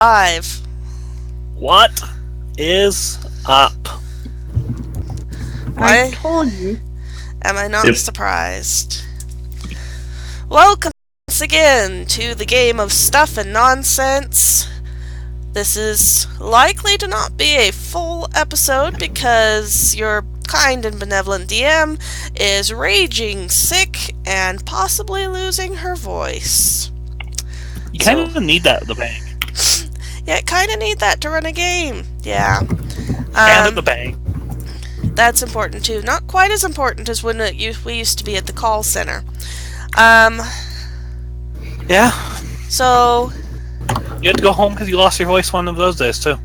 Live. What is up? Why I told you. am I not surprised? Welcome once again to the game of Stuff and Nonsense. This is likely to not be a full episode because your kind and benevolent DM is raging sick and possibly losing her voice. You kind of need that at the bank. Yeah, kind of need that to run a game. Yeah. And at the bank. That's important too. Not quite as important as when we used to be at the call center. Yeah. So, You had to go home because you lost your voice one of those days, too.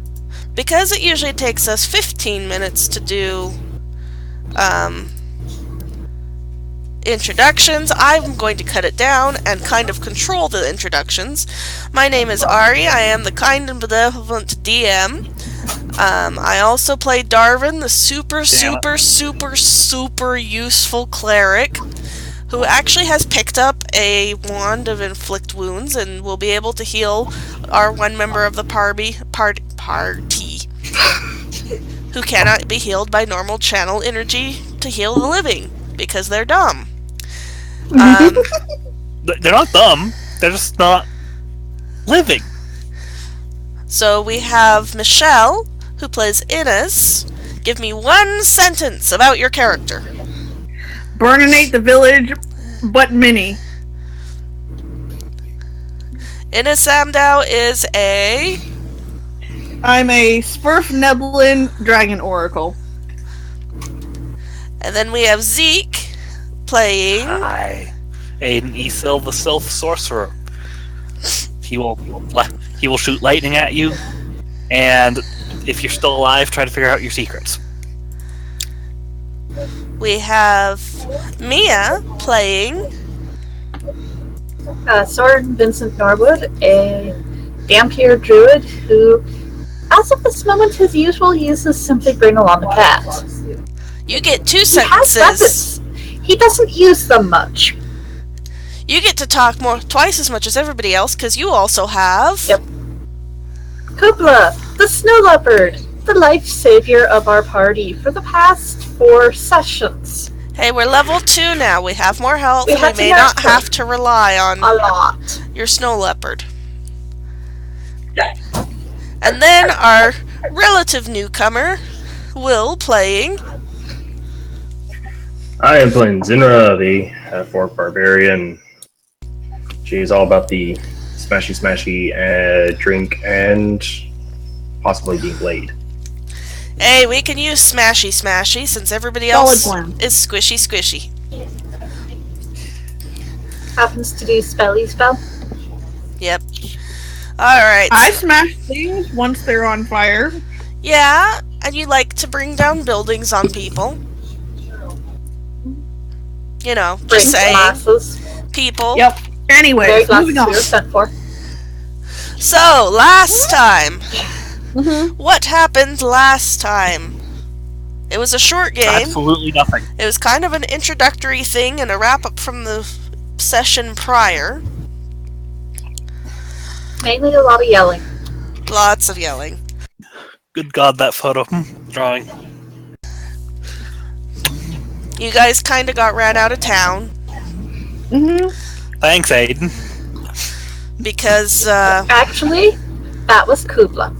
because it usually takes us 15 minutes to do introductions, I'm going to cut it down and kind of control the introductions. My name is Ari. I am the kind and benevolent DM. I also play Darvan, the super useful cleric, who actually has picked up a wand of inflict wounds and will be able to heal our one member of the party who cannot be healed by normal channel energy to heal the living because they're dumb. They're not dumb. They're just not living. So we have Michelle, who plays Inez. Give me one sentence about your character. Burninate the village, but mini. Ine-sam'dau is a... I'm a svirfneblin dragon oracle. And then we have Zeke, playing... Hi. Adin Isil, the sylph sorcerer. He will shoot lightning at you, and if you're still alive, try to figure out your secrets. We have Mia, playing... Sorin Vincent Norwood, a dhampir druid who, as of this moment, his usual use is simply bring along a cat. You get two He has sentences. weapons. He doesn't use them much. You get to talk twice as much as everybody else, because you also have... Yep. Cubla, the snow leopard, the life savior of our party for the past 4 sessions. Hey, we're level 2 now. We have more health. We may have not to- have to rely on A lot. your snow leopard. And then our relative newcomer, Will, playing... I am playing Zinra, the Fork Barbarian. She's all about the smashy drink and possibly being laid. Hey, we can use smashy since everybody Solid else plan. is squishy. Happens to do spelly spell. Yep. Alright. I smash things once they're on fire. Yeah, and you like to bring down buildings on people. You know, Bring just saying. glasses. People. Yep. Anyway, Very moving glasses on. we were sent for. So, last time. What happened last time? It was a short game. Absolutely nothing. It was kind of an introductory thing and a wrap-up from the session prior. Mainly a lot of yelling. Lots of yelling. Good God, that photo drawing. You guys kind of got ran out of town Thanks, Aiden. because Actually, that was Cubla.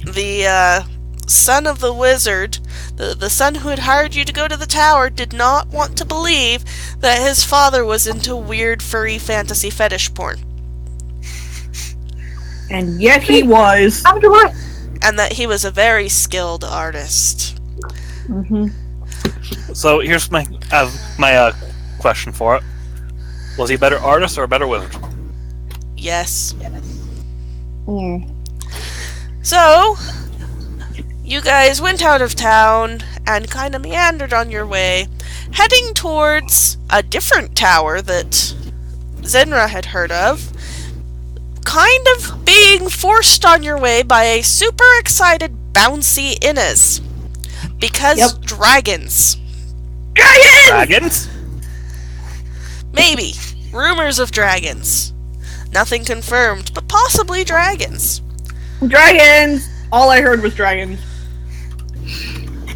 the son of the wizard, the son who had hired you to go to the tower, did not want to believe that his father was into weird furry fantasy fetish porn. And yet he was. I wonder why. And that he was a very skilled artist. So here's my question for it. Was he a better artist or a better wizard? Yes. So, you guys went out of town and kind of meandered on your way, heading towards a different tower that Saerenrae had heard of, kind of being forced on your way by a super excited, bouncy Inez. Because dragons. Dragons? Maybe. Rumors of dragons. Nothing confirmed, but possibly dragons. Dragons! All I heard was dragons.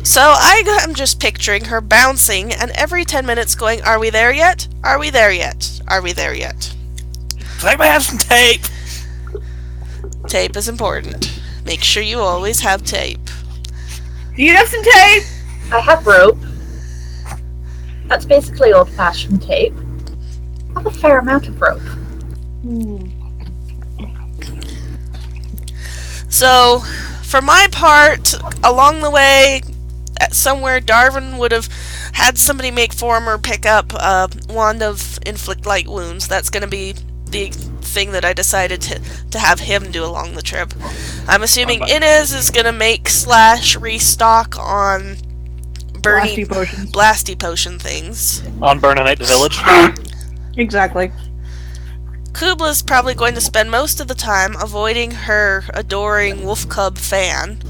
So I'm just picturing her bouncing and every 10 minutes going, "Are we there yet? Are we there yet? Are we there yet?" Does anybody have some tape? Tape is important. Make sure you always have tape. Do you have some tape? I have rope. That's basically old-fashioned tape. I have a fair amount of rope. So, for my part, along the way, somewhere Darvan would have had somebody make form or pick up a wand of inflict light wounds. That's going to be the thing that I decided to have him do along the trip. I'm assuming Inez is going to make / restock on blasty potion things. On Burnanite the village? Exactly. Cubla's probably going to spend most of the time avoiding her adoring wolf cub fan.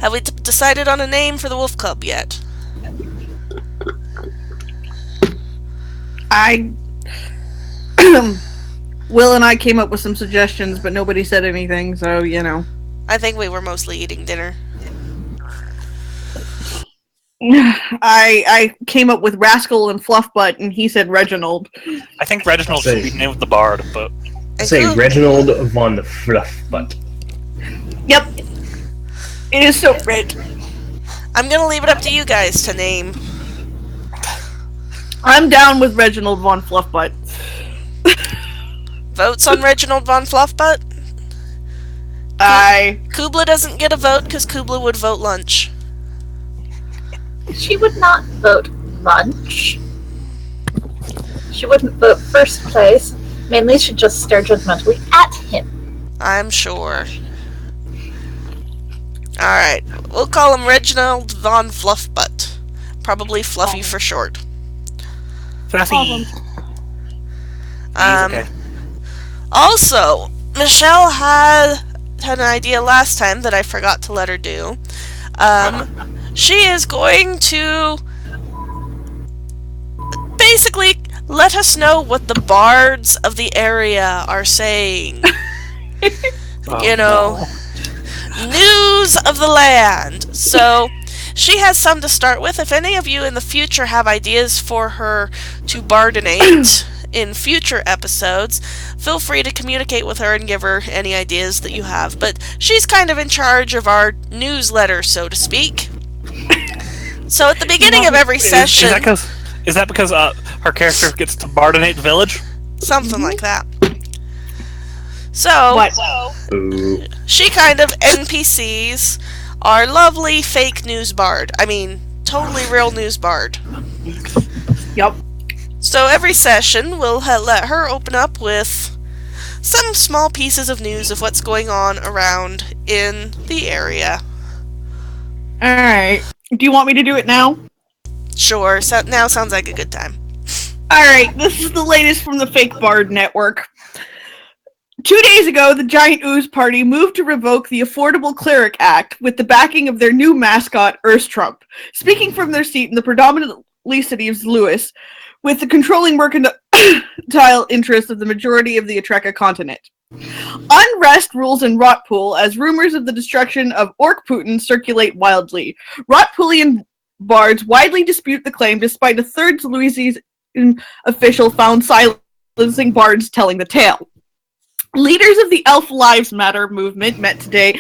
Have we decided on a name for the wolf cub yet? Will and I came up with some suggestions, but nobody said anything, so, you know. I think we were mostly eating dinner. I came up with Rascal and Fluffbutt, and he said Reginald. I think Reginald should be named the Bard, but... Say Reginald von Fluffbutt. Yep. It is so red. I'm gonna leave it up to you guys to name. I'm down with Reginald von Fluffbutt. Votes on Reginald von Fluffbutt? Cubla doesn't get a vote because Cubla would vote lunch. She would not vote lunch. She wouldn't vote first place. Mainly she'd just stare judgmentally at him. I'm sure. Alright, we'll call him Reginald von Fluffbutt. Probably Fluffy for short. Fluffy. Okay. Also, Michelle had an idea last time that I forgot to let her do. She is going to basically let us know what the bards of the area are saying. News of the land. So, she has some to start with. If any of you in the future have ideas for her to bardinate in future episodes, feel free to communicate with her and give her any ideas that you have. But she's kind of in charge of our newsletter, so to speak. So at the beginning of every session... Is that because her character gets to bardinate the village? Something like that. So, she kind of NPCs our lovely fake news bard. I mean, totally real news bard. Yep. So every session, we'll let her open up with some small pieces of news of what's going on around in the area. Alright. Do you want me to do it now? Sure, so now sounds like a good time. Alright, this is the latest from the Fake Bard Network. 2 days ago, the Giant Ooze Party moved to revoke the Affordable Cleric Act with the backing of their new mascot, Trump, speaking from their seat in the predominantly city of Lewis, with the controlling mercantile interests of the majority of the Atreca continent. Unrest rules in Rotpool as rumors of the destruction of Orc Putin circulate wildly. Rotpoolian bards widely dispute the claim, despite a third Louisiana official found silencing bards telling the tale. Leaders of the Elf Lives Matter movement met today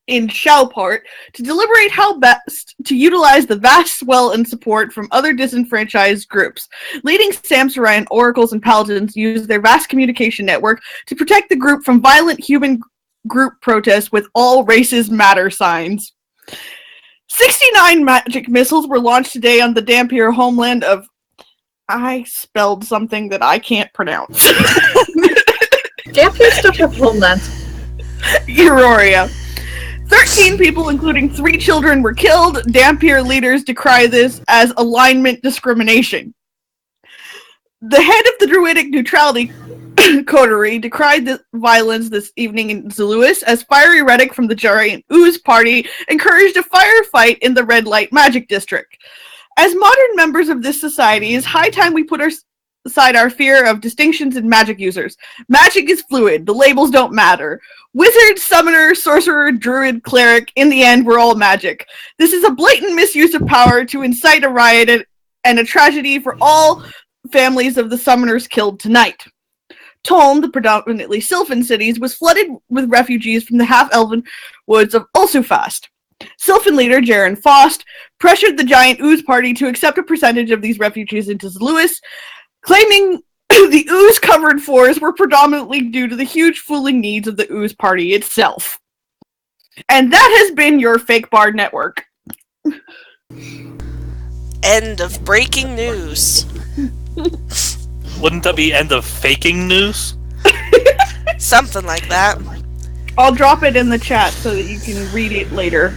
in Shoupart to deliberate how best to utilize the vast swell and support from other disenfranchised groups. Leading Saerenrae oracles and paladins use their vast communication network to protect the group from violent human group protests with all races matter signs. 69 magic missiles were launched today on the Dhampir homeland of... I spelled something that I can't pronounce. Dampirs don't have homelands. Euroria. 13 people, including 3 children, were killed. Dhampir leaders decry this as alignment discrimination. The head of the Druidic Neutrality Coterie decried the violence this evening in Lewis as Fiery Reddick from the Giant Ooze Party encouraged a firefight in the Red Light Magic District. As modern members of this society, it's high time we put aside our fear of distinctions in magic users. Magic is fluid. The labels don't matter. Wizard, summoner, sorcerer, druid, cleric, in the end, we're all magic. This is a blatant misuse of power to incite a riot and a tragedy for all families of the summoners killed tonight. Tolm, the predominantly sylphan cities, was flooded with refugees from the half-elven woods of Ulsufast. Sylphan leader Jaren Faust pressured the giant ooze party to accept a percentage of these refugees into Lewis, claiming the ooze-covered fours were predominantly due to the huge fooling needs of the ooze party itself. And that has been your Fake Bard Network. End of breaking news. Wouldn't that be end of faking news? Something like that. I'll drop it in the chat so that you can read it later.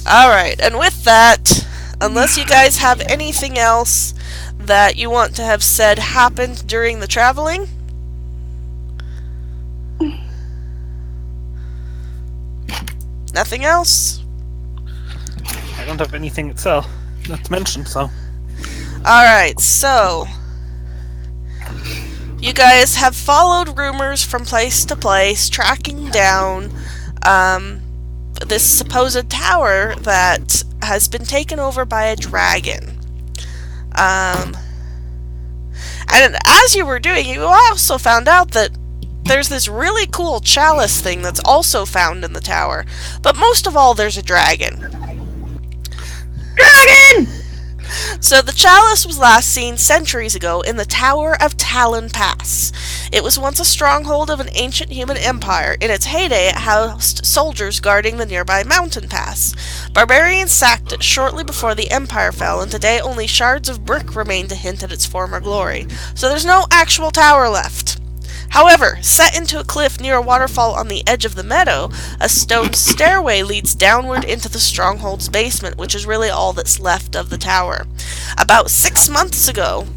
Alright, and with that, unless you guys have anything else that you want to have said happened during the traveling? Nothing else? I don't have anything itself not to mention, so. Alright, so you guys have followed rumors from place to place, tracking down this supposed tower that has been taken over by a dragon. And as you were doing, you also found out that there's this really cool chalice thing that's also found in the tower. But most of all, there's a dragon. Dragon! So the chalice was last seen centuries ago in the Tower of Talon Pass. It was once a stronghold of an ancient human empire. In its heyday, it housed soldiers guarding the nearby mountain pass. Barbarians sacked it shortly before the empire fell, and today only shards of brick remain to hint at its former glory. So there's no actual tower left. However, set into a cliff near a waterfall on the edge of the meadow, a stone stairway leads downward into the stronghold's basement, which is really all that's left of the tower. About 6 months ago,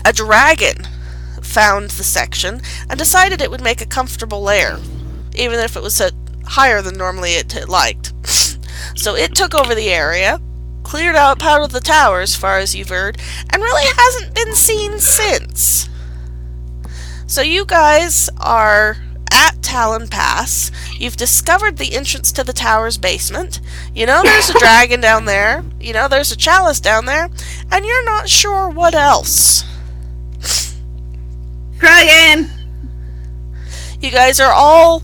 a dragon found the section and decided it would make a comfortable lair, even if it was higher than normally it liked. So it took over the area, cleared out part of the tower as far as you've heard, and really hasn't been seen since. So you guys are at Talon Pass. You've discovered the entrance to the tower's basement. You know there's a dragon down there. You know there's a chalice down there. And you're not sure what else. Dragon! You guys are all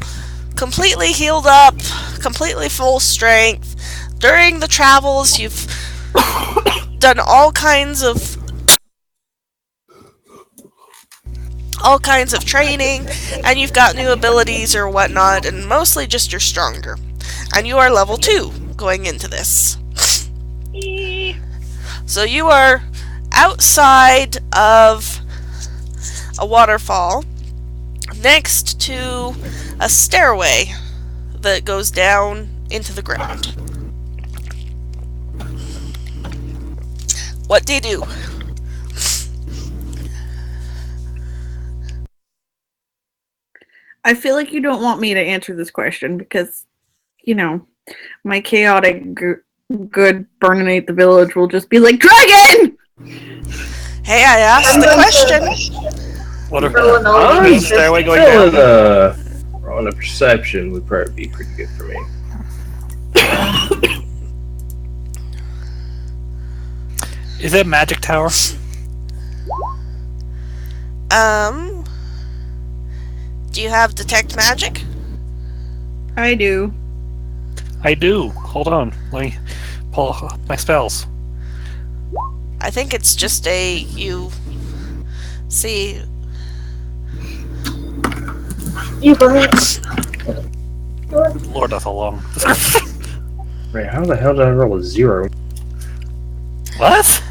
completely healed up, completely full strength. During the travels, you've done all kinds of training, and you've got new abilities or whatnot, and mostly just you're stronger. And you are level 2 going into this. So you are outside of a waterfall next to a stairway that goes down into the ground. What do you do? I feel like you don't want me to answer this question because, you know, my chaotic good Burninate the Village will just be like, Dragon! Hey, I asked the question. What if I'm stairway going still down? on a perception would probably be pretty good for me. Is it a magic tower? Do you have detect magic? I do. I do. Hold on. Let me pull my spells. I think it's just you see. You believe? Lord, that's a long. Wait, how the hell did I roll a 0? What?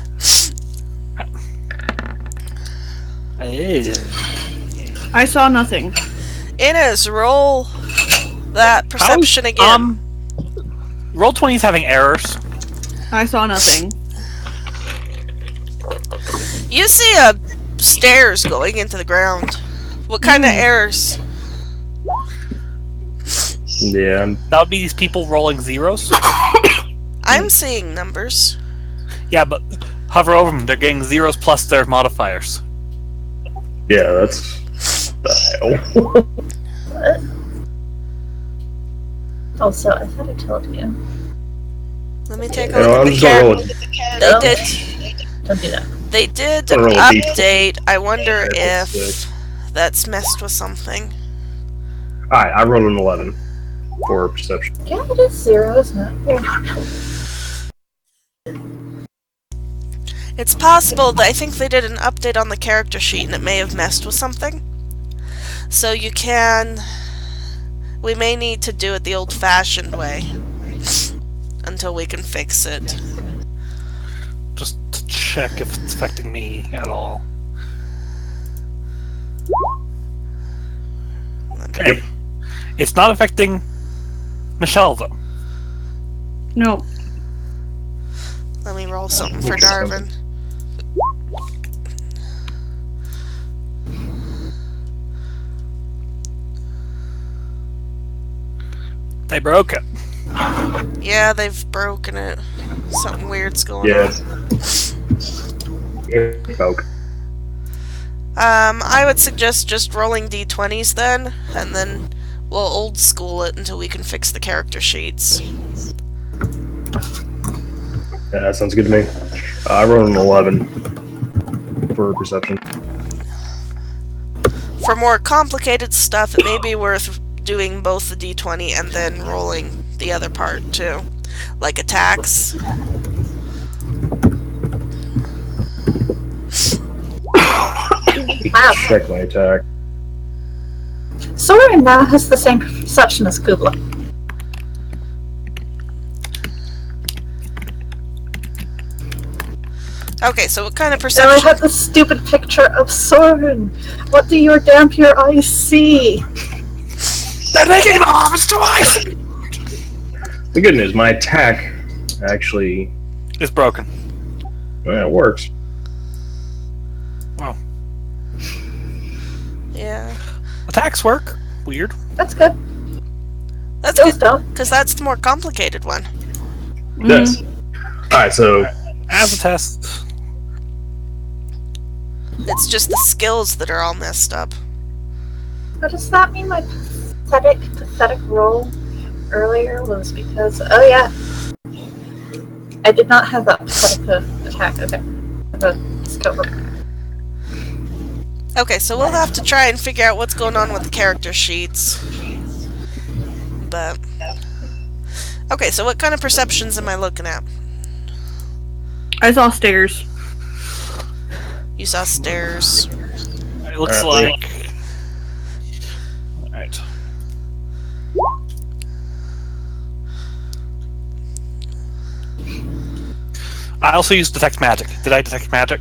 I saw nothing. Inez, roll that perception again. Roll 20 is having errors. I saw nothing. You see stairs going into the ground. What kind of errors? Yeah. That would be these people rolling zeros. I'm seeing numbers. Yeah, but Hover over them. They're getting zeros plus their modifiers. Yeah, that's the hell. What? Also, I thought I told you. Let me take a You know, look I'm at just the gonna roll character. it. No. Don't do that. They did Gonna roll a update. I wonder Yeah, if it's that's messed with something. Alright, I rolled an 11 for perception. Yeah, it is 0, isn't it? Yeah. It's possible that I think they did an update on the character sheet and it may have messed with something. So you can... We may need to do it the old-fashioned way until we can fix it. Just to check if it's affecting me at all. Okay. It's not affecting Michelle, though. No. Let me roll something for Darvan. They broke it. Yeah, they've broken it. Something weird's going Yeah. on. Yeah, folk. I would suggest just rolling d20s then, and then we'll old school it until we can fix the character sheets. Yeah, that sounds good to me. I rolled an 11 for perception. For more complicated stuff, it may be worth doing both the d20 and then rolling the other part too, like attacks. Wow. Check my attack. Sorin now has the same perception as Cubla. Okay, so what kind of So I perception? have this stupid picture of Sorin. What do your dhampir eyes see? They're making the harvest twice! The good news, my attack actually, It's broken. well, it works. Wow. Yeah, Attacks work. Weird. That's good. that's Those good, don't. because that's the more complicated one. Yes. Alright, so As a test, It's just the skills that are all messed up. But does that mean my pathetic roll earlier was because... Oh yeah. I did not have that pathetic attack. Okay. Let's cover. Okay, so we'll have to try and figure out what's going on with the character sheets. But... Okay, so what kind of perceptions am I looking at? I saw stairs. You saw stairs. it looks Alright, like... Alright. I also used detect magic. Did I detect magic?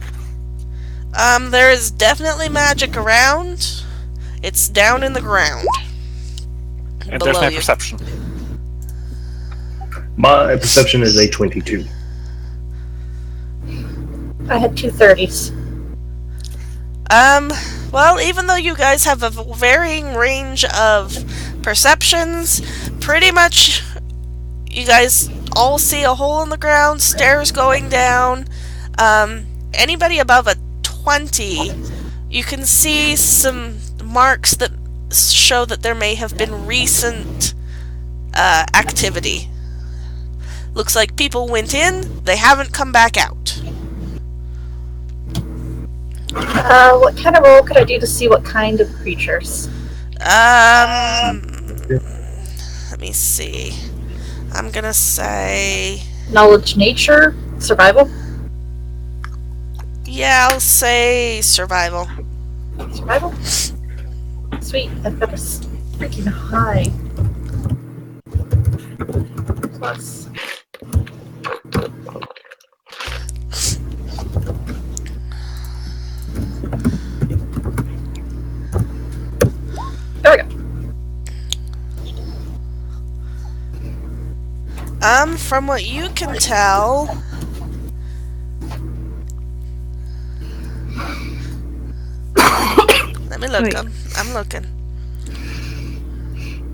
There is definitely magic around. It's down in the ground. And Below there's my you. perception. my perception is a 22. I had 2 30s. Well, even though you guys have a varying range of perceptions, pretty much you guys all see a hole in the ground, stairs going down. Anybody above a 20, you can see some marks that show that there may have been recent activity. Looks like people went in, they haven't come back out. What kind of roll could I do to see what kind of creatures? Let me see. I'm gonna say... Knowledge, nature, survival? Yeah, I'll say survival. Survival? Sweet, I've got a freaking high. Plus. There we go. From what you can tell... Let me look. Wait. I'm looking.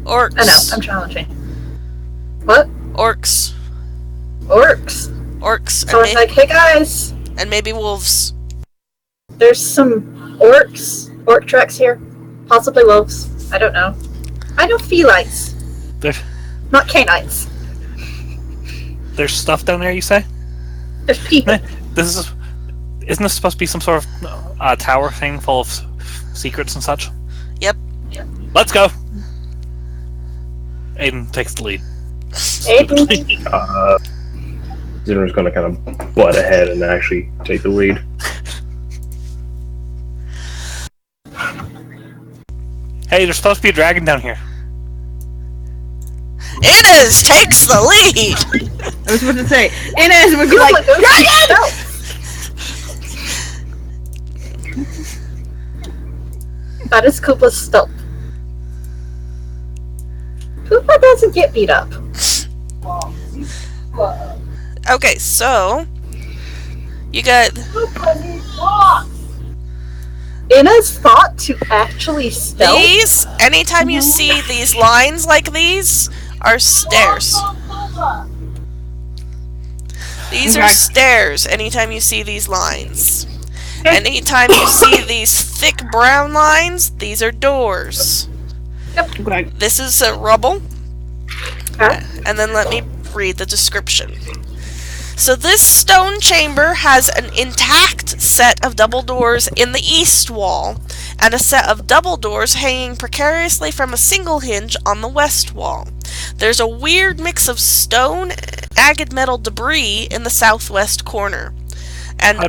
Orcs. I know, I'm challenging. What? Orcs. Orcs. Orcs. So it's like, hey guys, And maybe wolves. There's some orc tracks here. Possibly wolves. I don't know. I know felines. Not canines. There's stuff down there, you say? There's people. Isn't this supposed to be some sort of tower thing full of secrets and such? Yep. Let's go. Aiden takes the lead. Aiden. Zinra's going to kind of butt ahead and actually take the lead. Hey, there's supposed to be a dragon down here. Inez takes the lead! I was about to say, Inez would be Cubla like, goes Dragon! That is Cupla's stealth. Cubla doesn't get beat up. Okay, so... You got... Inez thought to actually stealth. These, anytime you see these lines like these, are stairs. These are Okay. stairs anytime you see these lines. Anytime you see these thick brown lines, these are doors. Okay. This is rubble. Okay. And then let me read the description. So this stone chamber has an intact set of double doors in the east wall, and a set of double doors hanging precariously from a single hinge on the west wall. There's a weird mix of stone and agate metal debris in the southwest corner. And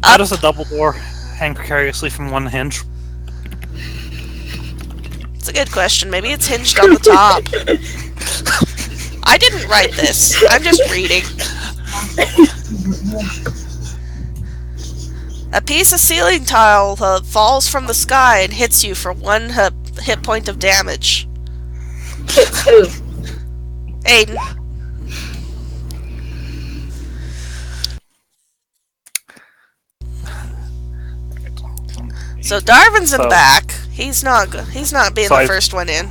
How does a double door hang precariously from one hinge? it's a good question. Maybe it's hinged on the top. I didn't write this. I'm just reading. A piece of ceiling tile falls from the sky and hits you for 1 hit point of damage. Hits who? Aiden. So Darvan's in back. He's not being So the I- first one in.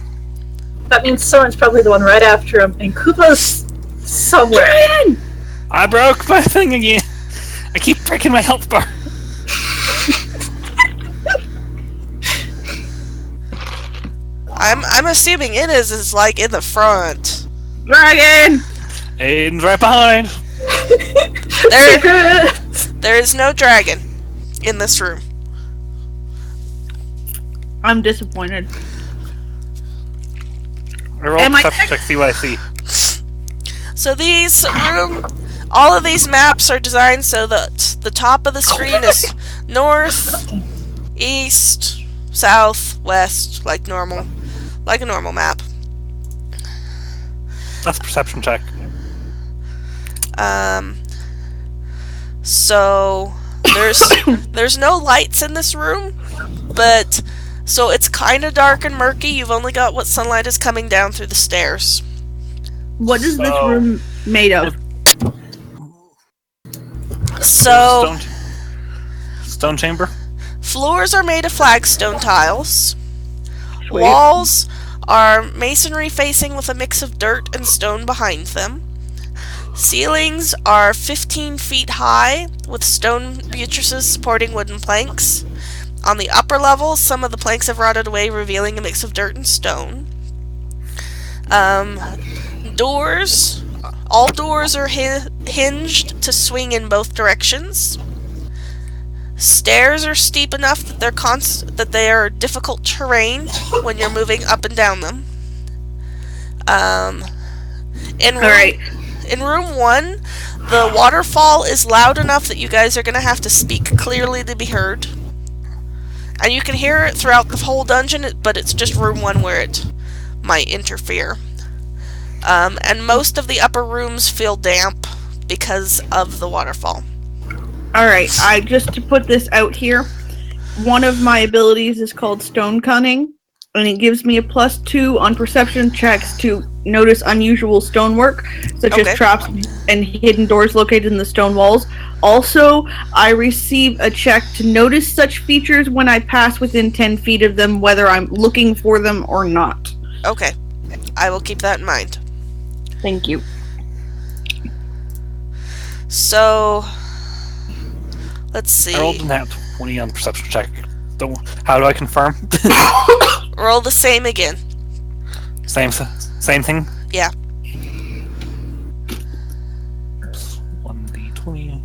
That means Soren's probably the one right after him, and Kupla's somewhere. I broke my thing again. I keep breaking my health bar. I'm assuming Inez is like in the front. Dragon! Aiden's right behind. There is no dragon in this room. I'm disappointed. I roll Am I perception check, see what I see. So all of these maps are designed so that the top of the screen is north, east, south, west, like a normal map. That's a perception check. So there's no lights in this room, but so it's kind of dark and murky. You've only got what sunlight is coming down through the stairs. What is this So- room made of? So Stone chamber? floors are made of flagstone tiles. Sweet. Walls are masonry facing with a mix of dirt and stone behind them. Ceilings are 15 feet high with stone buttresses supporting wooden planks. On the upper level, some of the planks have rotted away, revealing a mix of dirt and stone. Doors. All doors are hinged to swing in both directions. Stairs are steep enough that they are difficult terrain when you're moving up and down them. In room 1, the waterfall is loud enough that you guys are going to have to speak clearly to be heard. And you can hear it throughout the whole dungeon, but it's just room 1 where it might interfere. And most of the upper rooms feel damp because of the waterfall. Alright, just to put this out here, one of my abilities is called Stone Cunning, and it gives me a +2 on perception checks to notice unusual stonework, such Okay. as traps and hidden doors located in the stone walls. Also, I receive a check to notice such features when I pass within 10 feet of them, whether I'm looking for them or not. Okay, I will keep that in mind. Thank you. So, Let's see. I rolled a nat 20 on perception check. How do I confirm? Roll the same again. Same thing? Yeah. 1d20.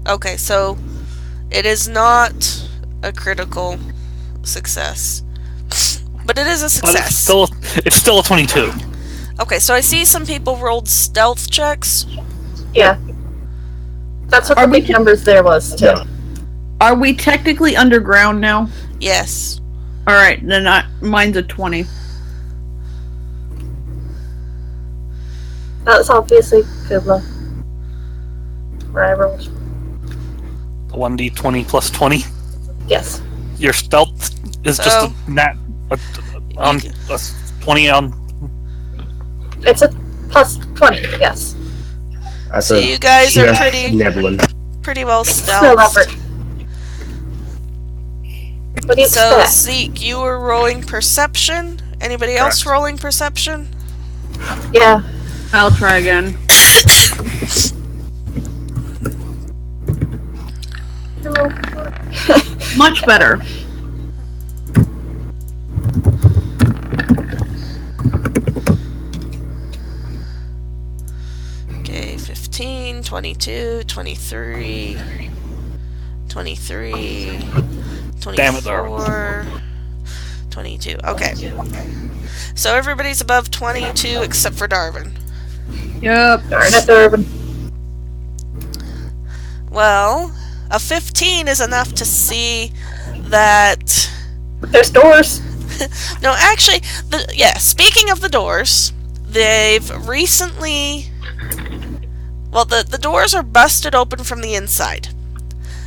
Okay, so it is not a critical success. But it is a But success. it's still a 22. Okay, so I see some people rolled stealth checks. Yeah. That's what the big numbers there was, too. Yeah. Are we technically underground now? Yes. Alright, then mine's a 20. That's obviously Cubla. Where I rolled. 1d20 plus 20. Yes. Your stealth is just Oh. a nat on a 20 on. It's a plus 20, yes. That's So a you guys are svirfneblin. pretty well Snow stealthed. leopard. What do you So, expect? Zeke, you were rolling perception. Anybody else Correct. rolling perception? Yeah. I'll try again. Much better. Okay, 15, 22, 23, 23, 24, Damn it, Darvan. 22. Okay. So everybody's above 22 except for Darvan. Yep. Darn it, Darvan. Well, a 15 is enough to see that... There's doors. No, actually, speaking of the doors, they've recently... Well, the doors are busted open from the inside.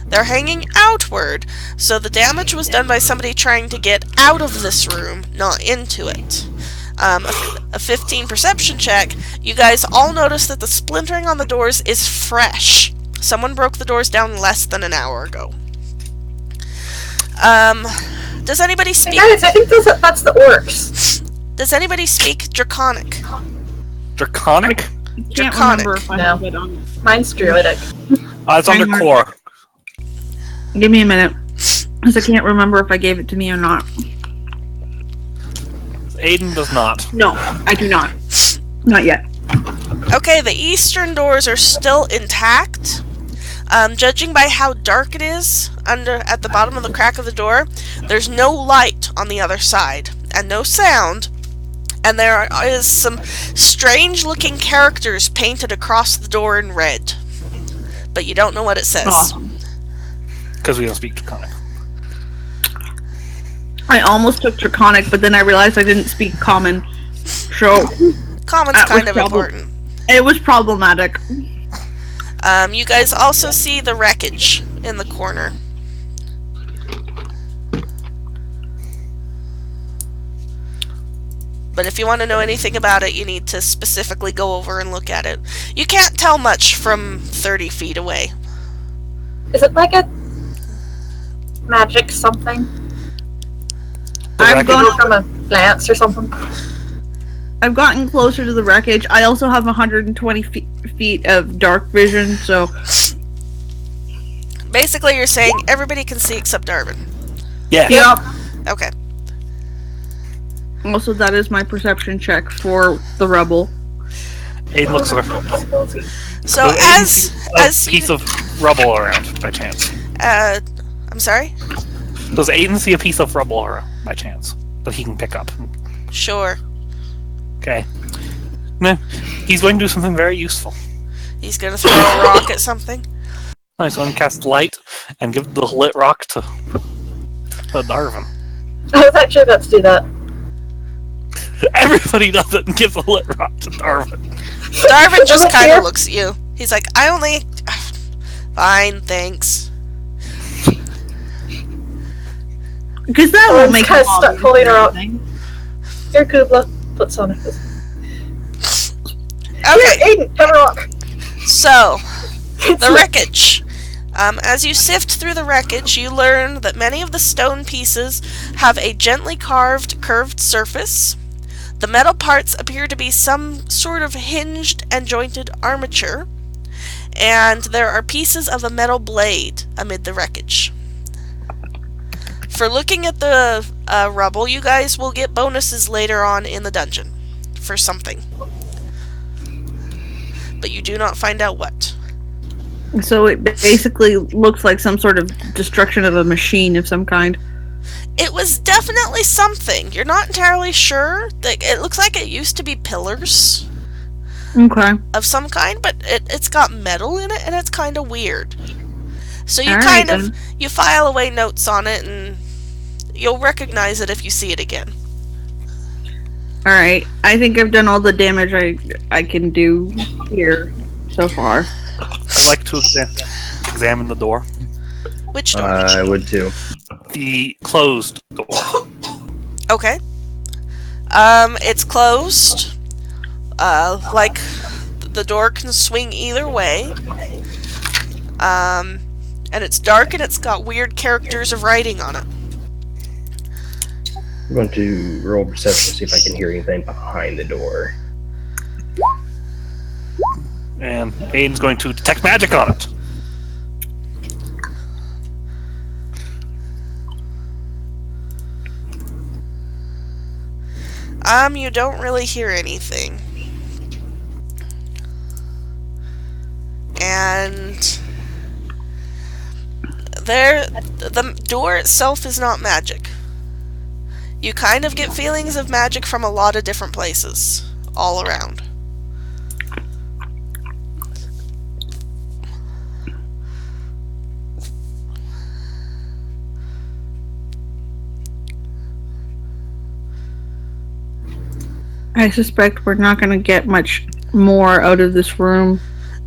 They're hanging outward, so the damage was done by somebody trying to get out of this room, not into it. A 15 perception check, you guys all notice that the splintering on the doors is fresh. Someone broke the doors down less than an hour ago. Does anybody speak... Guys, I think that's the orcs. Does anybody speak Draconic? Draconic? Can't Draconic. remember if I No. have it on. Mine's druidic. It's under Hang on. core. Give me a minute. Because I can't remember if I gave it to me or not. Aiden does not. No, I do not. Not yet. Okay, the eastern doors are still intact. Judging by how dark it is at the bottom of the crack of the door, there's no light on the other side, and no sound, and there is some strange-looking characters painted across the door in red. But you don't know what it says. Awesome. Because we don't speak Draconic. I almost took Draconic, but then I realized I didn't speak Common. So, Common's That was kind of probably- important. it was problematic. You guys also see the wreckage in the corner. But if you want to know anything about it, you need to specifically go over and look at it. You can't tell much from 30 feet away. Is it like a magic something? I've gone From a lance or something? I've gotten closer to the wreckage. I also have 120 feet of dark vision, so Basically, you're saying everybody can see except Darvan. Yeah. Yep. Okay. Also that is my perception check for the rebel. Aiden looks like So as a piece of rubble around by chance. I'm sorry? Does Aiden see a piece of rubble around by chance that he can pick up? Sure. Okay. Nah, he's going to do something very useful. He's gonna throw a rock at something. He's going to cast light and give the lit rock to Darvan. I was actually about to do that. Everybody does it and gives a lit rock to Darvan. Darvan just Over kind here. of looks at you. He's like, I only... Fine, thanks. Because that Oh, will it's make kinda it stuck obvious holding her and up. everything. Here, Cubla. Puts on it. Okay, Aiden, have a rock. so, the wreckage. As you sift through the wreckage, you learn that many of the stone pieces have a gently carved, curved surface. The metal parts appear to be some sort of hinged and jointed armature. and there are pieces of a metal blade amid the wreckage. For looking at the rubble, you guys will get bonuses later on in the dungeon for something. But you do not find out what. So it basically looks like some sort of destruction of a machine of some kind. It was definitely something. You're not entirely sure. It looks like it used to be pillars Okay. of some kind, but it's got metal in it, and it's kind of weird. So you Alright, kind of you file away notes on it, and you'll recognize it if you see it again. Alright. I think I've done all the damage I can do here so far. I'd like to examine the door. Which door? I would too. The closed door. Okay. It's closed. Like the door can swing either way. And it's dark and it's got weird characters of writing on it. I'm going to roll perception to see if I can hear anything behind the door. And Aiden's going to detect magic on it. You don't really hear anything. And the door itself is not magic. You kind of get feelings of magic from a lot of different places, all around. I suspect we're not going to get much more out of this room.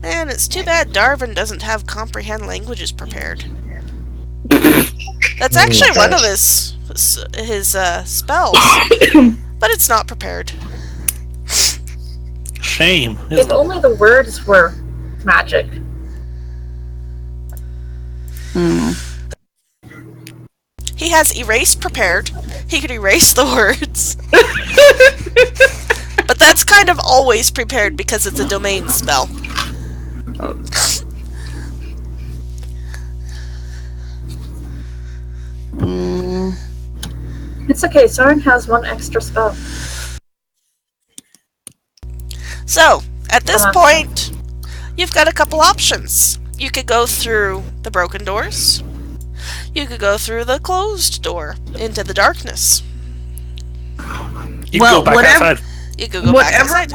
Man, it's too bad Darvan doesn't have comprehend languages prepared. That's actually one of his spells, but it's not prepared. Shame. If only the words were magic. He has erase prepared. He could erase the words. But that's kind of always prepared because it's a domain spell. It's okay, Sorin has one extra spell. So, at this point, you've got a couple options. You could go through the broken doors. You could go through the closed door into the darkness. You can go back outside. You could go back outside.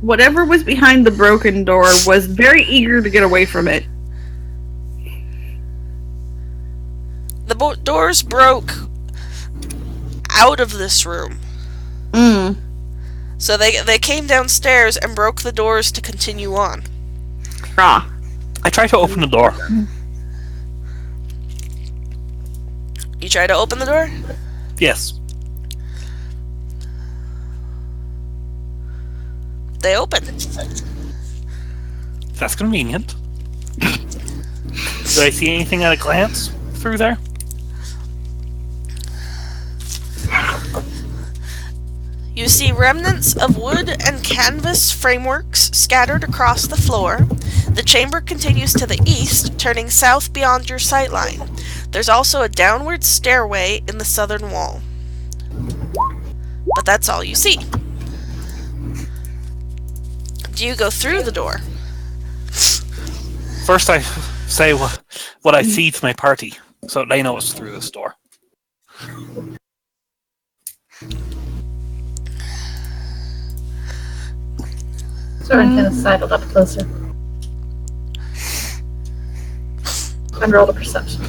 Whatever was behind the broken door was very eager to get away from it. The doors broke out of this room. So they came downstairs and broke the doors to continue on. Ah. I try to open the door. You try to open the door? Yes. They open. That's convenient. Do I see anything at a glance through there? You see remnants of wood and canvas frameworks scattered across the floor. The chamber continues to the east, turning south beyond your sightline. There's also a downward stairway in the southern wall. But that's all you see. Do you go through the door? First, I say what I see to my party, so they know it's through this door. Sorin kind of sidled up closer. And rolled a perception.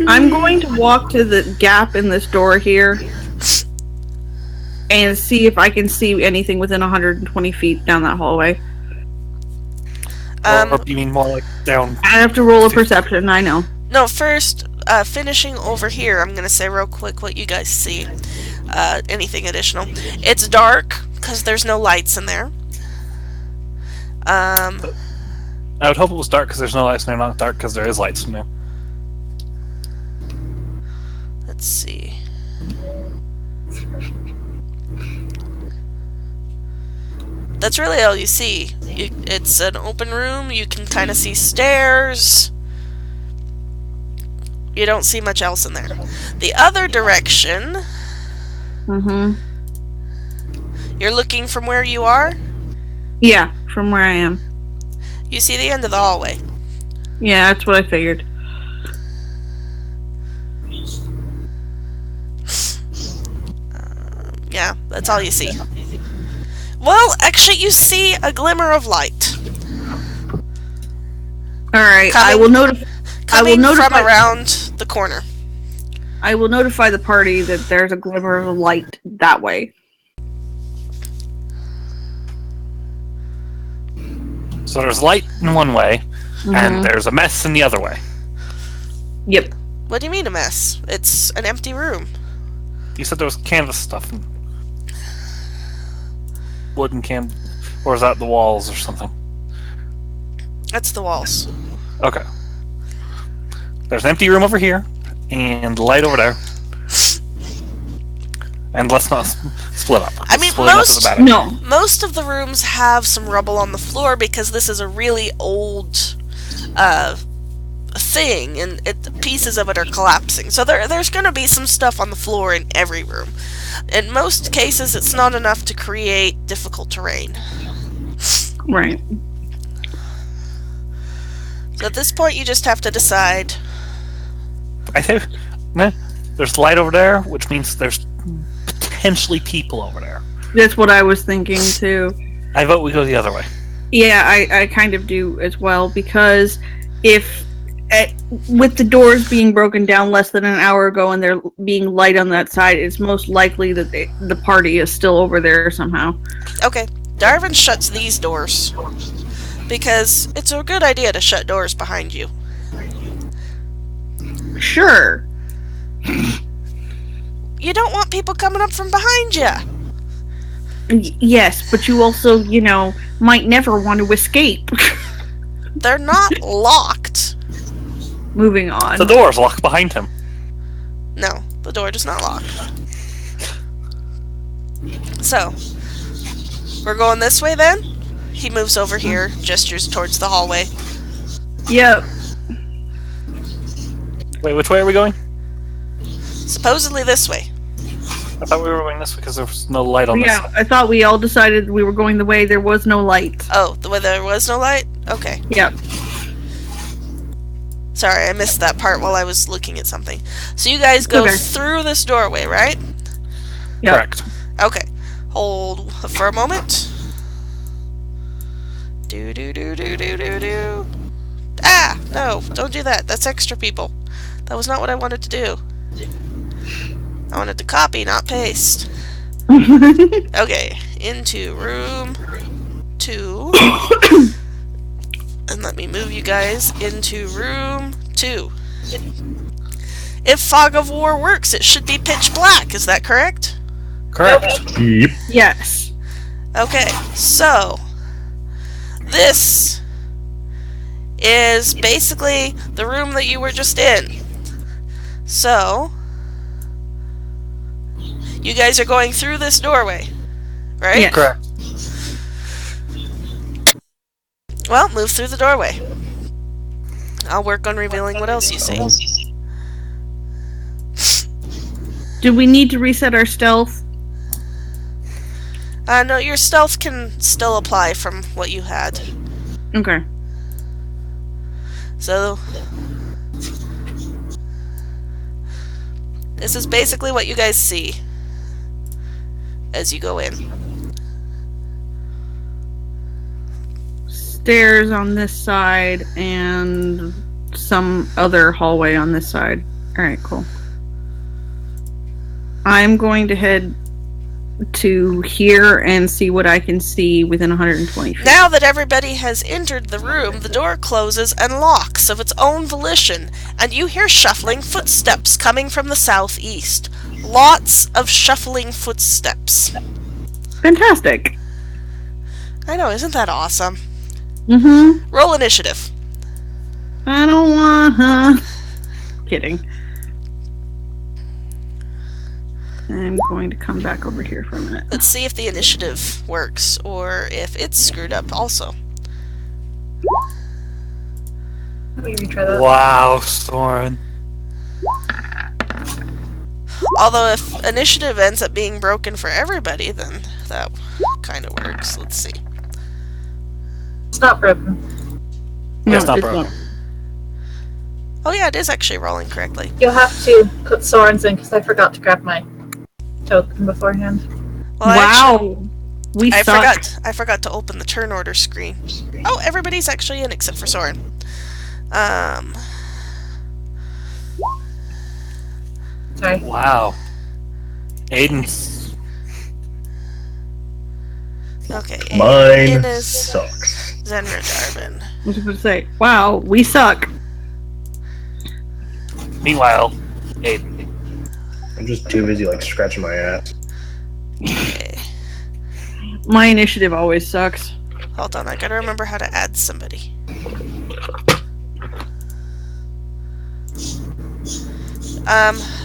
I'm going to walk to the gap in this door here and see if I can see anything within 120 feet down that hallway. Or you mean more like down? I have to roll a perception, I know. No, first, finishing over here, I'm going to say real quick what you guys see. Anything additional. It's dark, because there's no lights in there. I would hope it was dark because there's no lights in there, not dark because there is lights in there. Let's see. That's really all you see. It's an open room. You can kind of see stairs. You don't see much else in there. The other direction... Mm-hmm. You're looking from where you are? Yeah, from where I am. You see the end of the hallway. Yeah, that's what I figured. Yeah, that's all you see. Well, actually, you see a glimmer of light. Alright, I Coming- will notify... Coming from around the corner. I will notify the party that there's a glimmer of light that way. So there's light in one way, Mhm. and there's a mess in the other way. Yep. What do you mean a mess? It's an empty room. You said there was canvas stuff and wooden canvas, or is that the walls or something? That's the walls. Okay. There's an empty room over here, and light over there. And let's not split up. I mean, Splitting up is a bad idea. No. Most of the rooms have some rubble on the floor because this is a really old thing, and pieces of it are collapsing. So there's going to be some stuff on the floor in every room. In most cases, it's not enough to create difficult terrain. Right. So at this point, you just have to decide. I think there's light over there, which means there's potentially people over there. That's what I was thinking too. I vote we go the other way. Yeah, I kind of do as well, because if with the doors being broken down less than an hour ago and there being light on that side, it's most likely that the party is still over there somehow. Okay, Darvan shuts these doors because it's a good idea to shut doors behind you. Sure. You don't want people coming up from behind you. Yes, but you also, might never want to escape. They're not locked. Moving on. The door's locked behind him. No, the door does not lock. So, we're going this way then? He moves over here, gestures towards the hallway. Yep. Wait, which way are we going? Supposedly this way. I thought we were going this way because there was no light on this Yeah, side. I thought we all decided we were going the way there was no light. Oh, the way there was no light? Okay. Yep. Sorry, I missed that part while I was looking at something. So you guys go Okay. through this doorway, right? Yep. Correct. Okay. Hold for a moment. Do. Ah! No, don't do that. That's extra people. That was not what I wanted to do. I wanted to copy, not paste. Okay, into room 2. And let me move you guys into room 2. If Fog of War works, it should be pitch black. Is that correct? Correct. Yep. Yes. Okay, so this is basically the room that you were just in. So you guys are going through this doorway, right? Yes. Correct. Well, move through the doorway. I'll work on revealing what else you see. Do we need to reset our stealth? No, your stealth can still apply from what you had. Okay. So this is basically what you guys see as you go in. Stairs on this side and some other hallway on this side. Alright, cool. I'm going to head to here and see what I can see within 120 feet. Now that everybody has entered the room, the door closes and locks of its own volition, and you hear shuffling footsteps coming from the southeast. Lots of shuffling footsteps. Fantastic. I know, isn't that awesome? Mm-hmm. Roll initiative. I don't wanna. Kidding. I'm going to come back over here for a minute. Let's see if the initiative works, or if it's screwed up also. Let me retry that. Wow, Sorin. Although if initiative ends up being broken for everybody, then that kind of works. Let's see. It's not broken. Yeah, it's not broken. Oh yeah, it is actually rolling correctly. You'll have to put Soren's in because I forgot to grab my token beforehand. Well, Wow! We I suck. forgot to open the turn order screen. Oh, everybody's actually in except for Sorin. Sorry. Wow. Aiden's. Okay. Mine Ines, sucks. Saerenrae, Darvan. I was going to say, wow, we suck. Meanwhile, Aiden. I'm just too busy like scratching my ass. Okay. My initiative always sucks. Hold on, I gotta remember how to add somebody.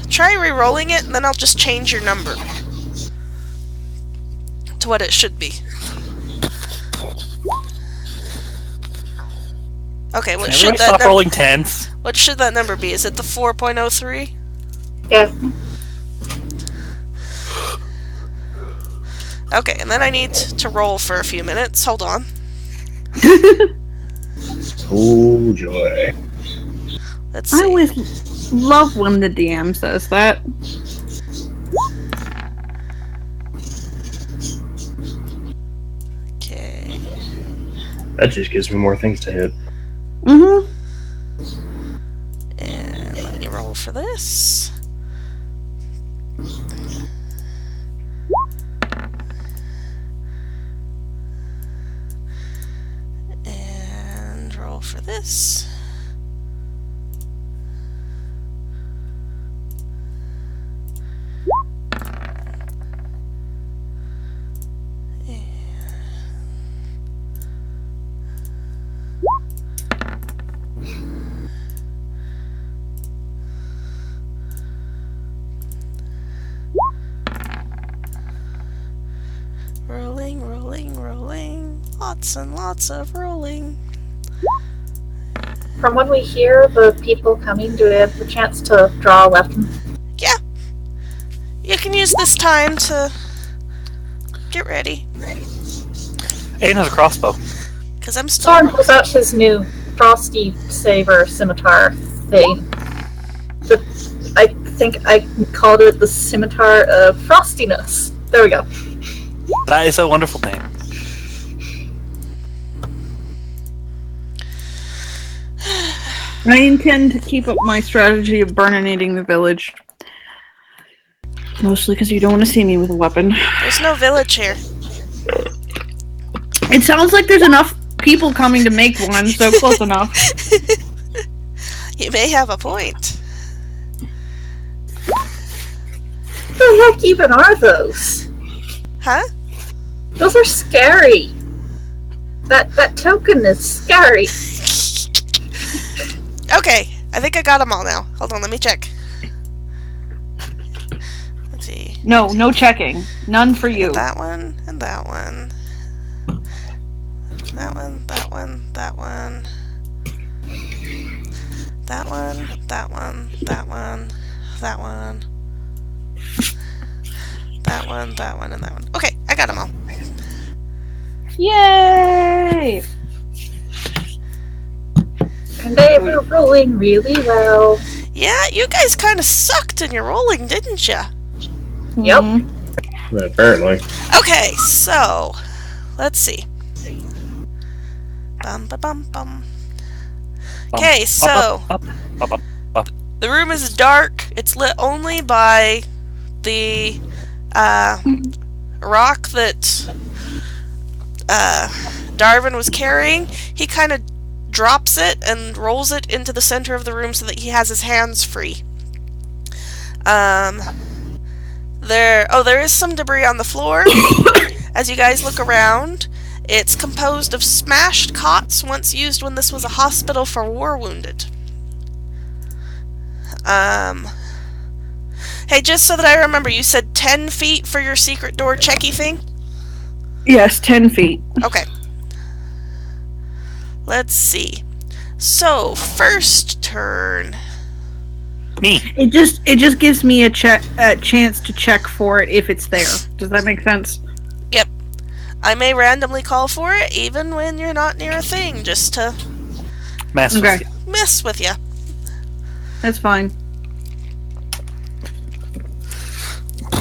Try re-rolling it, and then I'll just change your number to what it should be. Okay, what should Everybody that stop rolling tens. What should that number be? Is it the 4.03? Yeah. Okay, and then I need to roll for a few minutes. Hold on. Oh joy. Let's see. I always love when the DM says that. Okay. That just gives me more things to hit. Mm-hmm. And let me roll for this. And roll for this. Rolling, rolling, rolling. Lots and lots of rolling. From when we hear the people coming, do we have the chance to draw a weapon? Yeah. You can use this time to get ready. Aiden has a crossbow. Because I'm still... Soren pulls out his new Frosty Saber scimitar thing. I think I called it the Scimitar of Frostiness. There we go. That is a wonderful name. I intend to keep up my strategy of burninating the village. Mostly because you don't want to see me with a weapon. There's no village here. It sounds like there's enough people coming to make one, so close enough. You may have a point. What the heck even are those? Huh? Those are scary. That token is scary. Okay, I think I got them all now. Hold on, let me check. Let's see. No, no checking. None for you. That one, and that one. That one, that one, that one. That one, that one, that one, that one. That one, that one, and that one. Okay, I got them all. Yay! And they were rolling really well. Yeah, you guys kind of sucked in your rolling, didn't ya? Yep. Mhm. Apparently. Okay, so let's see. Bum ba bum bum. Okay, so the room is dark. It's lit only by the rock that Darvan was carrying. He kind of drops it and rolls it into the center of the room so that he has his hands free. There is some debris on the floor. As you guys look around, it's composed of smashed cots once used when this was a hospital for war wounded. Hey, just so that I remember, you said 10 feet for your secret door checky thing? Yes, 10 feet. Okay. Let's see. So, first turn. Me. It just gives me a chance to check for it if it's there. Does that make sense? Yep. I may randomly call for it, even when you're not near a thing, just to Mess Okay. with you. mess with you. That's fine.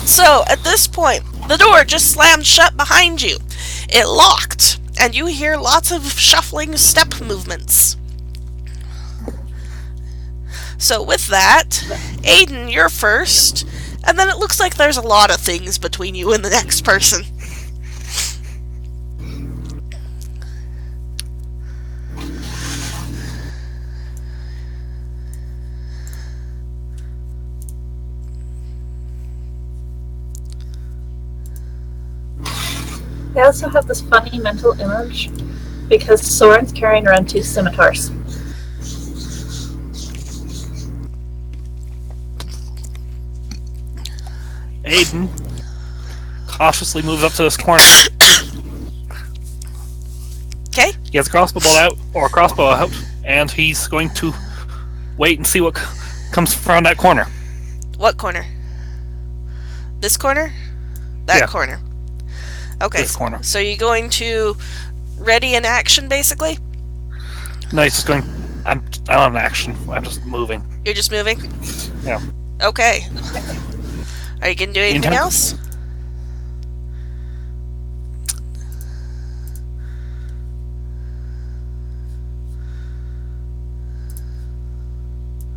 So, at this point, the door just slammed shut behind you. It locked, and you hear lots of shuffling step movements. So with that, Adin, you're first, and then it looks like there's a lot of things between you and the next person. I also have this funny mental image because Sorin's carrying around 2 scimitars. Adin cautiously moves up to this corner. Okay? He has a crossbow out, and he's going to wait and see what comes around that corner. What corner? This corner? That Yeah. corner. Okay. This corner. So you're going to ready in action, basically? No, he's just going. I'm not in action. I'm just moving. You're just moving? Yeah. Okay. Are you going to do anything Meantime- else?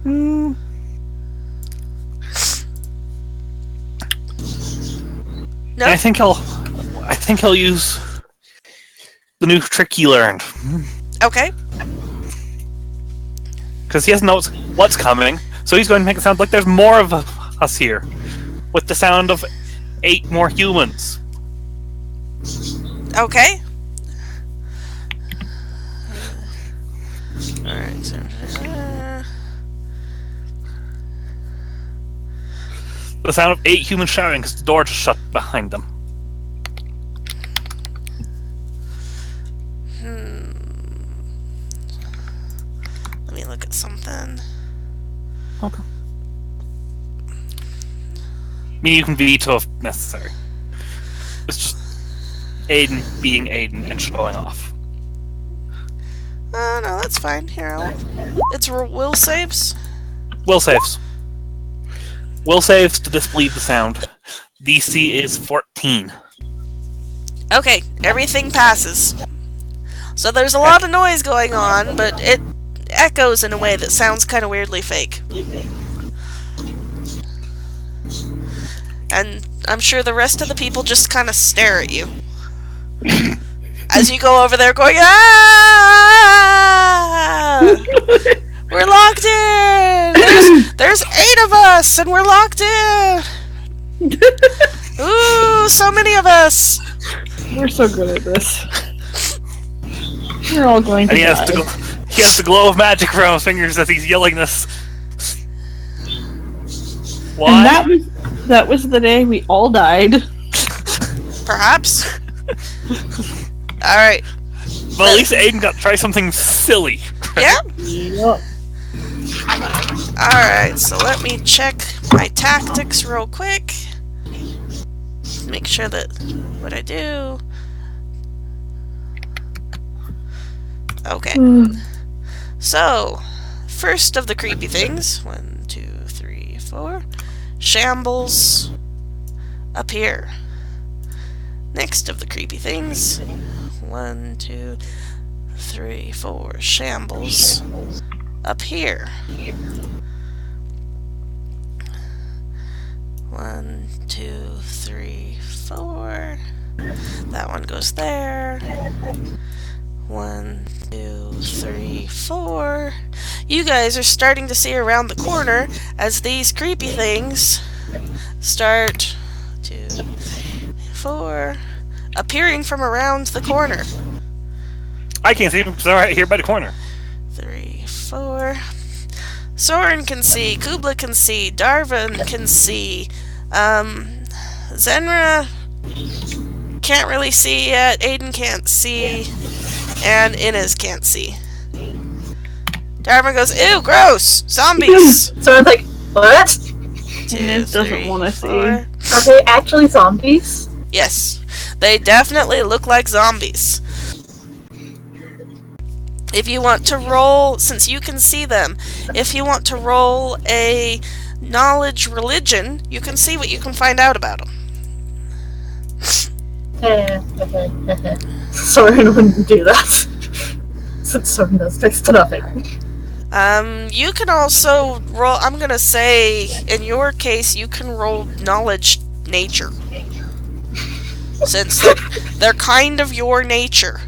Hmm. No? I think he'll use the new trick he learned. Okay. Because he doesn't know what's coming, so he's going to make it sound like there's more of us here. With the sound of 8 more humans. Okay. Alright, so... The sound of 8 humans shouting because the door just shut behind them. Let me look at something. Okay. I mean, you can veto if necessary. It's just Adin being Adin and showing off. No, that's fine. Here, it's will saves. Will saves. Will saves to disbelieve the sound. DC is 14. Okay, everything passes. So there's a lot of noise going on, but it echoes in a way that sounds kind of weirdly fake. And I'm sure the rest of the people just kind of stare at you. As you go over there going, ah! We're locked in! There's 8 of us, and we're locked in! Ooh, so many of us! We're so good at this. We're all going to And he die. has the glow of magic around his fingers as he's yelling this. Why? And that was the day we all died. Perhaps? Alright. Well, at least Adin got to try something silly. Yeah? Yep. Alright, so let me check my tactics real quick. Make sure that what I do. Okay. So, first of the creepy things. 1, 2, 3, 4. Shambles appear. Next of the creepy things. 1, 2, 3, 4. Shambles appear. 1, 2, 3, 4. That one goes there. 1, 2, 3, 4. You guys are starting to see around the corner as these creepy things start 2, 3, 4 appearing from around the corner. I can't see him because they're right here by the corner. 3, 4. Sorin can see, Cubla can see, Darvan can see, Saerenrae can't really see yet, Adin can't see, and Inez can't see. Darvan goes, ew, gross! Zombies! So I'm like, what? Inez doesn't want to see. Are they actually zombies? Yes, they definitely look like zombies. If you want to roll, since you can see them, if you want to roll a knowledge religion, you can see what you can find out about them. Sorin wouldn't do that. Since Sorin knows next to nothing. You can also roll, I'm gonna say, in your case, you can roll knowledge nature. Since they're kind of your nature.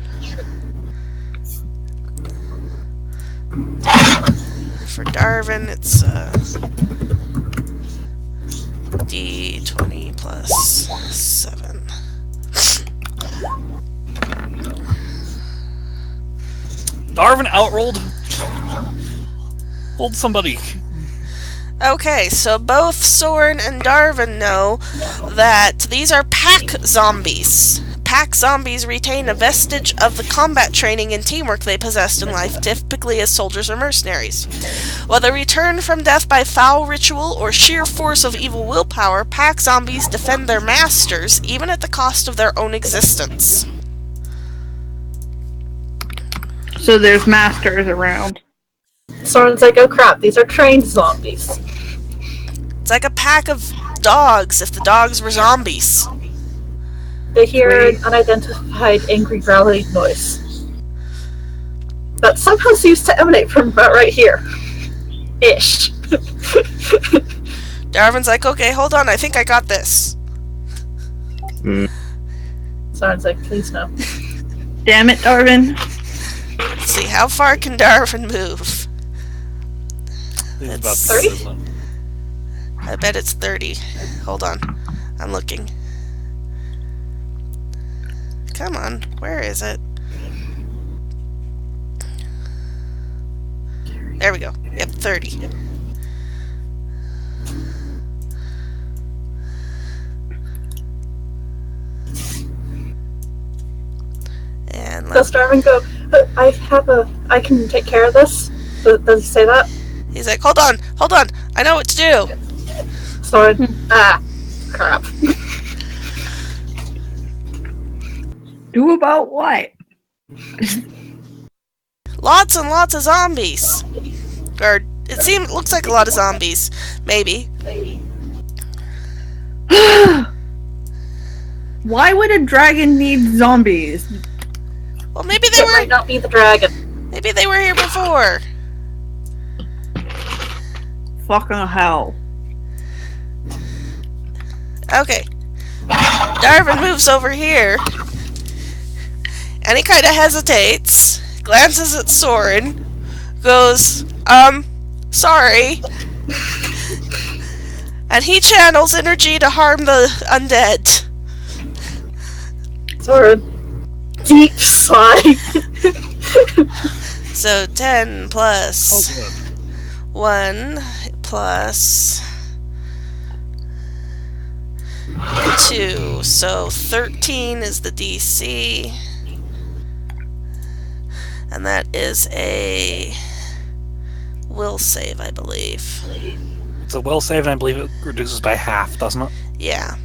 For Darvan, it's D20 plus 7. Darvan outrolled. Hold somebody. Okay, so both Sorin and Darvan know that these are pack zombies. Pack zombies retain a vestige of the combat training and teamwork they possessed in life, typically as soldiers or mercenaries. Whether returned from death by foul ritual or sheer force of evil willpower, pack zombies defend their masters, even at the cost of their own existence. So there's masters around. Sorin's like, oh crap, these are trained zombies. It's like a pack of dogs if the dogs were zombies. They hear an unidentified angry growling noise that somehow seems to emanate from about right here. Ish. Darvan's like, okay, hold on, I think I got this. Sorin's like, please no. Damn it, Darvan. Let's see, how far can Darvan move? It's It's about 30? 30, isn't it? I bet it's 30. Hold on. I'm looking. Come on. Where is it? There we go. Yep, 30. And Does Darvan go, I can take care of this? Does he say that? he's like, hold on, I know what to do. Sorin, crap. Do about what? Lots and lots of zombies. Or, it looks like a lot of zombies. Maybe. Why would a dragon need zombies? Well, maybe they It were, might not be the dragon. maybe they were here before. Fucking hell. Okay. Darvan moves over here. And he kind of hesitates, glances at Sorin, goes, sorry. And he channels energy to harm the undead. Sorin, deep sigh. So 10 Oh, plus good. 1 plus 2. So 13 is the DC. And that is a will save, I believe. It's a will save, and I believe it reduces by half, doesn't it? Yeah.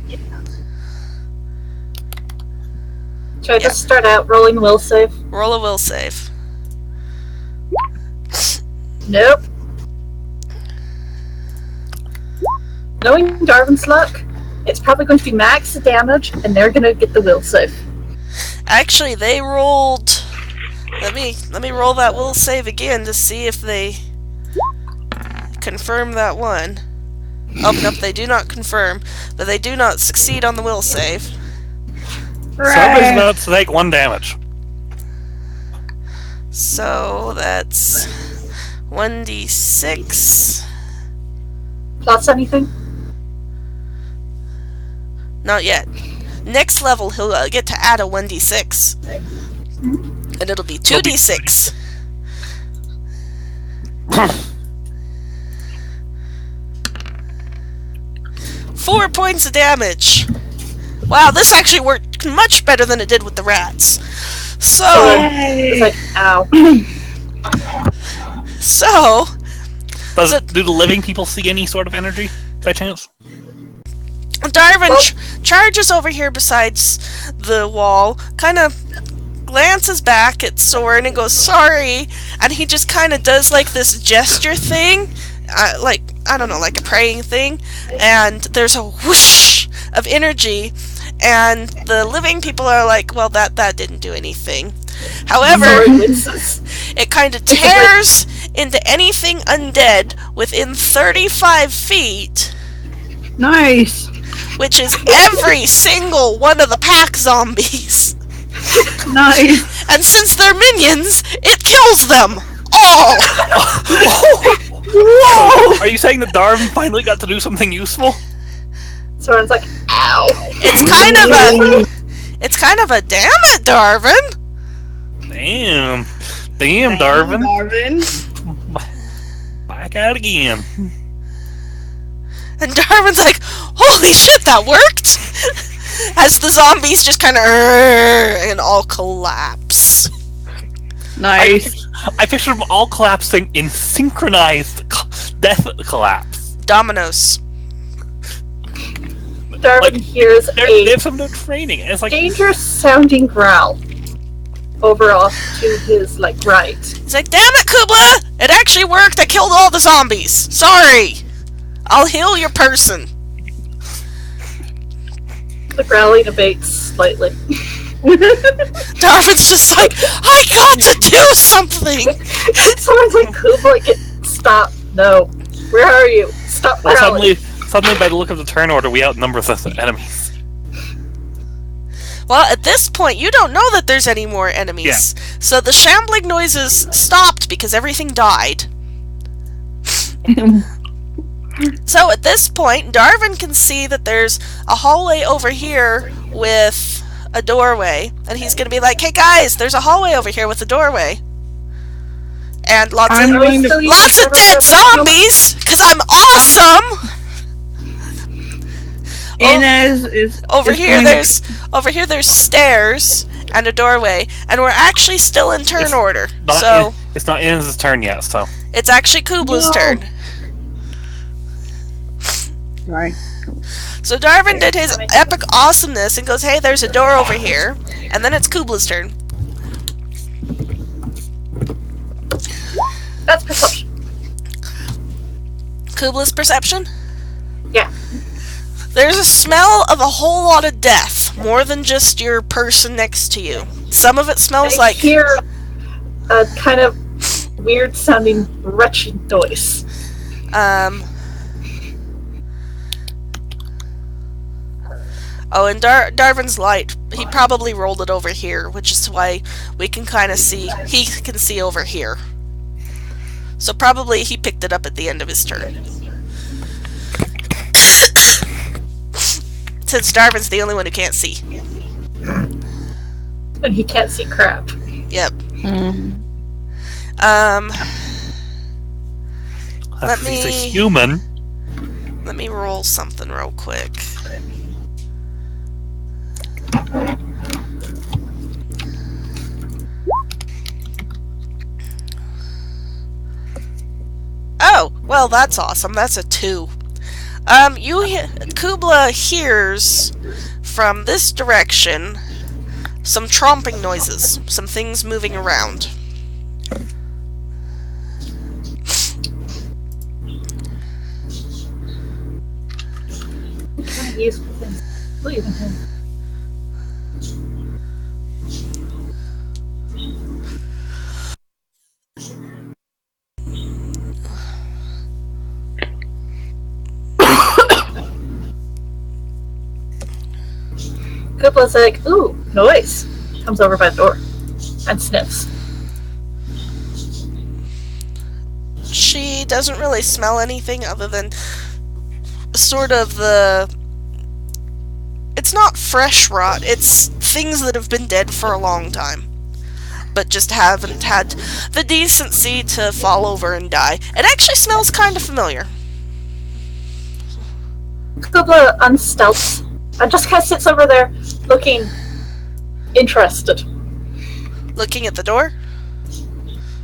Should I just start out rolling will save? Roll a will save. Nope. Knowing Darvan's luck, it's probably going to be max damage, and they're going to get the will save. Actually, they rolled... Let me roll that will save again to see if they confirm that one. Oh, nope, they do not confirm, but they do not succeed on the will save. Somebody's about to take 1 damage. So that's 1d6. Plus anything? Not yet. Next level, he'll get to add a 1d6. And it'll be 2d6. 4 points of damage. Wow, this actually worked much better than it did with the rats. So, It's like, ow. so Do the living people see any sort of energy, by chance? Darvan charges over here besides the wall, kind of glances back at Sorin and goes, sorry, and he just kind of does like this gesture thing, like, I don't know, like a praying thing, and there's a whoosh of energy, and the living people are like, well, that didn't do anything. However, it kind of tears into anything undead within 35 feet. Nice. Which is every single one of the pack zombies. Nice. And since they're minions, it kills them all. Whoa. Are you saying that Darvan finally got to do something useful? Someone's like, ow. It's kind of a damn it, Darvan. Damn, Darvan. Darvan. Back out again. And Darvan's like, holy shit, that worked! As the zombies just kind of and all collapse. Nice. I picture them all collapsing in synchronized death collapse. Dominoes. Darvan Like, hears They a have some training. It's like dangerous sounding growl over off to his right. He's like, damn it, Cubla! It actually worked, I killed all the zombies. Sorry. I'll heal your person. The growling abates slightly. Darvan's just like, I got to do something! Someone's like, Cubla, stop. No. Where are you? Stop growling. Suddenly, by the look of the turn order, we outnumber the enemies. Well, at this point, you don't know that there's any more enemies. Yeah. So the shambling noises stopped because everything died. So at this point, Darvan can see that there's a hallway over here with a doorway. And he's going to be like, hey guys, there's a hallway over here with a doorway. And lots of dead zombies, because I'm awesome! Inez is Over is here going there's stairs and a doorway, and we're actually still in turn order. So It's not Inez's turn yet, so... it's actually Kubla's turn. Right. So Darvan did his epic awesomeness and goes, hey, there's a door over here. And then it's Kubla's turn. That's perception. Kubla's perception? Yeah. There's a smell of a whole lot of death, more than just your person next to you. Some of it smells I like... hear a kind of weird sounding wretched noise. Oh, and Darvan's light, he probably rolled it over here, which is why we can kind of see, he can see over here. So probably he picked it up at the end of his turn. Since Darvan's the only one who can't see. And he can't see crap. Yep. He's a human. Let me roll something real quick. Oh, well, that's awesome. That's a 2. Cubla hears from this direction some tromping noises, some things moving around. Useful things. Believe in him. Cubla's like, ooh, noise. Comes over by the door and sniffs. She doesn't really smell anything other than sort of the... It's not fresh rot, it's things that have been dead for a long time, but just haven't had the decency to fall over and die. It actually smells kind of familiar. Cubla unstealths and just kind of sits over there looking interested. Looking at the door?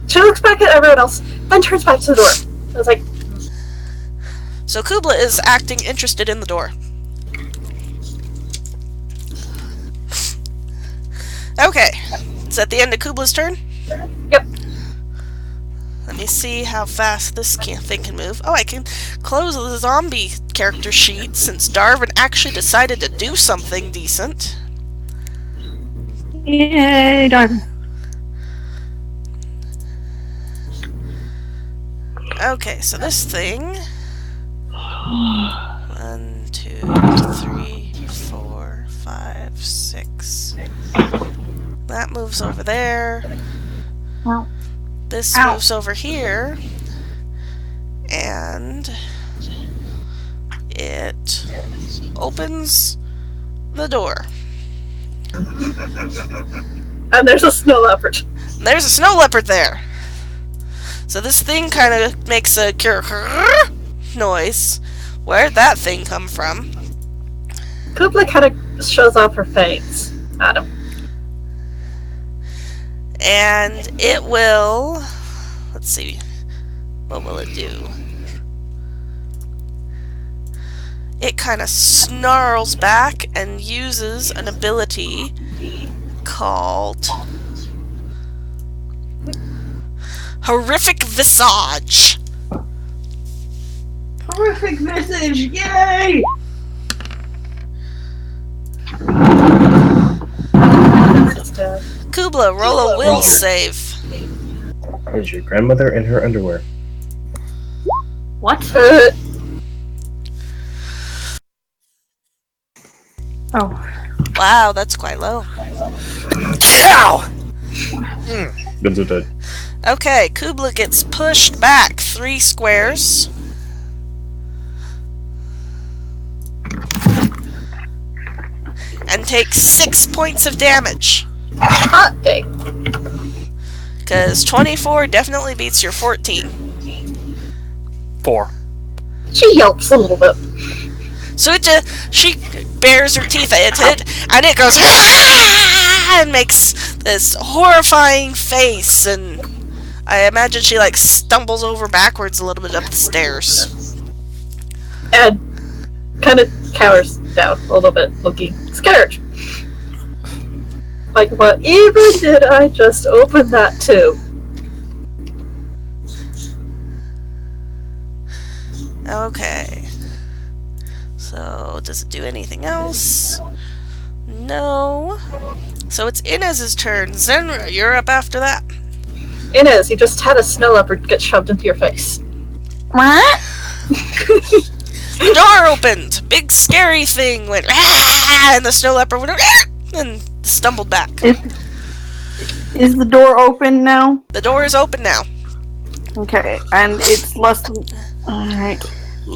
She looks back at everyone else, then turns back to the door. I was like, So Cubla is acting interested in the door. Okay. Is that the end of Kubla's turn? yep. Let me see how fast this thing can move. Oh, I can close the zombie character sheet since Darvan actually decided to do something decent. Yay, Darvan. Okay, so this thing... 1, 2, 3, 4, 5, 6... That moves over there. Well, This ow. moves over here. And... it opens the door. And there's a snow leopard. There's a snow leopard there. So this thing kind of makes a noise. Where'd that thing come from? Cubla kind of shows off her fangs at him. And it will... Let's see. What will it do? It kind of snarls back and uses an ability called Horrific Visage. Horrific visage! Yay! Cubla, roll a will save. Is your grandmother in her underwear? What? Oh. Wow, that's quite low. Ow! Guns are dead. Okay, Cubla gets pushed back 3 squares. And takes 6 points of damage. Hot day. Because 24 definitely beats your 14. 4. She yelps a little bit. So she bares her teeth at it, and it goes "Ah!" and makes this horrifying face, and I imagine she like stumbles over backwards a little bit up the stairs. And kind of cowers down a little bit, looking scared. Like, what even did I just open that to? Okay. So, does it do anything else? No. So it's Inez's turn. Saerenrae, you're up after that. Inez, you just had a snow leopard get shoved into your face. What? The door opened. Big scary thing went "Ah!" and the snow leopard went "Ah!" and stumbled back. Is the door open now? The door is open now. Okay, and it's less than... Alright.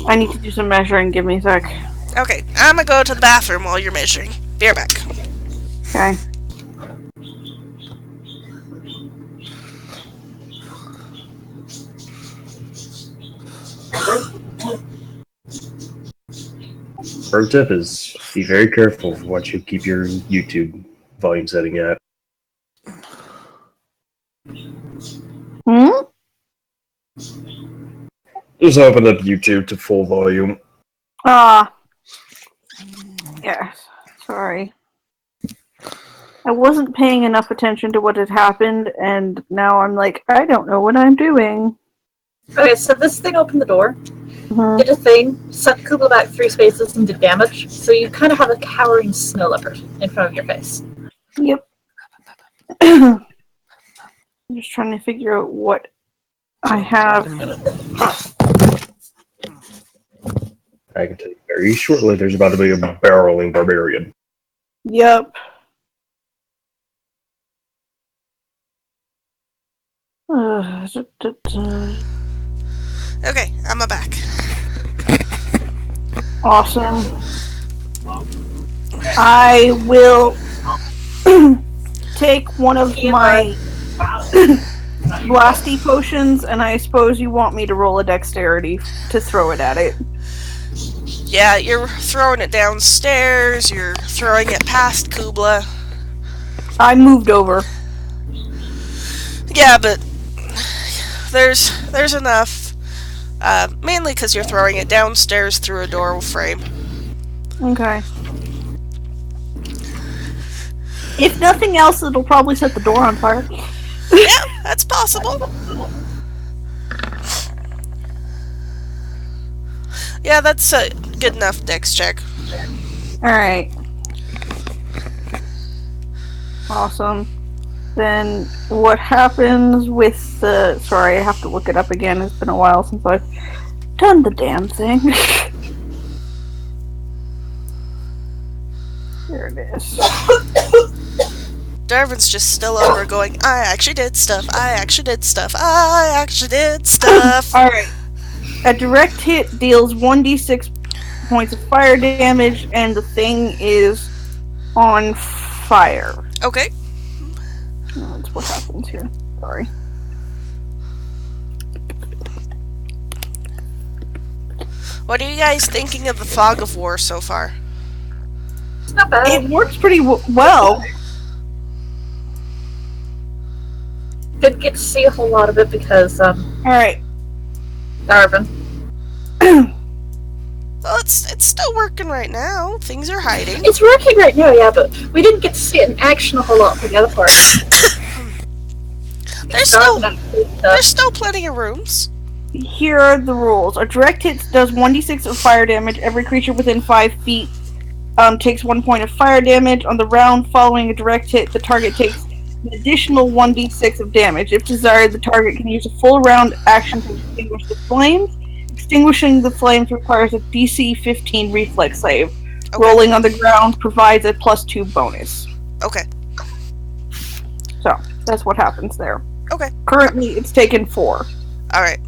I need to do some measuring. Give me a sec. Okay, I'm gonna go to the bathroom while you're measuring. Be right back. Okay. Pro tip is be very careful of what you keep your YouTube volume setting at. Hmm? Just open up YouTube to full volume. Yes. Sorry. I wasn't paying enough attention to what had happened, and now I'm like, I don't know what I'm doing. Okay, so this thing opened the door, Mhm. did a thing, sent Cubla back 3 spaces and did damage, so you kind of have a cowering snow leopard in front of your face. Yep. I'm just trying to figure out what I have. I can tell you very shortly there's about to be a barreling barbarian. Yep. Okay, I'm back. Awesome. I will take one of my blasty potions, and I suppose you want me to roll a dexterity to throw it at it. Yeah, you're throwing it downstairs, you're throwing it past Cubla. I moved over. Yeah, but there's enough. Mainly because you're throwing it downstairs through a door frame. Okay. If nothing else, it'll probably set the door on fire. Yeah, that's possible. Yeah, that's a good enough dex check. Alright. Awesome. Then what happens with the... Sorry, I have to look it up again. It's been a while since I've done the damn thing. There it is. Darvan's just still over going, I actually did stuff, I actually did stuff, I actually did stuff. Alright. A direct hit deals 1d6 points of fire damage, and the thing is on fire. Okay. Oh, that's what happens here. Sorry. What are you guys thinking of the fog of war so far? It's not bad. It works pretty well. Didn't get to see a whole lot of it because, Alright. Darvan. Well, it's still working right now. Things are hiding. It's working right now, yeah, but we didn't get to see it in action a whole lot for the other part. There's still plenty of rooms. Here are the rules. A direct hit does 1d6 of fire damage. Every creature within 5 feet takes 1 point of fire damage. On the round following a direct hit, the target takes an additional 1d6 of damage. If desired, the target can use a full round action to extinguish the flames. Extinguishing the flames requires a DC 15 reflex save. Okay. Rolling on the ground provides a +2 bonus. Okay. So, that's what happens there. Okay. Currently, it's taken 4. Alright.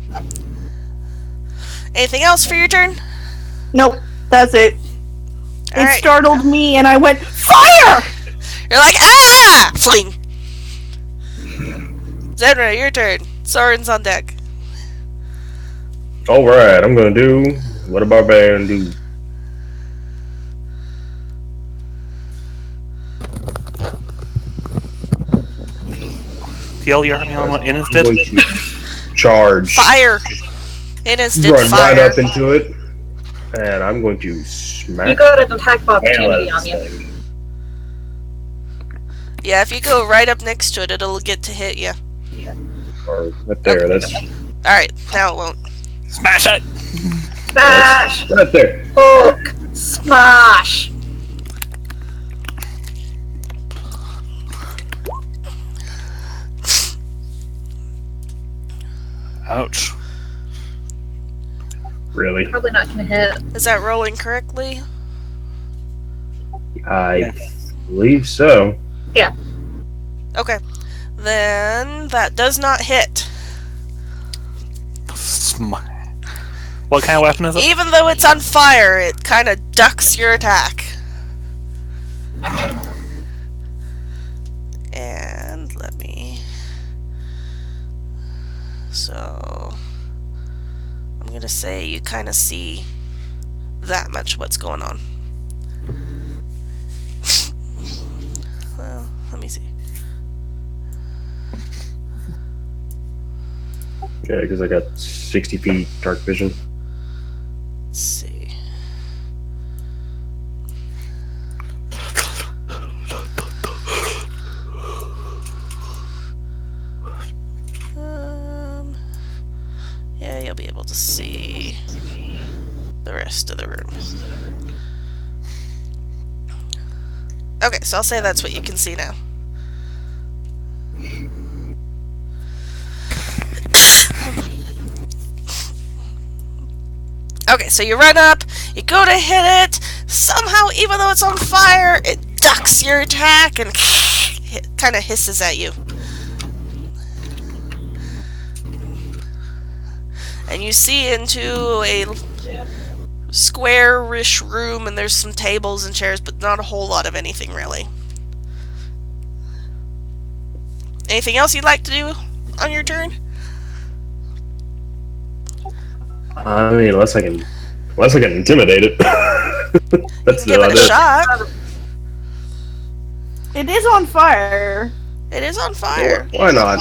Anything else for your turn? Nope, that's it. It Alright. startled me and I went, FIRE! You're like, ah! Fling! Saerenrae, your turn. Sorin's on deck. Alright, I'm gonna do what a barbarian do. Yell your army on what Inez I'm did. going to charge. Fire! Ines did Run fire. right up into it, and I'm going to smack. You got an attack of the hell out opportunity of on this you. thing. Yeah, if you go right up next to it, it'll get to hit you. Or right there. That's Alright, now it won't. Smash it! Smash! right there. Hook! Smash! Ouch. Really? Probably not gonna hit. Is that rolling correctly? I believe so. Okay. Then that does not hit. What kind of weapon is it? Even though it's on fire, it kind of ducks your attack. And let me... So... I'm gonna say you kind of see that much what's going on. Well, let me see. Okay, because I got 60 feet dark vision. Let's see. Yeah, you'll be able to see the rest of the room. Okay, so I'll say that's what you can see now. Okay, so you run up, you go to hit it, somehow, even though it's on fire, it ducks your attack and kind of hisses at you. And you see into a square-ish room, and there's some tables and chairs, but not a whole lot of anything, really. Anything else you'd like to do on your turn? I mean, unless I can Unless I get intimidated. That's Give it a shot. It is on fire. It is on fire. Why not?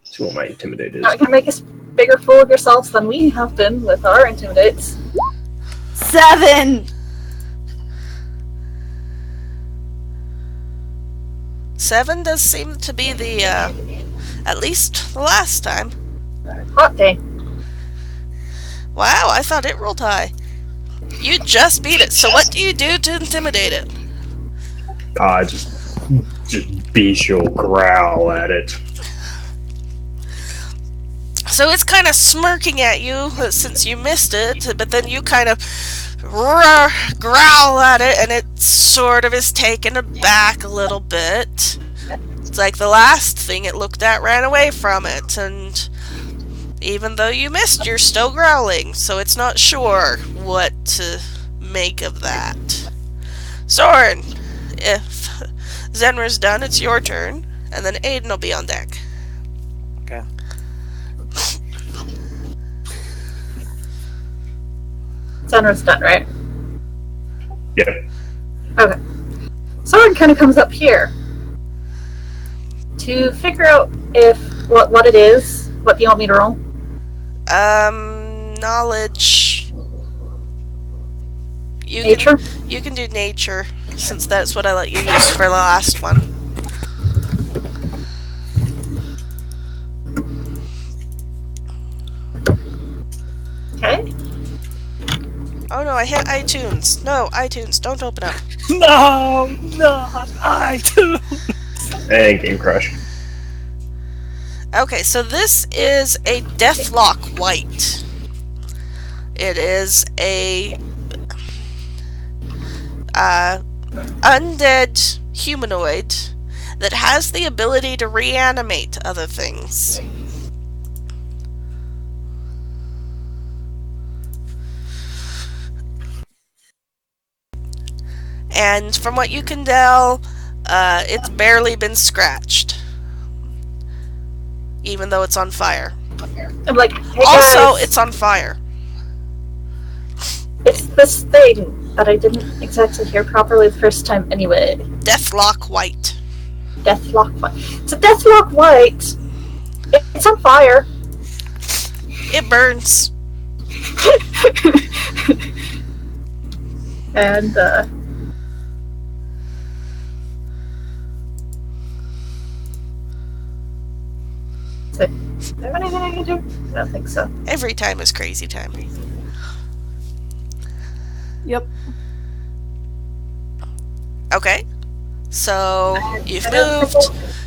See what my intimidate is. Now you can make us bigger fool of yourselves than we have been with our intimidates. 7. 7 does seem to be the, at least the last time. Hot day. Wow, I thought it rolled high. You just beat it, so what do you do to intimidate it? Just bestial growl at it. So it's kind of smirking at you since you missed it, but then you kind of growl at it, and it sort of is taken aback a little bit. It's like the last thing it looked at ran away from it, and even though you missed, you're still growling, so it's not sure what to make of that. Sorin, if Zenra's done, it's your turn, and then Adin will be on deck. Okay. Zenra's done, right? Yeah. Okay. Sorin kind of comes up here to figure out if what it is. What do you want me to roll? Knowledge. Nature? You can do nature, since that's what I let you use for the last one. Okay. Oh no, I hit iTunes. No, iTunes, don't open up. No, not I too. And Game Crush. Okay, so this is a Deathlock White. It is a undead humanoid that has the ability to reanimate other things. And from what you can tell, it's barely been scratched. Even though it's on fire. I'm like, hey Also, guys, it's on fire. it's this thing that I didn't exactly hear properly the first time anyway. Deathlock White. Deathlock White. It's a Deathlock White. It's on fire. It burns. And, is there anything I can do? I don't think so. Every time is crazy time. Yep. Okay. So, you've moved.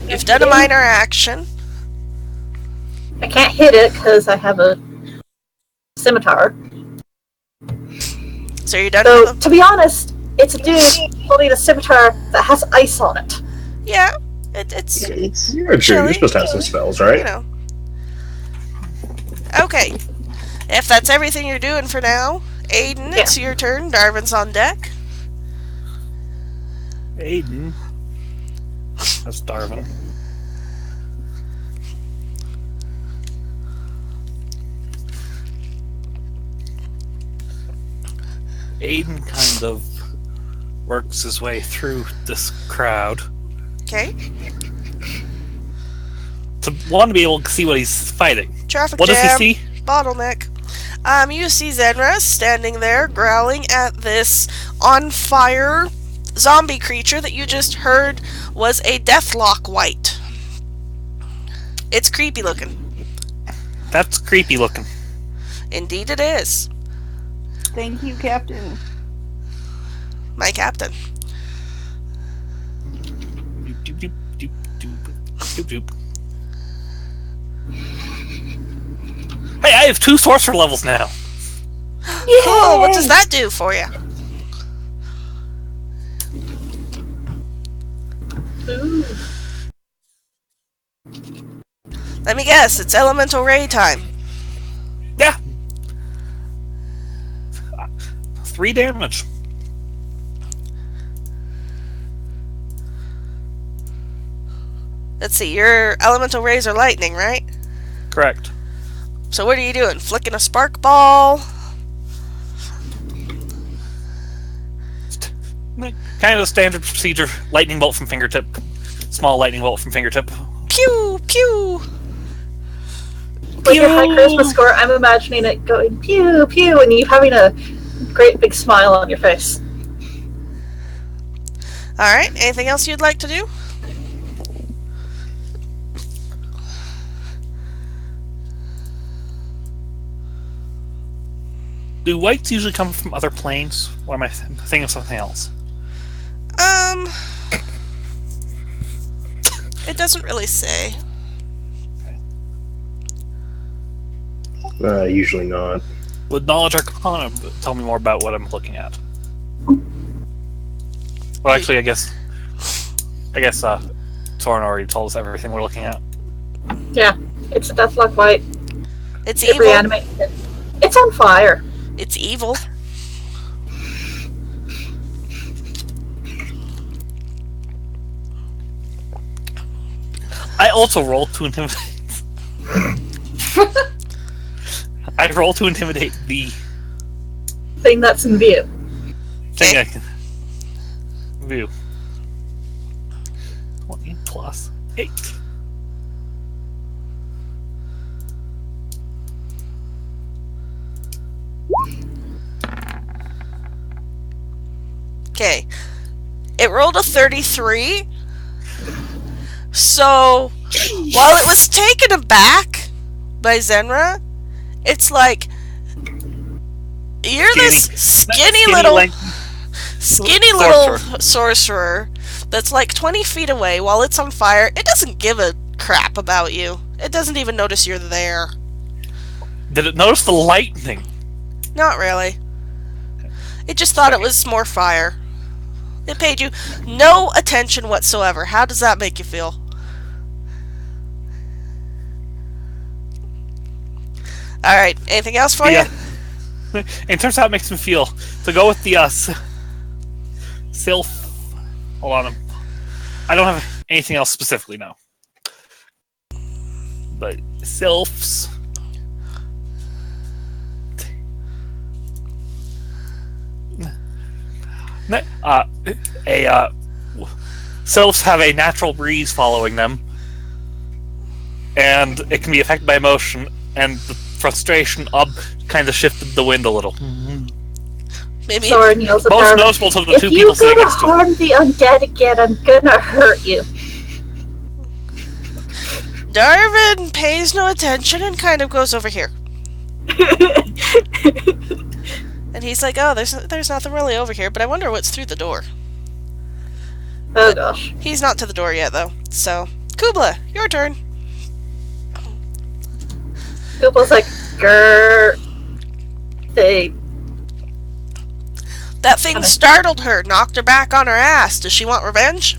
You've done a minor action. I can't hit it because I have a scimitar. So you're done So, with them? to be honest, it's a dude holding a scimitar that has ice on it. Yeah. It's, You're true. You're supposed to have some spells, right? you know. Okay. If that's everything you're doing for now, Adin, it's your turn. Darvan's on deck. Adin. That's Darvan. Adin kind of works his way through this crowd Okay. to want to be able to see what he's fighting. Traffic What does jam. he see? Bottleneck. You see Zenra standing there growling at this on fire zombie creature that you just heard was a Deathlock White. It's creepy looking. That's creepy looking. Indeed it is. Thank you, Captain. My captain. Doop, doop, doop, doop, doop, doop, doop. Hey, I have 2 sorcerer levels now. Oh, what does that do for you? Ooh. Let me guess, it's elemental ray time. Yeah. 3 damage. Let's see, your elemental rays are lightning, right? Correct. So what are you doing? Flicking a spark ball? Kind of the standard procedure. Lightning bolt from fingertip. Small lightning bolt from fingertip. Pew! Pew! With your high charisma score, I'm imagining it going pew pew and you having a great big smile on your face. Alright, anything else you'd like to do? Do whites usually come from other planes? Or am I thinking of something else? It doesn't really say. Usually not. Would Knowledge Arcana tell me more about what I'm looking at? Well, actually, I guess Sorin already told us everything we're looking at. Yeah, it's a Deathlock White. It's It evil. reanimates it. It's on fire. It's evil. I also roll to intimidate. I roll to intimidate the Thing that's in view. thing I can view. 20 plus 8. Okay. It rolled a 33. So, while it was taken aback by Saerenrae, it's like, you're this skinny little sorcerer that's like 20 feet away while it's on fire. It doesn't give a crap about you. It doesn't even notice you're there. Did it notice the lightning? Not really. It just thought it was more fire. It paid you no attention whatsoever. How does that make you feel? Alright, anything else for you? In terms of how it makes me feel, to go with the sylph. Hold on. I don't have anything else specifically now. But sylphs. Sylphs have a natural breeze following them, and it can be affected by emotion, and the frustration kind of shifted the wind a little. Maybe. Sorin yells at Most Darvan, noticeable to the if two you're people sitting gonna next to him. harm the undead again, I'm gonna hurt you. Darvan pays no attention and kind of goes over here. And he's like, oh, there's nothing really over here, but I wonder what's through the door. Oh gosh. He's not to the door yet, though. So, Cubla, your turn. Cubla's like, grrr. That thing startled her, knocked her back on her ass. Does she want revenge?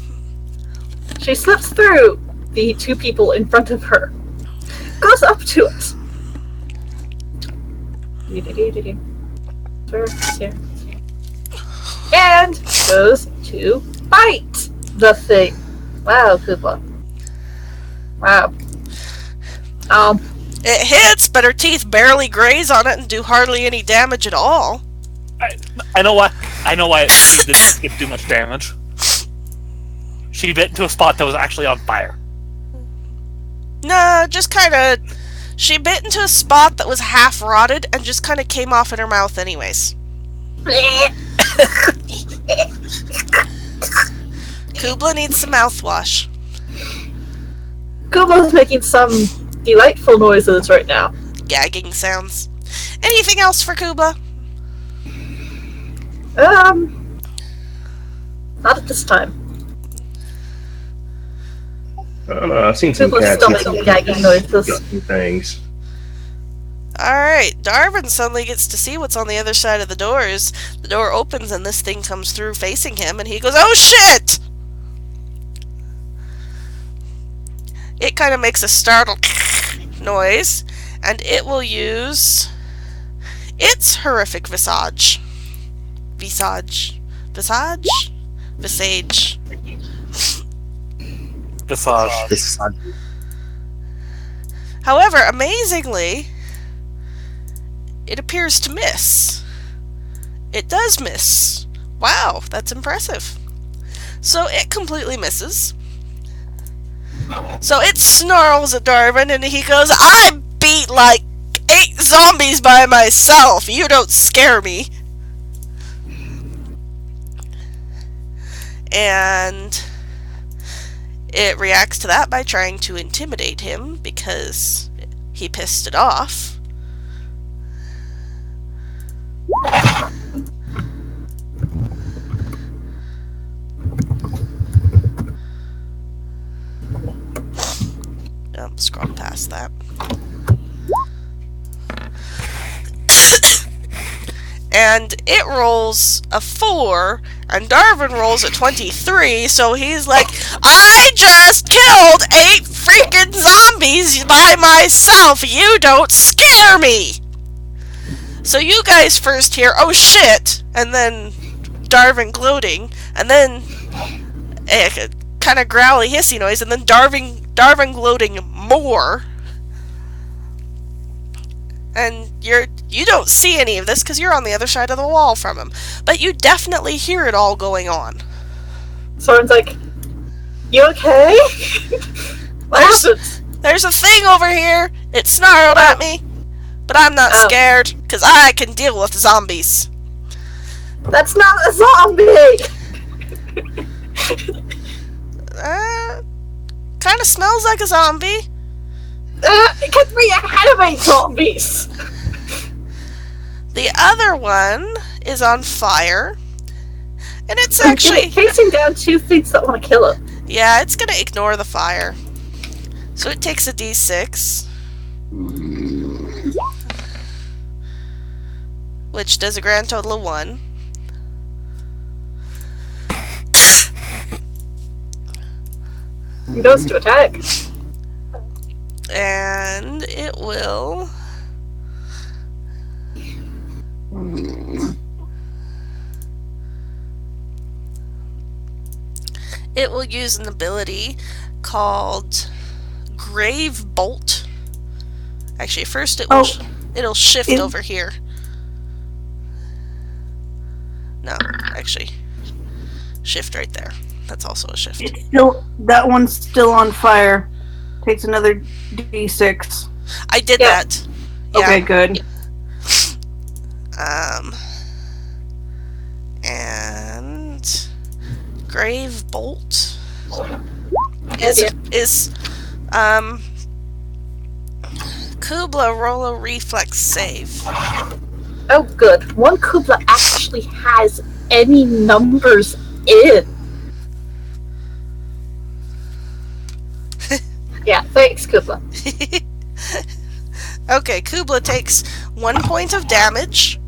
She slips through the two people in front of her. Goes up to us. And goes to bite the thing. Wow, Cubla. Wow. It hits, but her teeth barely graze on it and do hardly any damage at all. I know why she didn't get too much damage. She bit into a spot that was actually on fire. Nah, just kind of... She bit into a spot that was half rotted and just kind of came off in her mouth anyways. Cubla needs some mouthwash. Cubla's making some delightful noises right now. Gagging sounds. Anything else for Cubla? Not at this time. I don't know, I've seen some Cubla's cats still eat making some gagging noises. things. Alright, Darvan suddenly gets to see what's on the other side of the doors. The door opens and this thing comes through facing him and he goes, oh shit! It kind of makes a startled noise and it will use its horrific visage. Visage. Visage. However, amazingly, it appears to miss. It does miss. Wow, that's impressive. So it completely misses. So it snarls at Darvan and he goes, I beat like 8 zombies by myself. You don't scare me. And it reacts to that by trying to intimidate him because he pissed it off. Scroll past that. And it rolls a 4, and Darvan rolls a 23, so he's like, I just killed 8 freaking zombies by myself! You don't scare me! So you guys first hear, oh shit! And then Darvan gloating, and then a kind of growly hissy noise, and then Darvan gloating more. And you don't see any of this because you're on the other side of the wall from him. But you definitely hear it all going on. Sorin's like, you okay? What happened? There's a thing over here. It snarled at me. But I'm not scared because I can deal with zombies. That's not a zombie! Kind of smells like a zombie. It could be anime zombies! The other one is on fire. And it's actually facing down 2 things that want to kill it. Yeah, it's gonna ignore the fire. So it takes a d6. Which does a grand total of 1. It goes to attack. And it will... It will use an ability called Grave Bolt. Actually, first it will it'll shift over here. No, actually, shift right there. That's also a shift. It's still, that one's still on fire. Takes another d6. I did that. Yeah. Okay, good. And Grave Bolt is Cubla, roll a reflex save. Oh, good. One Cubla actually has any numbers in. Yeah, thanks, Cubla. Okay, Cubla takes 1 point of damage.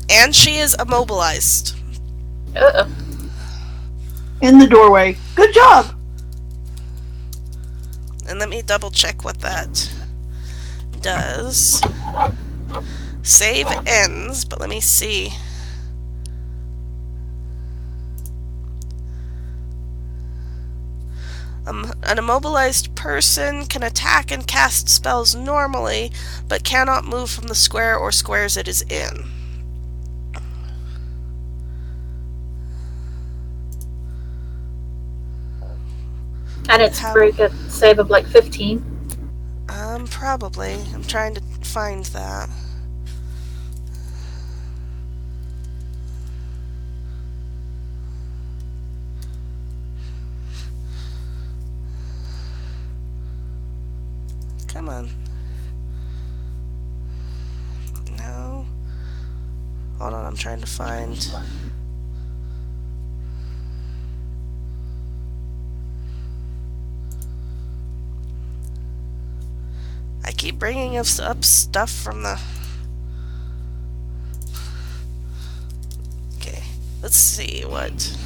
And she is immobilized. Uh-oh. In the doorway. Good job! And let me double check what that does. Save ends, but let me see. An immobilized person can attack and cast spells normally, but cannot move from the square or squares it is in. And it's very good. Save of like 15. Probably. I'm trying to find that. Come on. No. Hold on, I'm trying to find... I keep bringing up stuff from the... Okay, let's see what...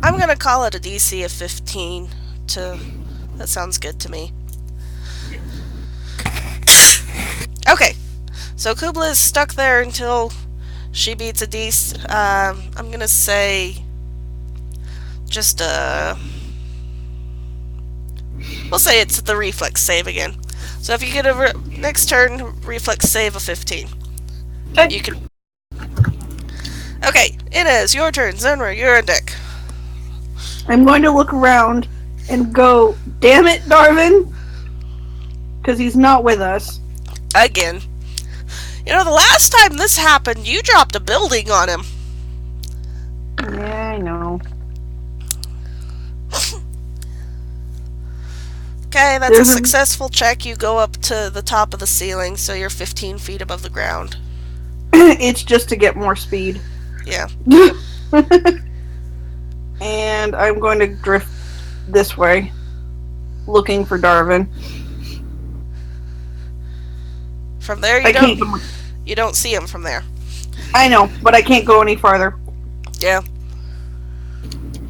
I'm gonna call it a DC of 15 to... That sounds good to me. Okay, so Cubla is stuck there until She beats a DC. I'm gonna say just we'll say it's the reflex save again. So if you get a next turn reflex save of 15, Okay. you can. Okay, Inez, your turn. Saerenrae, you're on deck. I'm going to look around and go, damn it, Darvan! Because he's not with us. Again. You know, the last time this happened, you dropped a building on him. Yeah, I know. Okay, that's There's a a- successful check. You go up to the top of the ceiling, so you're 15 feet above the ground. It's just to get more speed. Yeah. And I'm going to drift this way, looking for Darvan. From there, I can't. you don't see him from there. I know, but I can't go any farther. Yeah.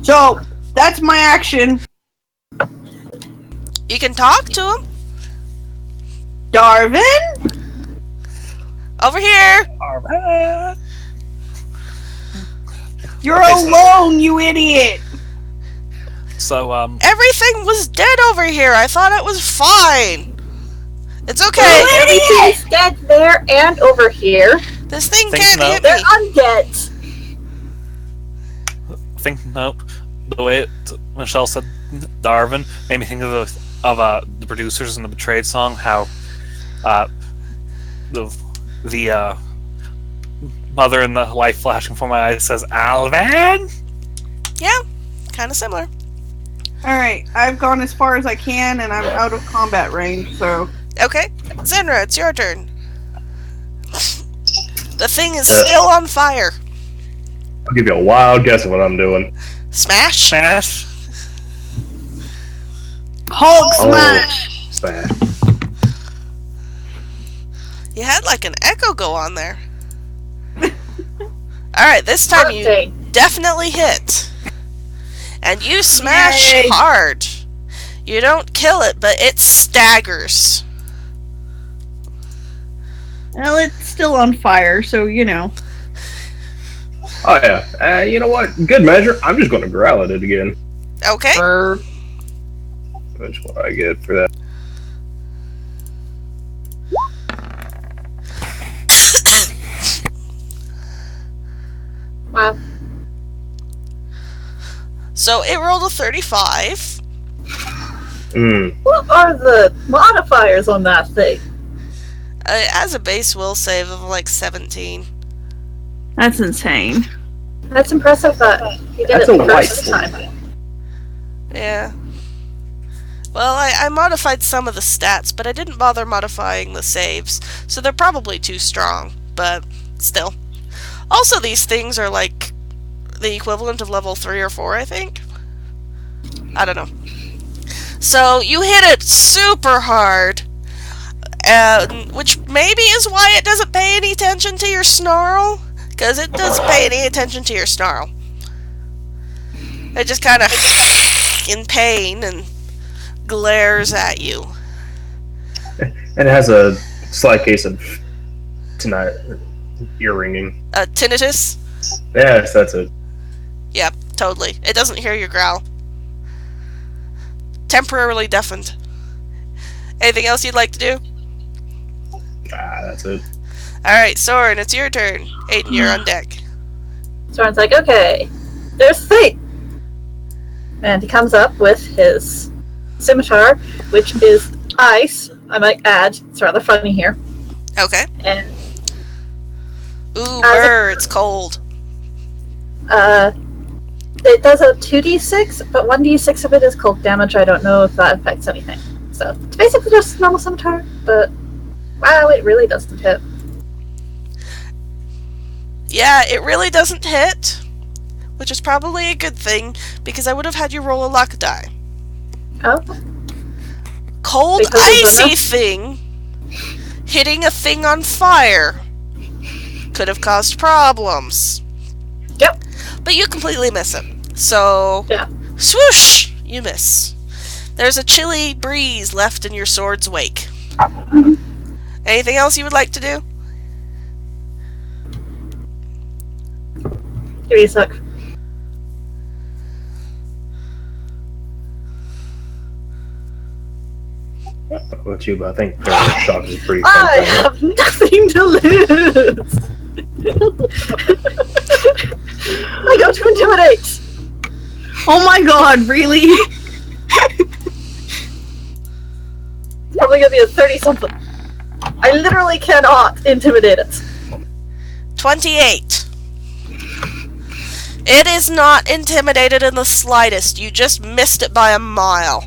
So that's my action, You can talk to him. Darvan. Over here. Alright. You're Okay, so- alone, you idiot. So, Everything was dead over here. I thought it was fine. It's okay. Everything's dead there and over here. This thing Think can't no. hit They're me. undead. nope. The way Michelle said Darvan made me think of the producers in the Betrayed song, how the mother in the light flashing before my eyes says Alvan. Yeah, kind of similar. Alright, I've gone as far as I can and I'm out of combat range, so. Okay, Saerenrae, it's your turn. The thing is still on fire. I'll give you a wild guess of what I'm doing. Smash. Smash. Hulk Oh. smash! Smash. You had like an echo go on there. Alright, this time you Haunting. definitely hit. And you smash Yay. hard. You don't kill it, but it staggers. Well, it's still on fire, so you know. Oh yeah. You know what? Good measure. I'm just going to growl at it again. Okay. Which what I get for that? Wow. So it rolled a 35. Hmm. What are the modifiers on that thing? As a base will save of like 17. That's insane. That's impressive that you did That's it a the white first one. time. Yeah. Well, I modified some of the stats, but I didn't bother modifying the saves, so they're probably too strong, but still. Also, these things are like the equivalent of level 3 or 4, I think? I don't know. So, you hit it super hard, which maybe is why it doesn't pay any attention to your snarl, because it does pay any attention to your snarl. It just kind of in pain and glares at you. And it has a slight case of tonight ear ringing. Tinnitus? Yes, that's it. Yep, totally. It doesn't hear your growl. Temporarily deafened. Anything else you'd like to do? That's it. Alright, Sorin, it's your turn. Aiden, you're on deck. Soren's like, okay, there's the thing. And he comes up with his scimitar, which is ice, I might add. It's rather funny here. Okay. And Ooh, brr, it's cold. it does a 2d6, but 1d6 of it is cold damage. I don't know if that affects anything. So it's basically just normal scimitar, but wow, it really doesn't hit. Yeah, it really doesn't hit, which is probably a good thing, because I would have had you roll a luck die. Oh, Cold, Because of the icy mist? thing hitting a thing on fire could have caused problems. yep. But you completely miss it. So, Yeah. swoosh! You miss. There's a chilly breeze left in your sword's wake. Anything else you would like to do? Give me a sec. What you? I think the shock is pretty fun. I have nothing to lose. I go to intimidate. Oh my god, really? It's probably gonna be a 30-something. I literally cannot intimidate it. 28. It is not intimidated in the slightest. You just missed it by a mile.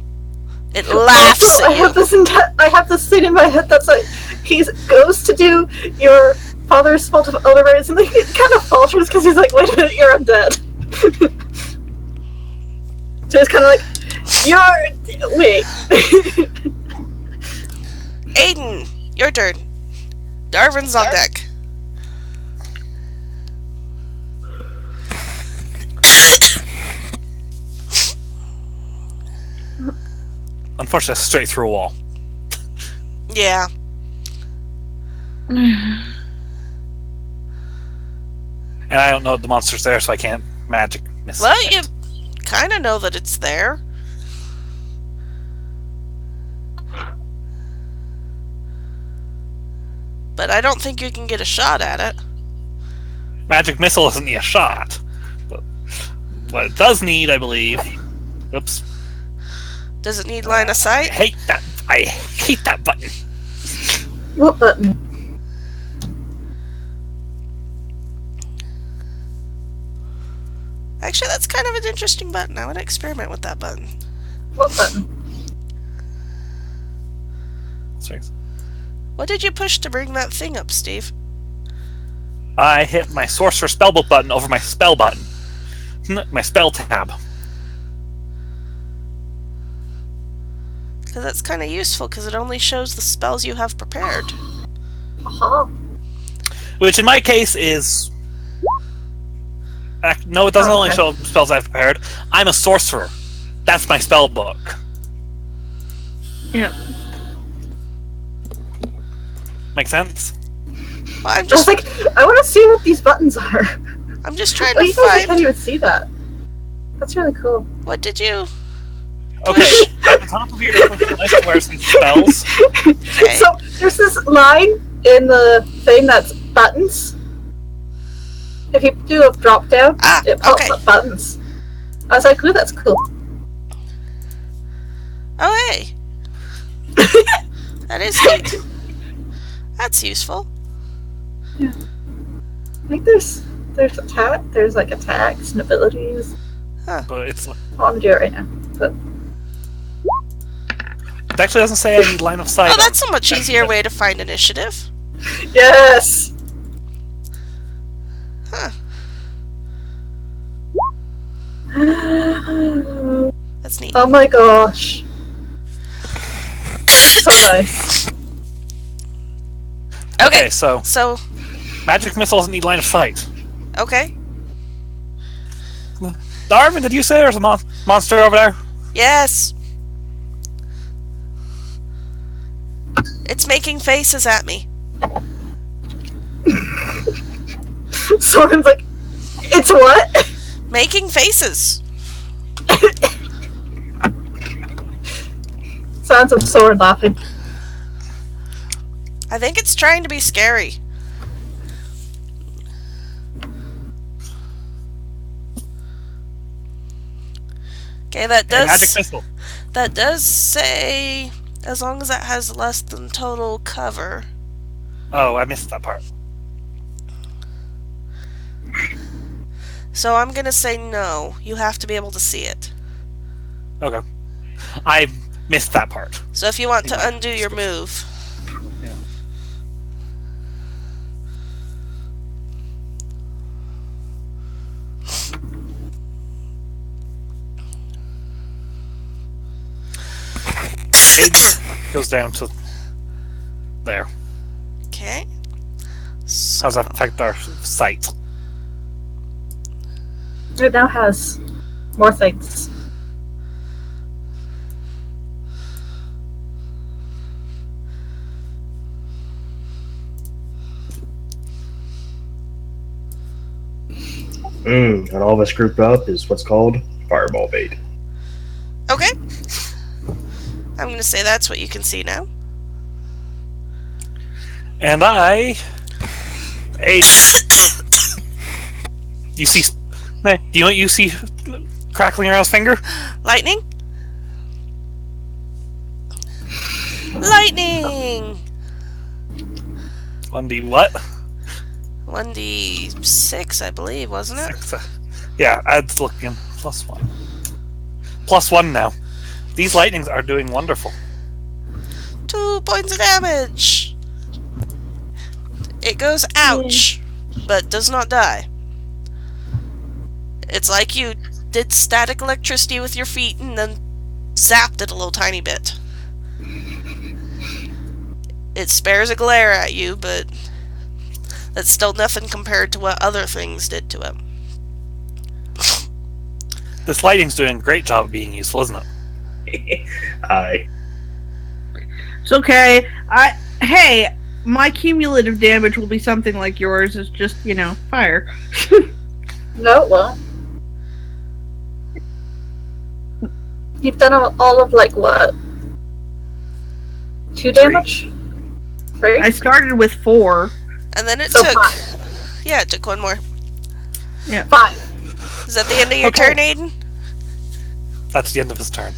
It laughs Also, I at have you. I have this thing in my head that's like, he goes to do your father's fault of elder rights, and like, it kind of falters because he's like, wait a minute, you're undead. So it's kind of like, wait. Aiden, your turn. Darvan's on deck. Unfortunately, straight through a wall. Yeah. And I don't know the monster's there, so I can't magic miss Well, it. you kind of know that it's there. But I don't think you can get a shot at it. Magic missile doesn't need a shot. But what it does need, I believe... Oops. Does it need line of I sight? hate that. I hate that button. What button? Actually, that's kind of an interesting button. I would experiment with that button. What button? Sorry. What did you push to bring that thing up, Steve? I hit my sorcerer spellbook button over my spell button. My spell tab. Because that's kind of useful, because it only shows the spells you have prepared. Aha. Which in my case is... No, it doesn't only Okay. show spells I've prepared. I'm a sorcerer. That's my spell book. Yeah. Make sense? Well, I'm I was just, like, I want to see what these buttons are. I'm just trying Oh, to you guys can't find. even see that. That's really cool. What did you? Okay, at the top of your list where some spells. Okay. So there's this line in the thing that's buttons. If you do a drop down, Ah, it pops okay. up buttons. I was like, ooh, that's cool. Oh, hey. That is neat. That's useful. I think there's like attacks and abilities. But it's, I want to do it right now. But it actually doesn't say I need line of sight. Oh, that's a much easier way to find initiative. yes. Huh. That's neat. Oh my gosh. So nice. Okay, so So, magic missile doesn't need line of sight. okay. Darvan, did you say there's a monster over there? Yes. It's making faces at me. Sorin's like, it's what? Making faces. Sounds of Sorin laughing. I think it's trying to be scary. Okay, Hey, magic missile. that does say as long as that has less than total cover. Oh, I missed that part. So I'm gonna say no. You have to be able to see it. Okay. I missed that part. So if you want to undo your move. Yeah. It goes down to there. Okay. How does that affect our sight? It now has more things. And all of us grouped up is what's called fireball bait. Okay. I'm going to say that's what you can see now. And I... You see... Do you know what you see crackling around his finger? Lightning? Lightning! 1d what? 1d6, I believe, wasn't it? 6. Yeah, adds looking. +1. +1 now. These lightnings are doing wonderful. 2 points of damage! It goes ouch, but does not die. It's like you did static electricity with your feet and then zapped it a little tiny bit. It spares a glare at you, but that's still nothing compared to what other things did to it. This lighting's doing a great job of being useful, isn't it? Aye. It's okay. Hey, my cumulative damage will be something like yours. It's just, fire. No, well. You've done all of, like, what? 2 damage? 3? I started with 4. And then it So took... 5. Yeah, it took 1 more. 5. Is that the end of your turn, Aiden? That's the end of his turn.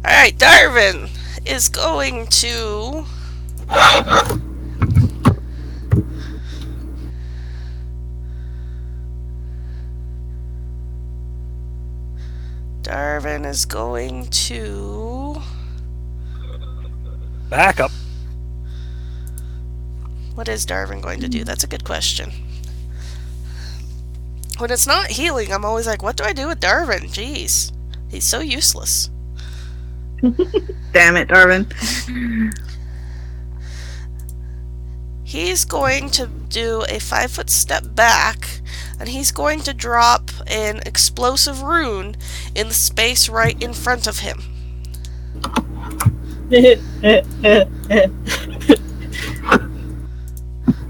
Alright, Darvan is going to... Darvan is going to... Back up. What is Darvan going to do? That's a good question. When it's not healing, I'm always like, what do I do with Darvan? Jeez. He's so useless. Damn it, Darvan. He's going to do a 5-foot step back, and he's going to drop an explosive rune in the space right in front of him.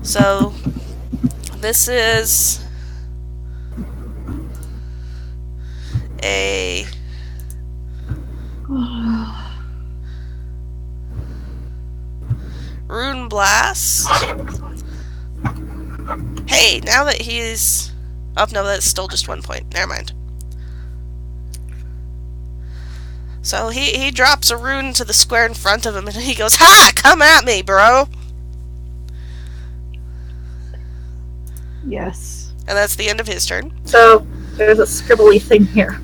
So, this is a rune blast. Hey, now that he's... Oh, no, that's still just 1 point. Never mind. So he drops a rune to the square in front of him, and he goes, "Ha! Come at me, bro!" Yes. And that's the end of his turn. So, there's a scribbly thing here.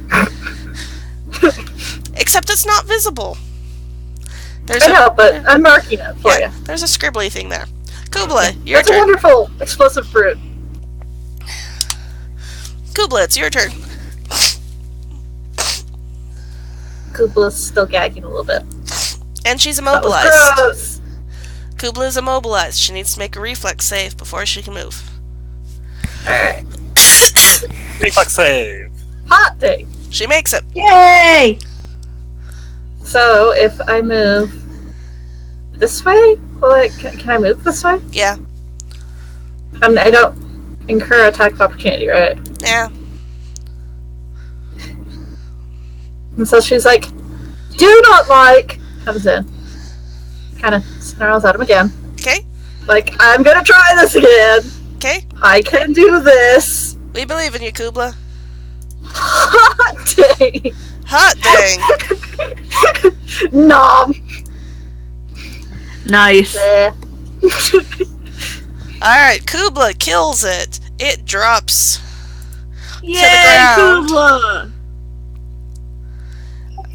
Except it's not visible. There's I know, but I'm marking it for you. There's a scribbly thing there. Cubla, your That's a turn. wonderful explosive fruit. Cubla, it's your turn. Cubla's still gagging a little bit. And she's That was immobilized. gross. Kubla is immobilized. She needs to make a reflex save before she can move. Alright. Reflex save. Hot day. She makes it. Yay! So, if I move this way, can I move this way? Yeah. I don't incur attack of opportunity, right? Yeah. And so she's like, "Do not like," comes in. Kind of snarls at him again. Okay. Like, "I'm gonna try this again. Okay. I can do this." We believe in you, Cubla. Hot day. Hot dang. Nom. Nice. Eh. Alright, Cubla kills it. It drops. Yay, ground. Cubla!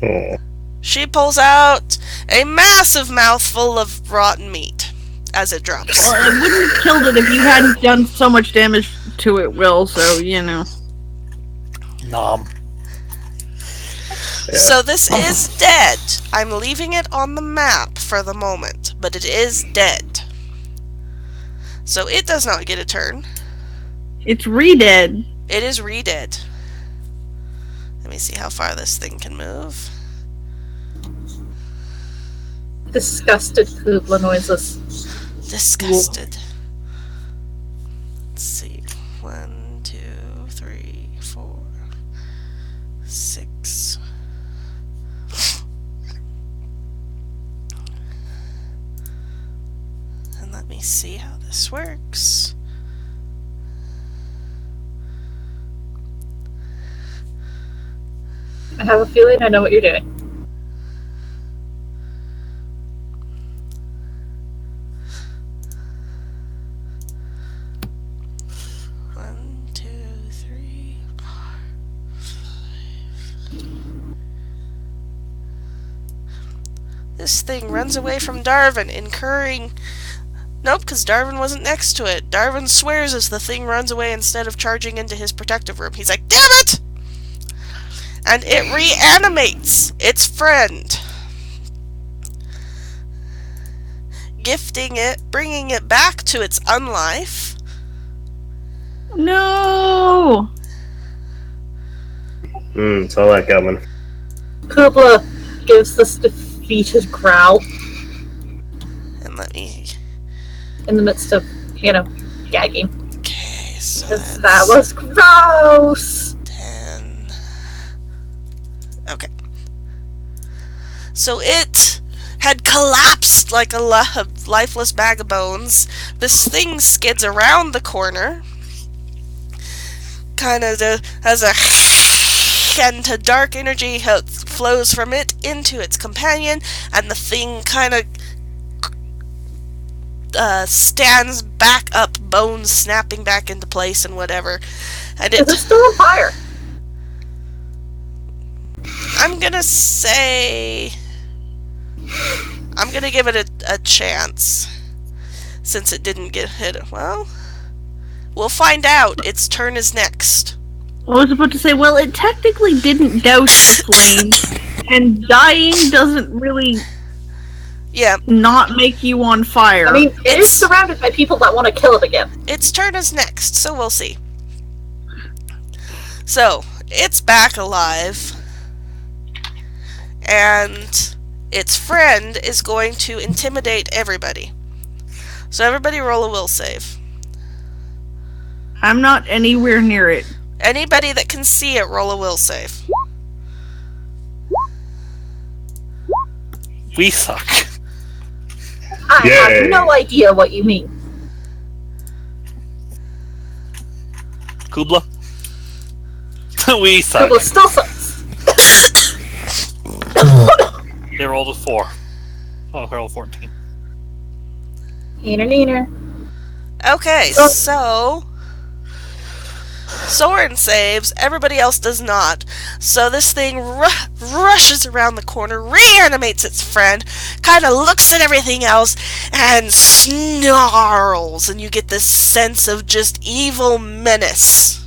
Oh. She pulls out a massive mouthful of rotten meat as it drops. Well, it wouldn't have killed it if you hadn't done so much damage to it, Will, so, Nom. Yeah. So this is dead. I'm leaving it on the map for the moment, but it is dead. So it does not get a turn. It's re-dead. It is re-dead. Let me see how far this thing can move. Disgusted Cubla noises. Disgusted. Let's see. 1, 2, 3, Let me see how this works. I have a feeling I know what you're doing. One, two, three, 4, 5. This thing runs away from Darvan, incurring... Nope, because Darvan wasn't next to it. Darvan swears as the thing runs away instead of charging into his protective room. He's like, damn it! And it reanimates its friend. Gifting it, bringing it back to its unlife. No! Saw that coming. Cubla gives this defeated growl And let me... in the midst of, gagging. Okay, so Because that's that was gross! 10. Okay. So it had collapsed like a lifeless bag of bones. This thing skids around the corner. Kind of has a... and a dark energy flows from it into its companion, and the thing kind of stands back up, bones snapping back into place and whatever. And Is it still on fire? I'm gonna say... I'm gonna give it a chance, since it didn't get hit. Well, we'll find out. Its turn is next. I was about to say, well, it technically didn't douse the flame, and dying doesn't really Yeah, not make you on fire. I mean, it is surrounded by people that want to kill it again. its turn is next, so we'll see. So, it's back alive, and its friend is going to intimidate everybody. So everybody roll a will save. I'm not anywhere near it. Anybody that can see it, roll a will save. We suck. I Yay. have no idea what you mean. Cubla? We suck. Cubla still sucks. They rolled a 4. Oh, I rolled 14. Neener. Okay, so... Sorin saves, everybody else does not. So this thing rushes around the corner, reanimates its friend, kind of looks at everything else, and snarls, and you get this sense of just evil menace.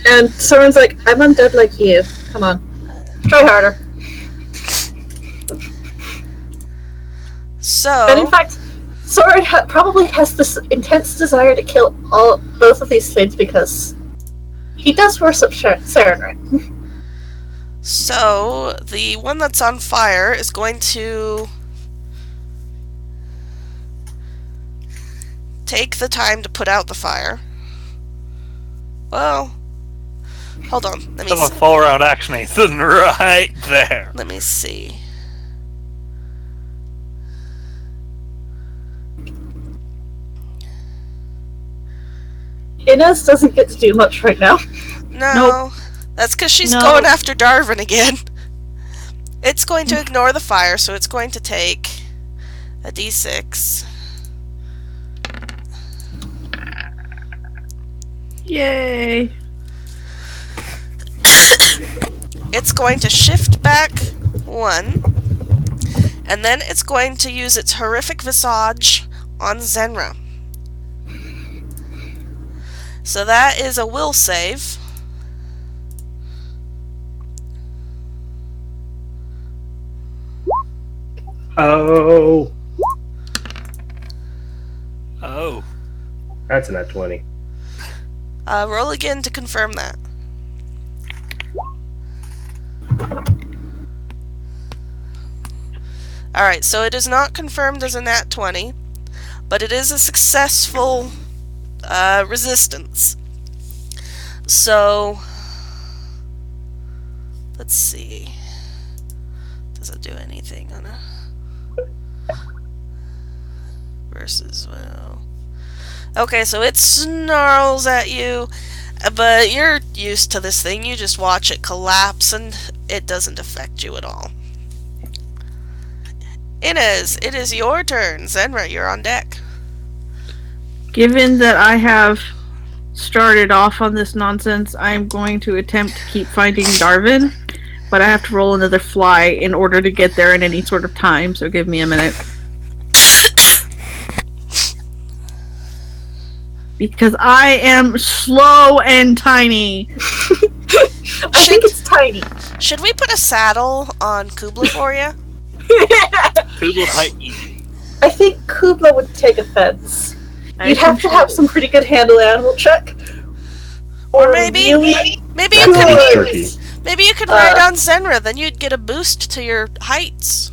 And Soren's like, I'm undead like you. Come on. Try harder. And in So, fact, Sorin probably has this intense desire to kill both of these things because he does worship Saerenrae. so the one that's on fire is going to take the time to put out the fire. Well, hold on. Let me That's a full round action, Ethan, right there. Let me see. Inez doesn't get to do much right now. No, Nope. that's because she's No. going after Darvan again. It's going to ignore the fire, so it's going to take a d6. Yay. It's going to shift back 1, and then it's going to use its horrific visage on Saerenrae. So that is a will save. Oh, Oh. that's a nat 20. Roll again to confirm that. Alright, so it is not confirmed as a nat 20, but it is a successful resistance. So, let's see. Does it do anything on a... versus well. Okay, so it snarls at you, but you're used to this thing. You just watch it collapse, and it doesn't affect you at all. Inez, it is your turn. Saerenrae, you're on deck. Given that I have started off on this nonsense, I'm going to attempt to keep finding Darvan, but I have to roll another fly in order to get there in any sort of time, so give me a minute. Because I am slow and tiny. I think it's tiny. Should we put a saddle on Cubla for you? Cubla might eat. I think Cubla would take offense. I You'd have to have some pretty good handle animal check. Or maybe you Turkey. could ride on Saerenrae, then you'd get a boost to your heights.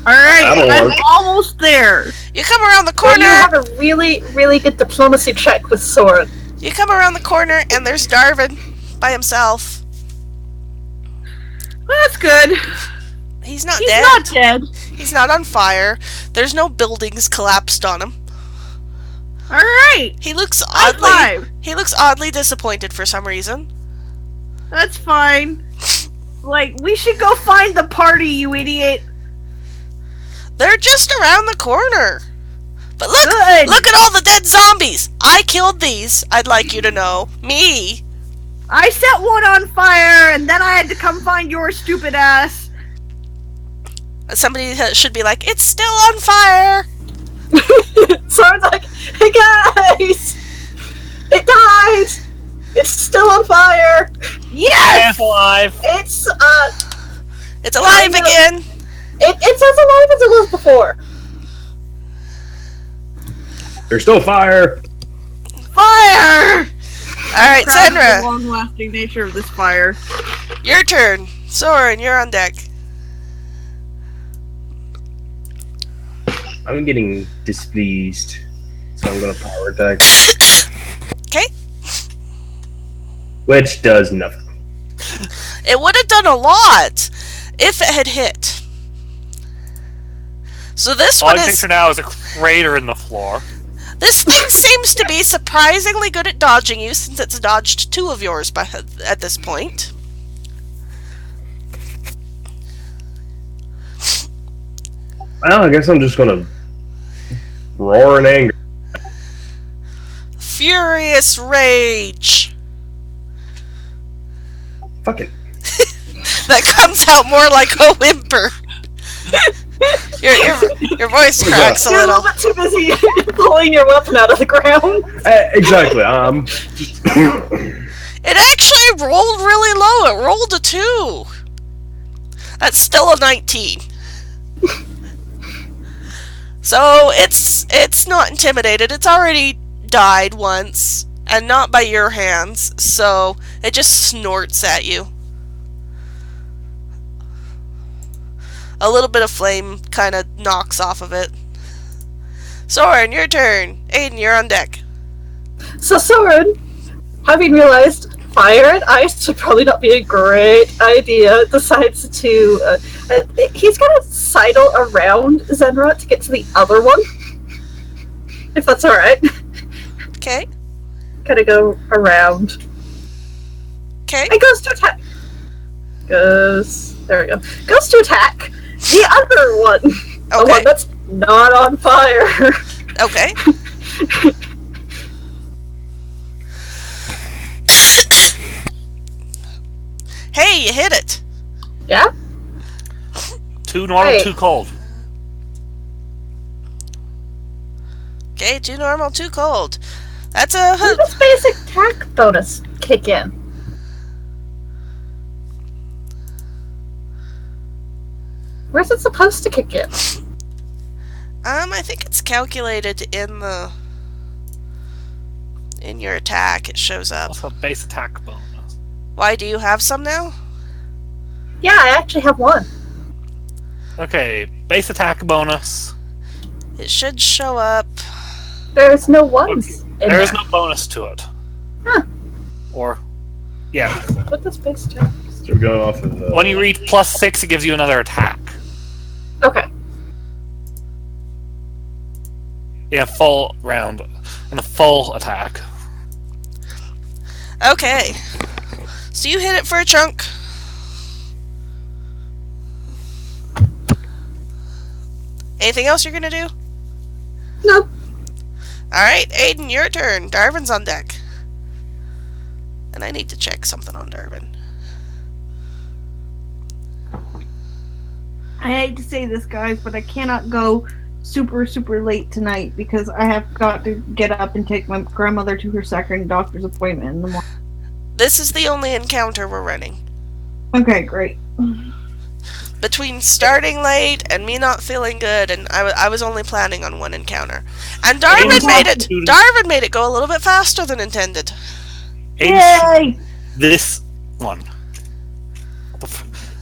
Alright, That'll I'm work. almost there. You come around the Or you corner. have a really, really good diplomacy check with Sorin. You come around the corner, and there's Darvan by himself. Well, that's good. He's not He's dead. not dead. He's not on fire. There's no buildings collapsed on him. Alright, He looks high oddly. five. He looks oddly disappointed for some reason. That's fine. Like, we should go find the party, you idiot. They're just around the corner. But look! Good. Look at all the dead zombies! I killed these, I'd like you to know. Me! I set one on fire, and then I had to come find your stupid ass. Somebody should be like, it's still on fire! Sorin's like, hey guys! It died! It's still on fire! Yes! Half alive. It's alive I know. again! It's as alive as it was before. There's still fire. Fire! Alright, Proud of the Saerenrae, long-lasting nature of this fire. your turn. Sorin, you're on deck. I'm getting displeased, so I'm gonna power attack, Okay? which does nothing. It would have done a lot if it had hit. So this All one I is... picture now is a crater in the floor. This thing seems to be surprisingly good at dodging you, since it's dodged two of yours at this point. Well, I guess I'm just gonna roar in anger. Furious rage. Fuck it. That comes out more like a whimper. Your voice cracks a You're a little. little bit too busy pulling your weapon out of the ground. Exactly. It actually rolled really low. It rolled a 2. That's still a 19. So it's not intimidated. It's already died once, and not by your hands. So it just snorts at you. A little bit of flame kind of knocks off of it. Sorin, your turn. Aiden, you're on deck. So Sorin, having realized fire and ice would probably not be a great idea, decides to he's gonna sidle around Saerenrae to get to the other one, if that's all right. Okay. Gotta go around. Okay. It goes to attack. There we go. Goes to attack the other one. The Okay. one that's not on fire. Okay. Hey, you hit it. Yeah? Too normal, Hey. too cold. Okay, 2 normal, 2 cold. That's When a... does basic attack bonus kick in? Where's it supposed to kick in? I think it's calculated in your attack. It shows up. What's a base attack bonus? Why, do you have some now? Yeah, I actually have one. Okay, base attack bonus. It should show up. There's no ones in There there. is no bonus to it. Huh. Or, yeah. What does base attack? So we're going off of. When you reach +6, it gives you another attack. Okay. in a full round, in a full attack. Okay. So you hit it for a chunk. Anything else you're gonna do? Nope. Alright, Aiden, your turn. Darvan's on deck. And I need to check something on Darvan. I hate to say this, guys, but I cannot go super late tonight because I have got to get up and take my grandmother to her second doctor's appointment in the morning. This is the only encounter we're running. Okay, great. Between starting late and me not feeling good, and I was only planning on one encounter. And Darvan made it go a little bit faster than intended. Yay! This one.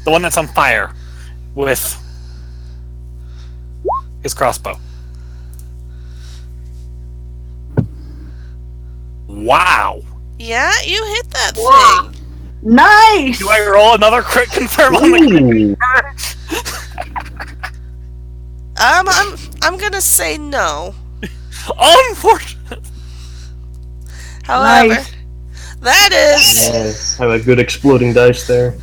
The one that's on fire with his crossbow. Wow! Yeah, you hit that Wow. thing. Nice! Do I roll another crit confirm on the I'm gonna say no. Unfortunate. However, Nice. that is Yes, have a good exploding dice there.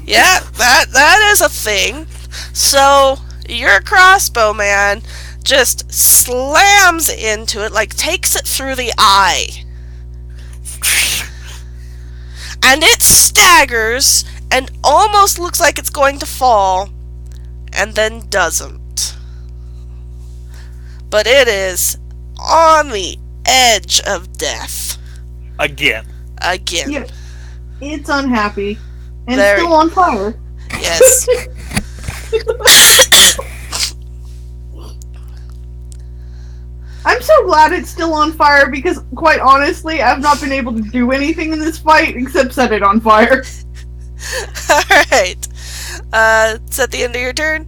yeah, that is a thing. So your crossbow man just slams into it, like takes it through the eye. And it staggers and almost looks like it's going to fall, and then doesn't. But it is on the edge of death. Again. Yeah, it's unhappy. And Very- still on fire. Yes. I'm so glad it's still on fire because, quite honestly, I've not been able to do anything in this fight except set it on fire. Alright. It's at the end of your turn.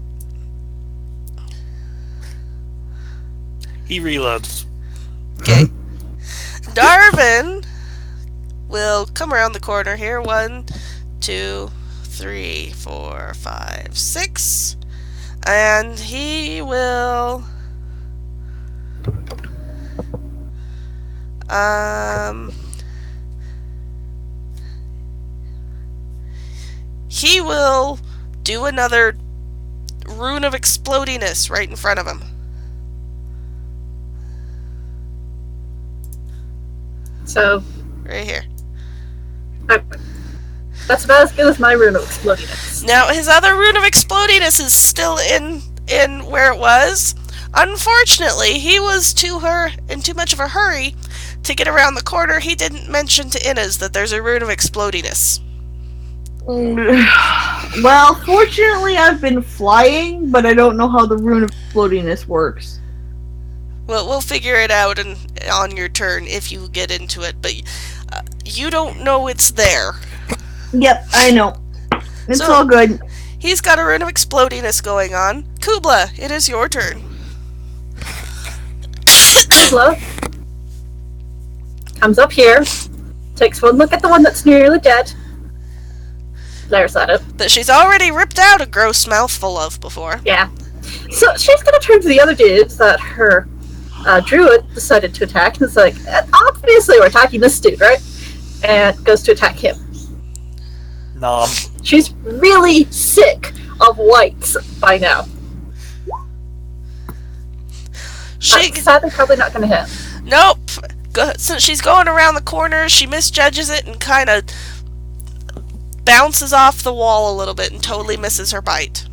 He reloads. Okay. Darvan will come around the corner here. 1, 2, 3, 4, 5, 6. And he will... He will do another rune of explodiness right in front of him. So, Right here. that's about as good as my rune of explodiness. Now, his other rune of explodiness is still in where it was. Unfortunately, he was in too much of a hurry to get around the corner. He didn't mention to Inez that there's a rune of explodiness. Well, fortunately, I've been flying, but I don't know how the rune of explodiness works. Well, we'll figure it out on your turn if you get into it, but you don't know it's there. Yep, I know. It's So- all good. He's got a rune of explodiness going on. Cubla, it is your turn. Cubla comes up here, takes one look at the one that's nearly dead, glares at it. That she's already ripped out a gross mouthful of before. Yeah. So she's gonna turn to the other dudes that her druid decided to attack, and it's like, obviously we're attacking this dude, right? And goes to attack him. Nom. She's really sick of whites by now. Sadly, probably not gonna hit. Nope. Since she's going around the corner, she misjudges it and kind of bounces off the wall a little bit and totally misses her bite.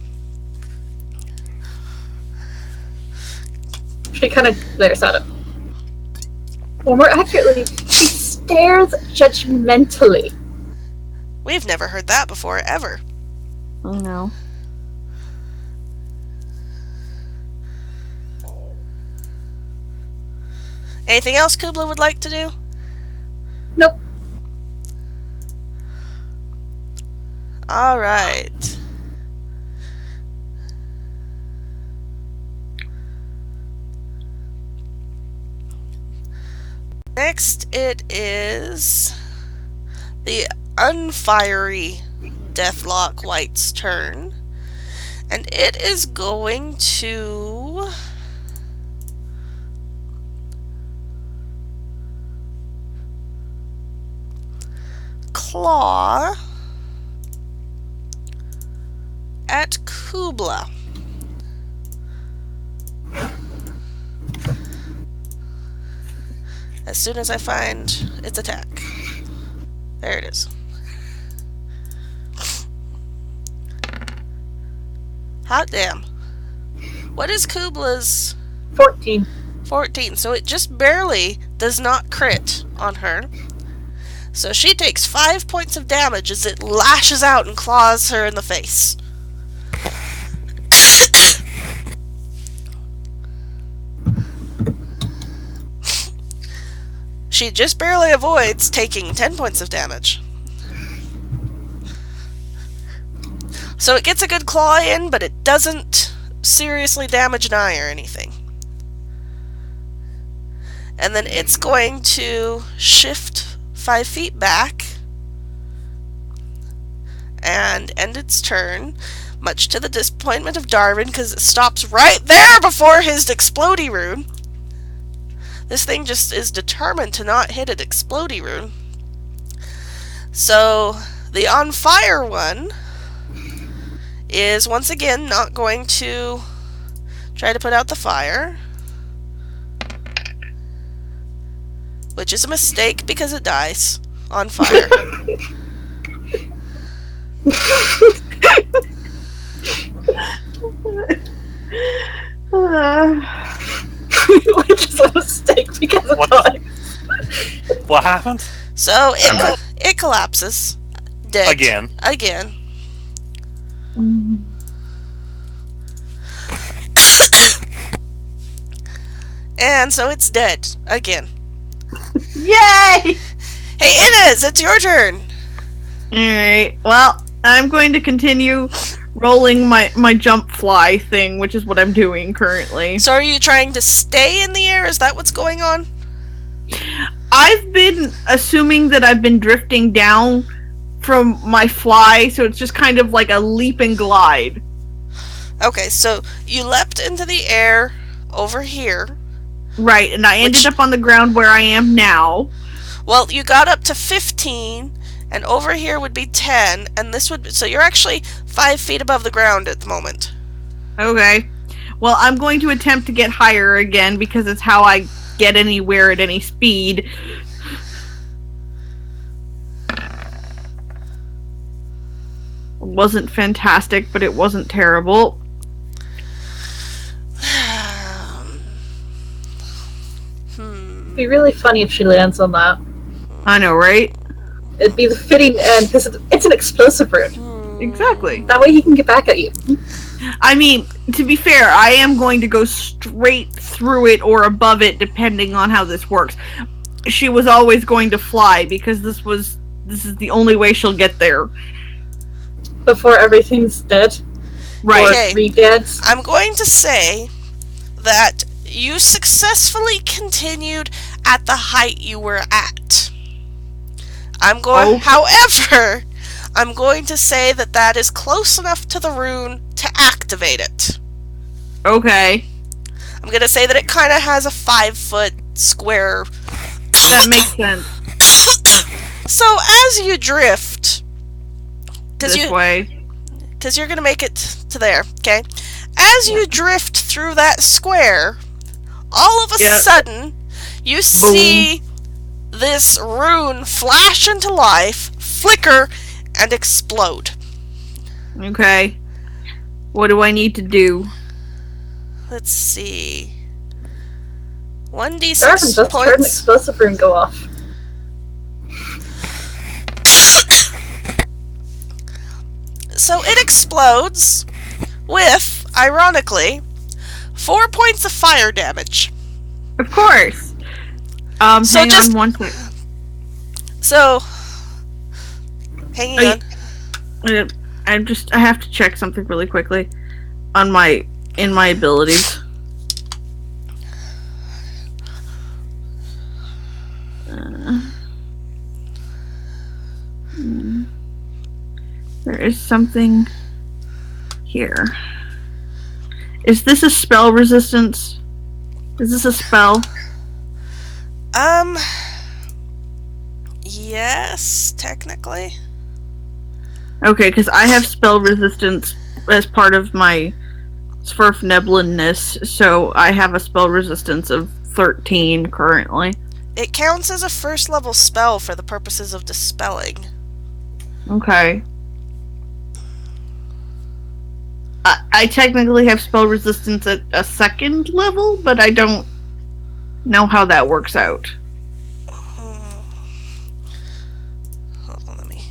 She kind of glares at it. Or more accurately, she stares judgmentally. We've never heard that before, ever. I know. Anything else Cubla would like to do? Nope. Alright. Next, it is the unfiery Deathlock White's turn. And it is going to claw at Cubla. As soon as I find its attack. There it is. Hot damn. What is Cubla's? 14. 14, so it just barely does not crit on her. So she takes 5 points of damage as it lashes out and claws her in the face. She just barely avoids taking 10 points of damage. So it gets a good claw in, but it doesn't seriously damage an eye or anything. And then it's going to shift 5 feet back and end its turn, much to the disappointment of Darvan, because it stops right there before his explodey rune. This thing just is determined to not hit an explodey rune. So the on fire one is once again not going to try to put out the fire, which is a mistake because it dies on fire. Which is a mistake because of time. What happened? So it collapses. Dead. Again. And so it's dead. Again. Yay! Hey Inez, it's your turn! Alright, well, I'm going to continue rolling my jump fly thing, which is what I'm doing currently. So are you trying to stay in the air? Is that what's going on? I've been assuming that I've been drifting down from my fly, so it's just kind of like a leap and glide. Okay, so you leapt into the air over here. Right, and I ended up on the ground where I am now. Well, you got up to 15, and over here would be 10, and this would... So you're actually 5 feet above the ground at the moment. Okay. Well, I'm going to attempt to get higher again, because it's how I get anywhere at any speed. It wasn't fantastic, but it wasn't terrible. It'd be really funny if she lands on that. I know, right? It'd be the fitting end because it's an explosive rune. Exactly. That way he can get back at you. I mean, to be fair, I am going to go straight through it or above it, depending on how this works. She was always going to fly because this is the only way she'll get there. Before everything's dead. Right. Or Okay. re-deads. I'm going to say that you successfully continued at the height you were at. However, I'm going to say that that is close enough to the rune to activate it. Okay. I'm going to say that it kind of has a 5-foot square. That makes sense. So as you drift, This way. because you're going to make it to there, okay? As you drift through that square, all of a sudden, you see this rune flash into life, flicker, and explode. Okay. What do I need to do? Let's see. Darvan 1d6 just heard an points. explosive rune go off. So it explodes with, ironically, 4 points of fire damage. Of course. So hang just- on one sec. So, hanging Oh, on. I have to check something really quickly on in my abilities. There is something here. Is this a spell resistance? Is this a spell? Yes, technically. Okay, because I have spell resistance as part of my svirfneblinness, so I have a spell resistance of 13 currently. It counts as a first level spell for the purposes of dispelling. Okay. I technically have spell resistance at a second level, but I don't know how that works out. Hold on, let me...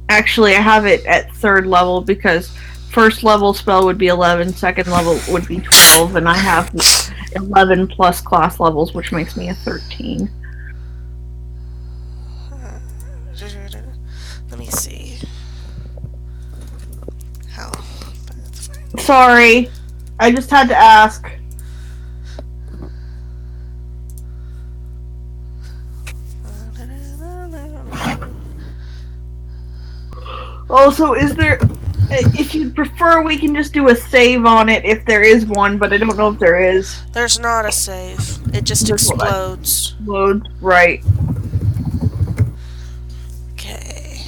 Actually, I have it at third level because first level spell would be 11, second level would be 12, and I have 11 plus class levels, which makes me a 13. Let me see. How? Sorry, I just had to ask. Also, is there... If you prefer, we can just do a save on it if there is one, but I don't know if there is. There's not a save. It just That's what explodes. Load, right. Okay.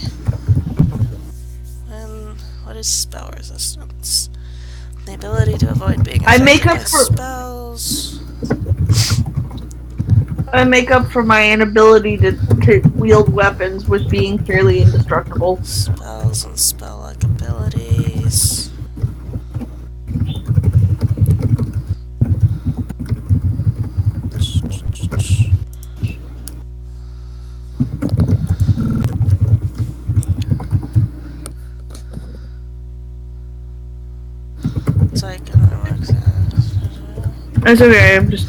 And what is spell resistance? The ability to avoid being I affected make up by for- spells. I make up for my inability to wield weapons with being fairly indestructible. Spells and spell-like abilities. It's like, That's okay, I'm just,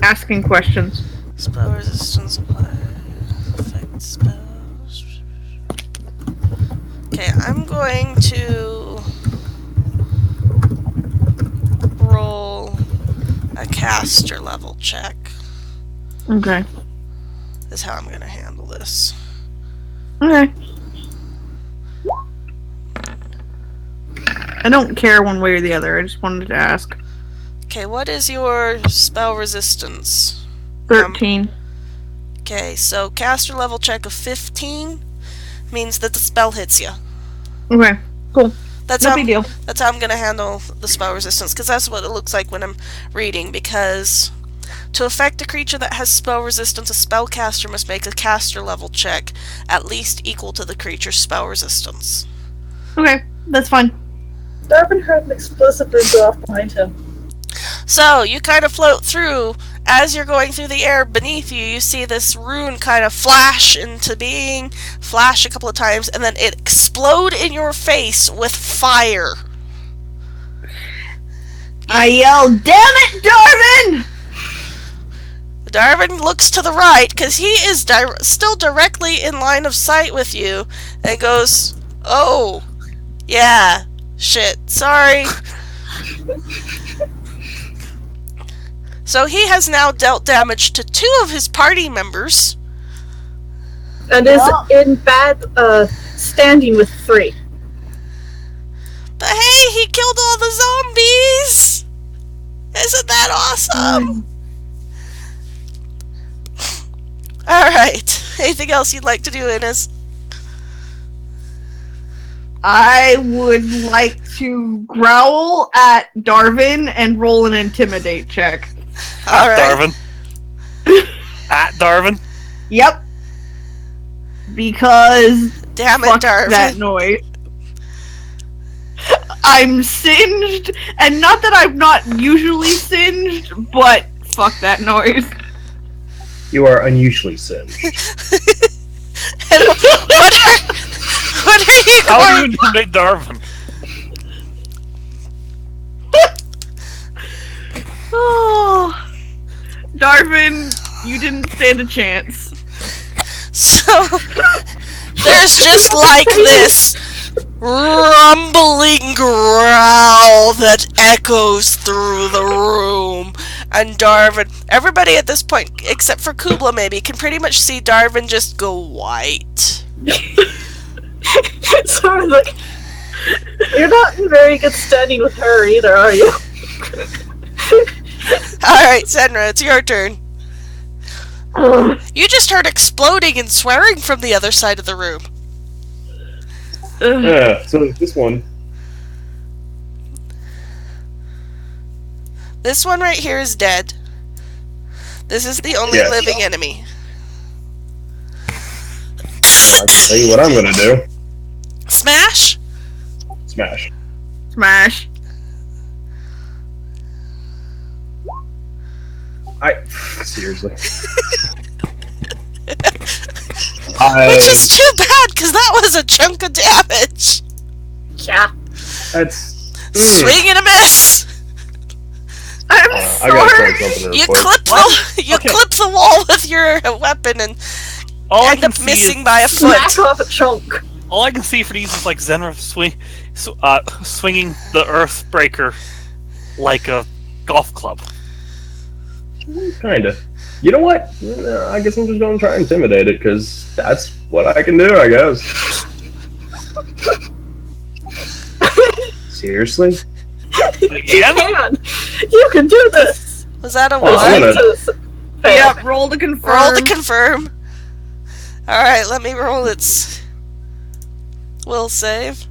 asking questions. spell resistance apply. Affect spells. Okay, I'm going to roll a caster level check. Okay. Is how I'm going to handle this. Okay. I don't care one way or the other, I just wanted to ask. Okay, what is your spell resistance? 13. Okay, so caster level check of 15 means that the spell hits you. Okay, cool. That's No how big deal. That's how I'm going to handle the spell resistance, because that's what it looks like when I'm reading, because to affect a creature that has spell resistance, a spellcaster must make a caster level check at least equal to the creature's spell resistance. Okay, that's fine. Darvan heard an explosive room go off behind him. So, you kind of float through. As you're going through the air beneath you, you see this rune kind of flash into being, flash a couple of times, and then it explode in your face with fire. I yell, "Damn it, Darvan!" Darvan looks to the right, because he is still directly in line of sight with you, and goes, "Oh, yeah, shit, sorry." So he has now dealt damage to 2 of his party members. And is in bad standing with 3. But hey, he killed all the zombies! Isn't that awesome? Alright, anything else you'd like to do, Ines? I would like to growl at Darvan and roll an intimidate check. Alright. Darvan. At Darvan. Yep. Because Damn it, fuck Darvan. that noise. I'm singed, and not that I'm not usually singed, but fuck that noise. You are unusually singed. What are you How do going... you intimidate Darvan? Oh, Darvan, you didn't stand a chance. So, there's just like this rumbling growl that echoes through the room. And Darvan, everybody at this point, except for Cubla maybe, can pretty much see Darvan just go white. Sorry, like, you're not in very good standing with her either, are you? Alright, Senra, it's your turn. You just heard exploding and swearing from the other side of the room. Yeah, so this one. This one right here is dead. This is the only Yes. living enemy. I can tell you what I'm gonna do. Smash? Smash. Smash. Seriously. Which is too bad, because that was a chunk of damage. Yeah. That's. Swing and a miss. I'm I gotta sorry. try something real You quick. clip the wall with your weapon and All I end can up see missing is, by a Smack foot. off a chunk. all I can see for these is like Zenra swinging the Earthbreaker like a golf club. Kinda. You know what? I guess I'm just gonna try and intimidate it, because that's what I can do, I guess. Seriously? Again? You can do this. Was that a Oh, I'm one? gonna- Yep, roll to confirm. Roll to confirm. Alright, let me roll its will save.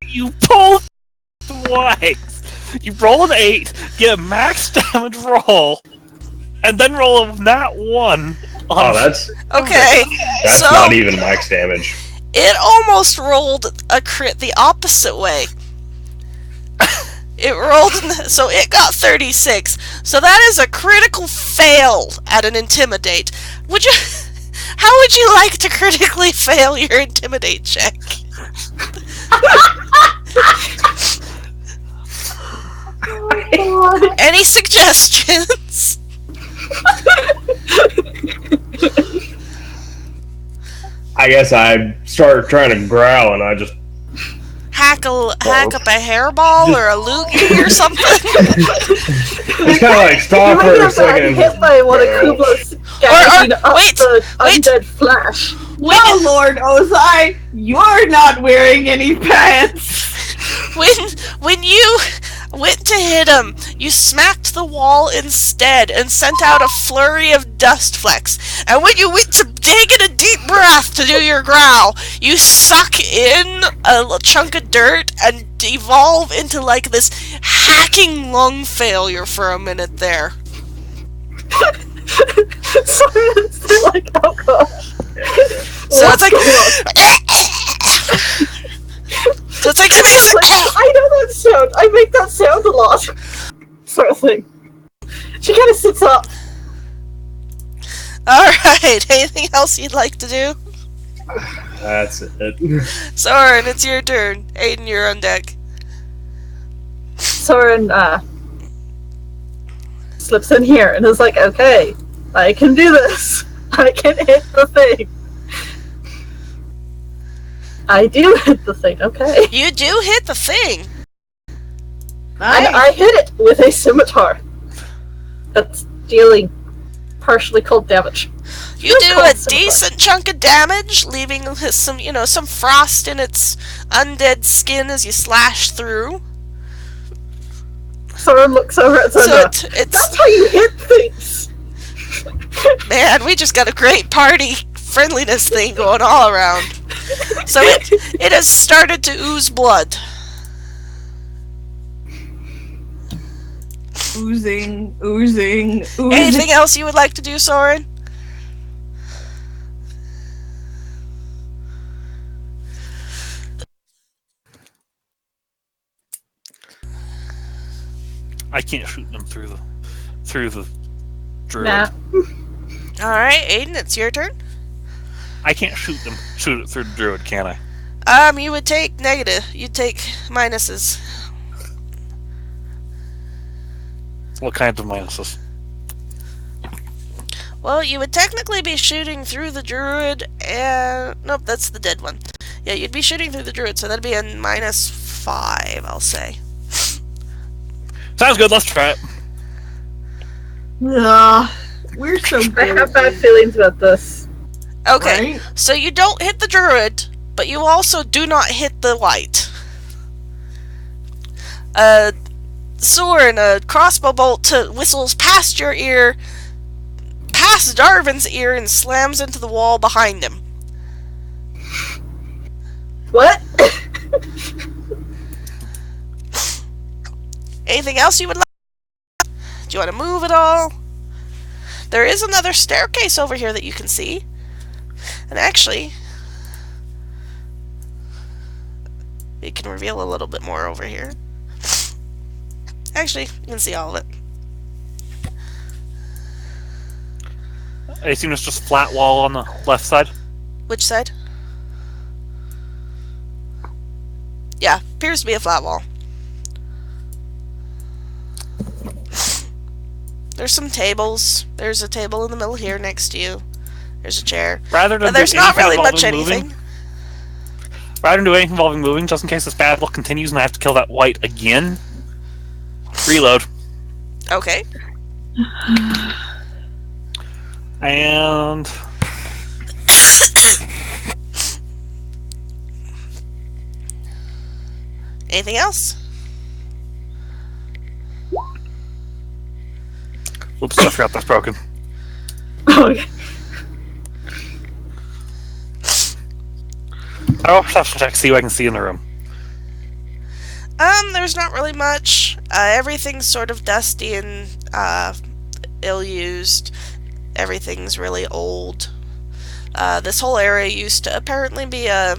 You pulled twice. You roll an 8, get a max damage roll, and then roll a nat 1. Oh, that's Okay, so not even max damage. it almost rolled a crit the opposite way. It rolled, so it got 36. So that is a critical fail at an intimidate. Would you? How would you like to critically fail your intimidate check? Any suggestions? I guess I start trying to growl and I just Hack up a hairball or a loogie or something? it's kind of like You stop might for a have gotten second. hit by one of Cubla's gagging up wait, the wait. undead flash. No, Lord Ozai, you're not wearing any pants. When you went to hit him, you smacked the wall instead and sent out a flurry of dust flecks. And when you went to take in a deep breath to do your growl, you suck in a chunk of dirt and devolve into like this hacking lung failure for a minute there. Sorry, it's like, oh gosh. So it's like... So it's like somebody It's like, I know that sound. I make that sound a lot. Sort of thing. She kind of sits up. Alright, anything else you'd like to do? That's it. Sorin, it's your turn. Aiden, you're on deck. Sorin slips in here and is like, okay, I can do this. I can hit the thing. I do hit the thing, okay. You do hit the thing. And I hit it with a scimitar. That's dealing partially cold damage. You do a decent chunk of damage, leaving some, some frost in its undead skin as you slash through. Sorin looks over at So Sandra. it's That's how you hit things. man, we just got a great party friendliness thing going all around. So it has started to ooze blood. Oozing. Anything else you would like to do, Sorin? I can't shoot them through the druid. Nah. Alright, Aiden, it's your turn. I can't shoot it through the druid, can I? You would take negative. You'd take minuses. What kinds of minuses? Well, you would technically be shooting through the druid, and... Nope, that's the dead one. Yeah, you'd be shooting through the druid, so that'd be a -5, I'll say. Sounds good, let's try it. We're so I good. have bad feelings about this. Okay, Right? so you don't hit the druid, but you also do not hit the white. Sorin, a crossbow bolt whistles past your ear, past Darvan's ear, and slams into the wall behind him. What? Anything else you would like? Do you want to move at all? There is another staircase over here that you can see. And actually, we can reveal a little bit more over here. Actually, you can see all of it. I assume it's just flat wall on the left side. Which side? Yeah, appears to be a flat wall. There's some tables. There's a table in the middle here next to you. There's a chair. Rather than But there's do not anything really much involving anything. moving, rather than do anything involving moving, just in case this bad luck continues and I have to kill that white again, reload. Okay. And Anything else? oops, I forgot that's broken. Okay. I'll perception check, see what I can see in the room. There's not really much. Everything's sort of dusty and ill-used. Everything's really old. This whole area used to apparently be a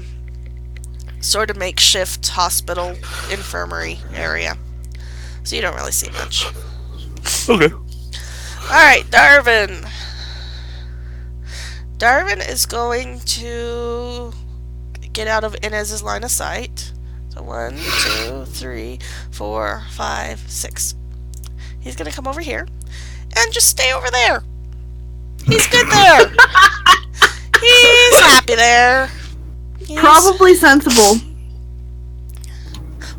sort of makeshift hospital, infirmary area. So you don't really see much. Okay. Alright, Darvan. Darvan is going to get out of Inez's line of sight. So 1, 2, 3, 4, 5, 6. He's gonna come over here and just stay over there. He's good there. He's happy there. He's... Probably sensible.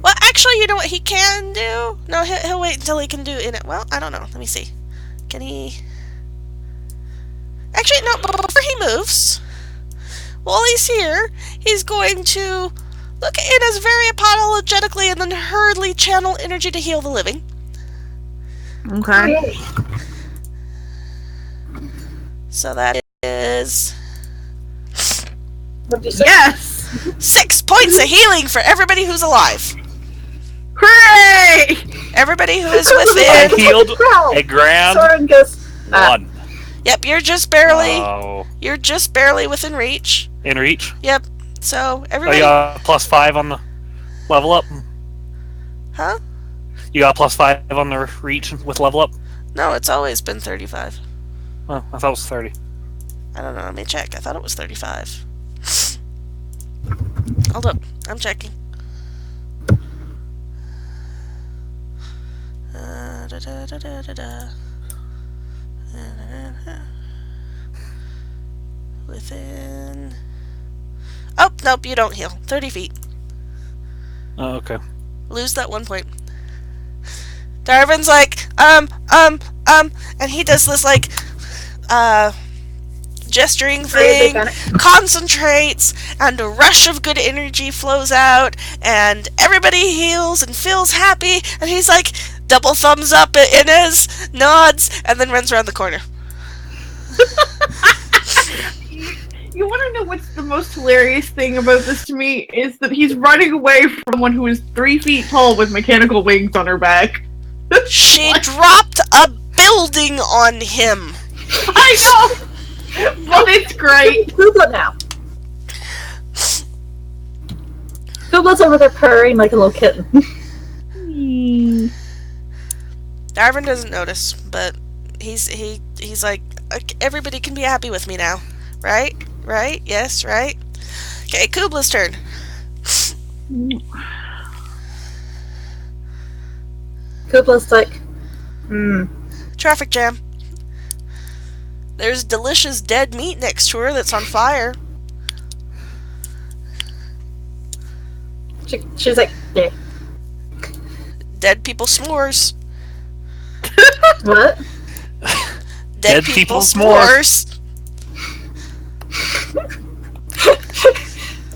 Well, actually, you know what he can do? No, he'll wait until he can do it. Well, I don't know. Let me see. Can he... Actually, no, before he moves, while he's here, he's going to look at Inez very apologetically and then hurriedly channel energy to heal the living. Okay. So that is What did you say? Yes! 6 points of healing for everybody who's alive. Hooray! Everybody who is I within... healed Growl. a grand Sorin goes, 1. Yep, you're just barely... Oh, You're just barely within reach. in reach. Yep. So, Oh, everybody... you got +5 on the level up. Huh? You got +5 on the reach with level up. No, it's always been 35. Oh, I thought it was 30. I don't know, let me check. I thought it was 35. Hold up, I'm checking. Within... Oh, nope, you don't heal. 30 feet. Oh, okay. Lose that 1 point. Darvan's like, and he does this, like, gesturing thing, concentrates, and a rush of good energy flows out, and everybody heals and feels happy, and he's like, double thumbs up at Inez, nods, and then runs around the corner. You want to know what's the most hilarious thing about this to me is that he's running away from someone who is 3 feet tall with mechanical wings on her back. She dropped a building on him. I know! But it's great. Cubla now. Cubla's over there purring like a little kitten. Darvan doesn't notice, but he's like, everybody can be happy with me now, right? Right? Yes, right? Okay, Cubla's turn. Cubla's like, Traffic jam. There's delicious dead meat next to her that's on fire. she's like, yeah. Dead people s'mores. What? Dead people s'mores.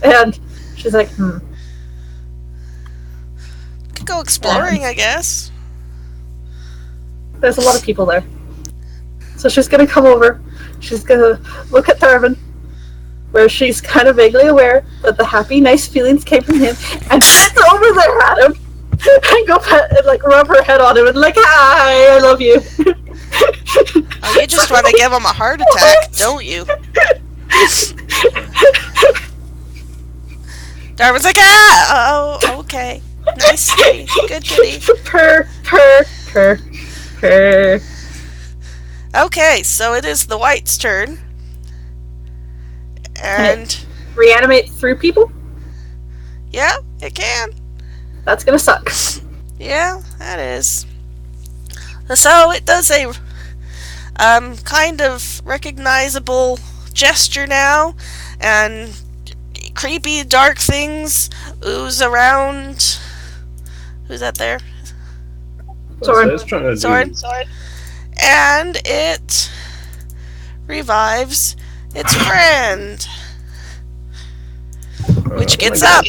And she's like, Could go exploring, I guess. there's a lot of people there. So she's gonna come over. She's gonna look at Darvan, where she's kind of vaguely aware that the happy, nice feelings came from him, and bends over there at him, and go pet and like rub her head on him, and like, hi, I love you. Oh, you just want to give him a heart attack, don't you? Darvan's like, ah! Oh, okay. Nice kitty. Good kitty. Purr, purr, purr, purr. Okay, so it is the white's turn. And... Reanimate through people? yeah, it can. That's gonna suck. Yeah, that is. So it does a kind of recognizable gesture now, and creepy dark things ooze around. Who's that there? Sorin. Sorin. And it revives its friend, which gets up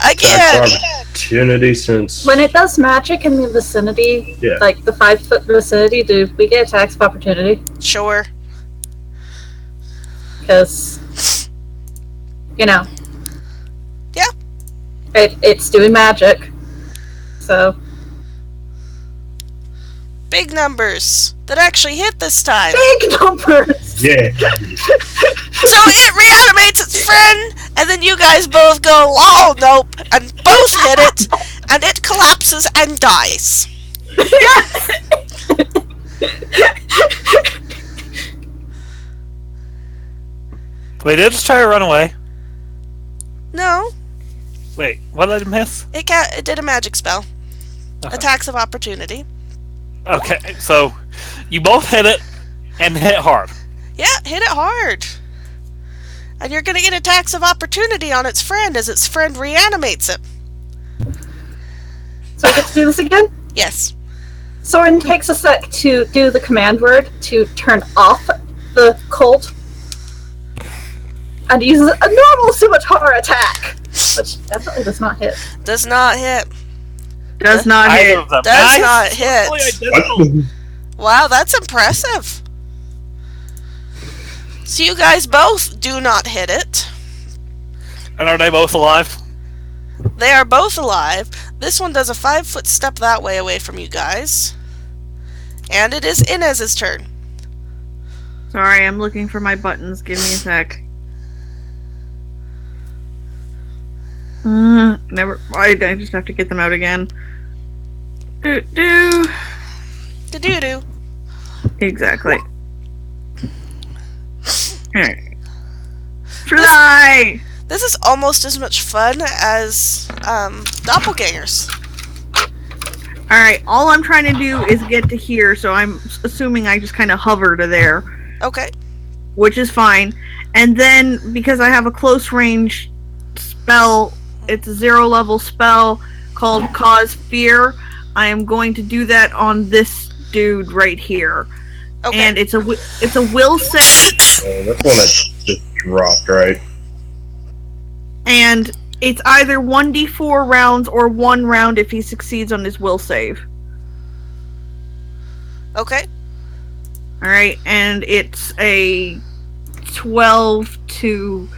again. Opportunity since When it does magic in the vicinity, Yeah. like the 5-foot vicinity, do we get attacks of opportunity? Sure. Because, you know. Yeah. It's doing magic. So, Big numbers that actually hit this time. big numbers! yeah. So it reanimates its friend, and then you guys both go, oh, nope, and both hit it, and it collapses and dies. Wait, did it just try to run away? No, Wait, what did I miss? it did a magic spell. Uh-huh. Attacks of opportunity. Okay, so you both hit it and hit hard. Yeah, hit it hard. And you're gonna get attacks of opportunity on its friend as its friend reanimates it. So I get to do this again? Yes. Sorin takes a sec to do the command word to turn off the cult, and uses a normal scimitar attack, which definitely does not hit. Does not hit. Does not Either hit. of them. Does Nice. not hit. Totally identical. Wow, that's impressive. So you guys both do not hit it. And are they both alive? They are both alive. This one does a 5-foot step that way away from you guys. And it is Inez's turn. Sorry, I'm looking for my buttons. Give me a sec. Never. I just have to get them out again. Do. Do-do-do. Exactly. Alright. Fly! This is almost as much fun as doppelgangers. Alright, all I'm trying to do is get to here, so I'm assuming I just kind of hover to there, Okay. which is fine. And then, because I have a close range spell, it's a 0-level spell called Cause Fear, I am going to do that on this dude right here. Okay. And it's a will save, That's one that just dropped, right? and it's either 1d4 rounds or 1 round if he succeeds on his will save. Okay. Alright, and it's a 12 to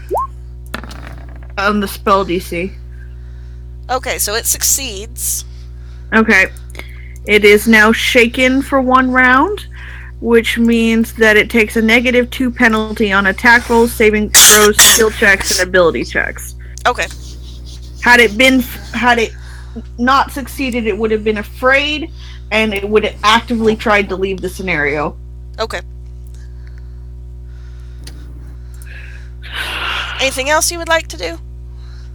on the spell DC. Okay, so it succeeds. Okay. It is now shaken for 1 round, which means that it takes a -2 penalty on attack rolls, saving throws, skill checks, and ability checks. Okay. Had it not succeeded, it would have been afraid, and it would have actively tried to leave the scenario. Okay. Anything else you would like to do?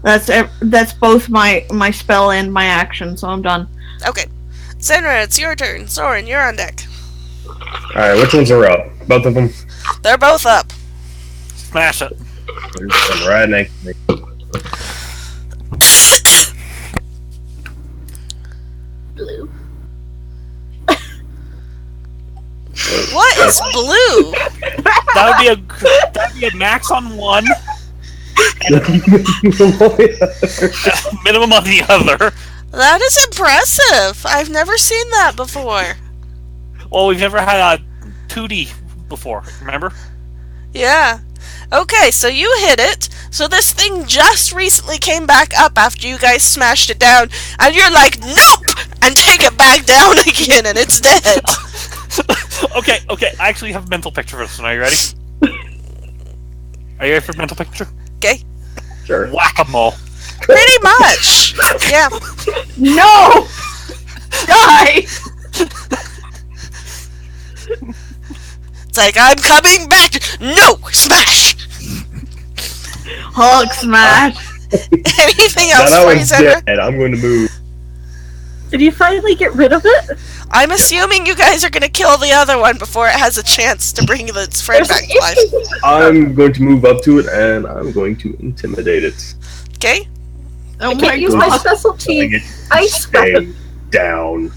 That's both my spell and my action, so I'm done. Okay. Saerenrae, it's your turn. Sorin, you're on deck. Alright, which ones are up? Both of them? They're both up. Smash it. There's one right next to me. Blue. What is blue? That would be a max on one, minimum on the other. That is impressive. I've never seen that before. Well, we've never had a 2D before, remember? Yeah. Okay, so you hit it. So this thing just recently came back up after you guys smashed it down, and you're like, nope! And take it back down again, and it's dead. Okay, I actually have a mental picture for this one. Are you ready? Are you ready for a mental picture? Okay. Sure. Whack-a-mole. Pretty much. Yeah. No! Die! It's like, I'm coming back. No! Smash! Hulk smash! Anything Now else that for you, one's Saerenrae? dead. I'm going to move. Did you finally get rid of it? I'm assuming you guys are going to kill the other one before it has a chance to bring its friend back to life. I'm going to move up to it, and I'm going to intimidate it. Okay? Oh I my can't use my god. specialty ice Stay weapon. down.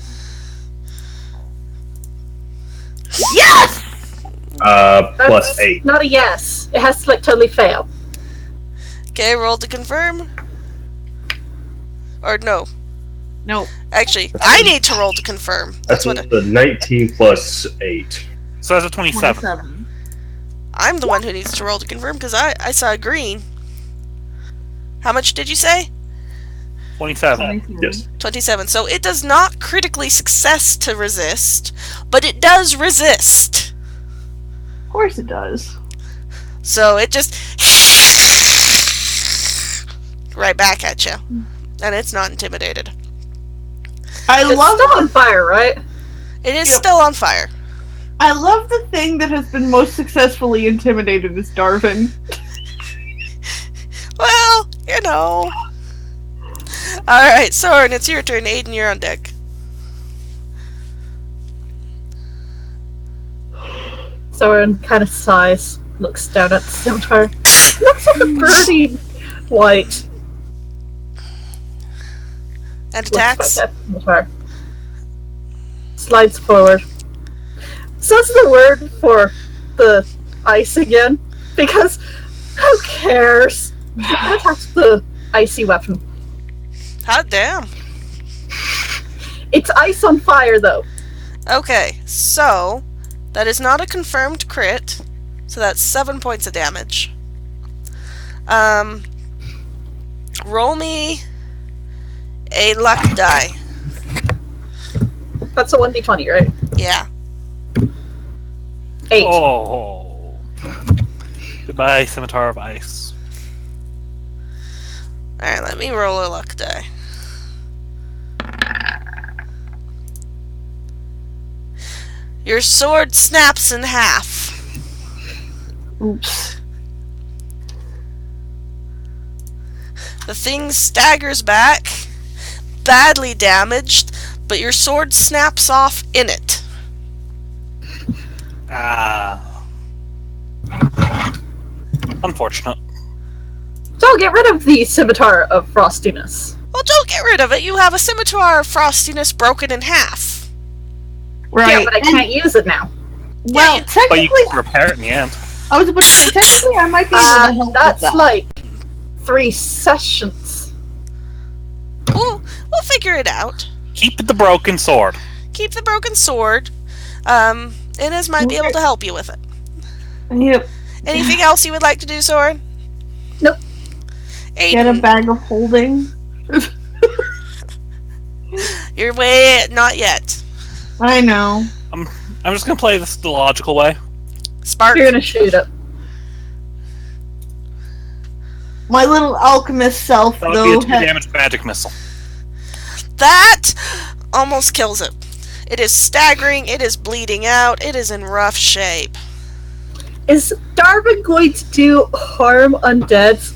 Yes! Plus That's 8. not a yes. It has to like totally fail. Okay, roll to confirm. Or no. No. Actually, I need to roll to confirm. That's That's what the 19 plus 8. So that's a 27. 27. I'm the one who needs to roll to confirm because I saw a green. How much did you say? 27. Yes. 27. So it does not critically success to resist, but it does resist. Of course it does. So it just right back at you. And it's not intimidated. I It's love still on fire, right? It is Yep. still on fire. I love the thing that has been most successfully intimidated is Darvan. Well, you know. Alright, Sorin, it's your turn. Adin, you're on deck. Sorin kind of sighs, looks down at the scimitar. Looks like a birdie white. And attacks. Looks like a scimitar. Slides forward. Says the word for the ice again, because who cares? Attacks the icy weapon. Hot damn. It's ice on fire, though. Okay, so that is not a confirmed crit, so that's 7 points of damage. Roll me a luck die. That's a 1d20, right? Yeah. 8. Oh. Goodbye, Scimitar of Ice. Alright, let me roll a luck die. Your sword snaps in half. Oops. The thing staggers back, badly damaged, but your sword snaps off in it. Unfortunate. So get rid of the scimitar of frostiness. Well, don't get rid of it. You have a scimitar of frostiness broken in half. Right. Yeah, but I can't use it now. Well, Yeah, But you technically, can repair it in the end. I was about to say, technically I might be able to help with That's that. like 3 sessions. We'll figure it out. Keep the broken sword. Keep the broken sword. Inez might be able to help you with it. Yep. Anything else you would like to do, Sorin? Nope. Get a Adin, bag of holding. your way, not yet. I know. I'm just gonna play this the logical way. Spark. You're gonna shoot it. My little alchemist self, That would be though, a 2 damage magic missile. That almost kills it. It is staggering, it is bleeding out, it is in rough shape. Is Darvan going to do harm undead?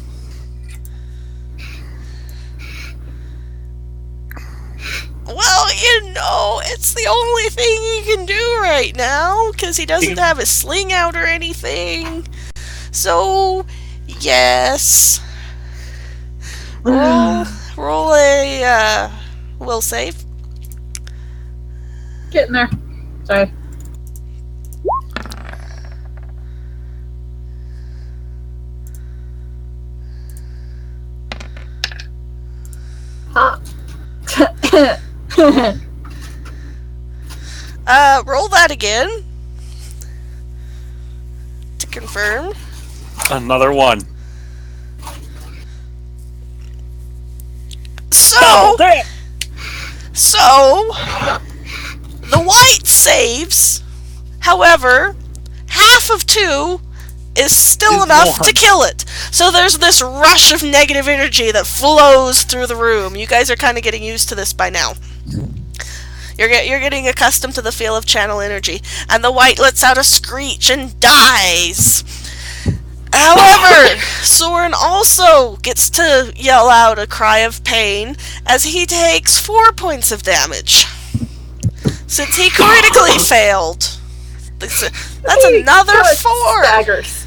Well, it's the only thing he can do right now, because he doesn't have a sling out or anything. So, yes. Roll a, will save. Getting there. Sorry. Roll that again. To confirm. Another one. So, Damn. so, the white saves. However, half of 2 is still Is enough one. to kill it. So there's this rush of negative energy that flows through the room. You guys are kind of getting used to this by now. You're getting accustomed to the feel of channel energy. And the white lets out a screech and dies. However, Sorin also gets to yell out a cry of pain as he takes 4 points of damage. Since he critically failed. That's another 4! Staggers.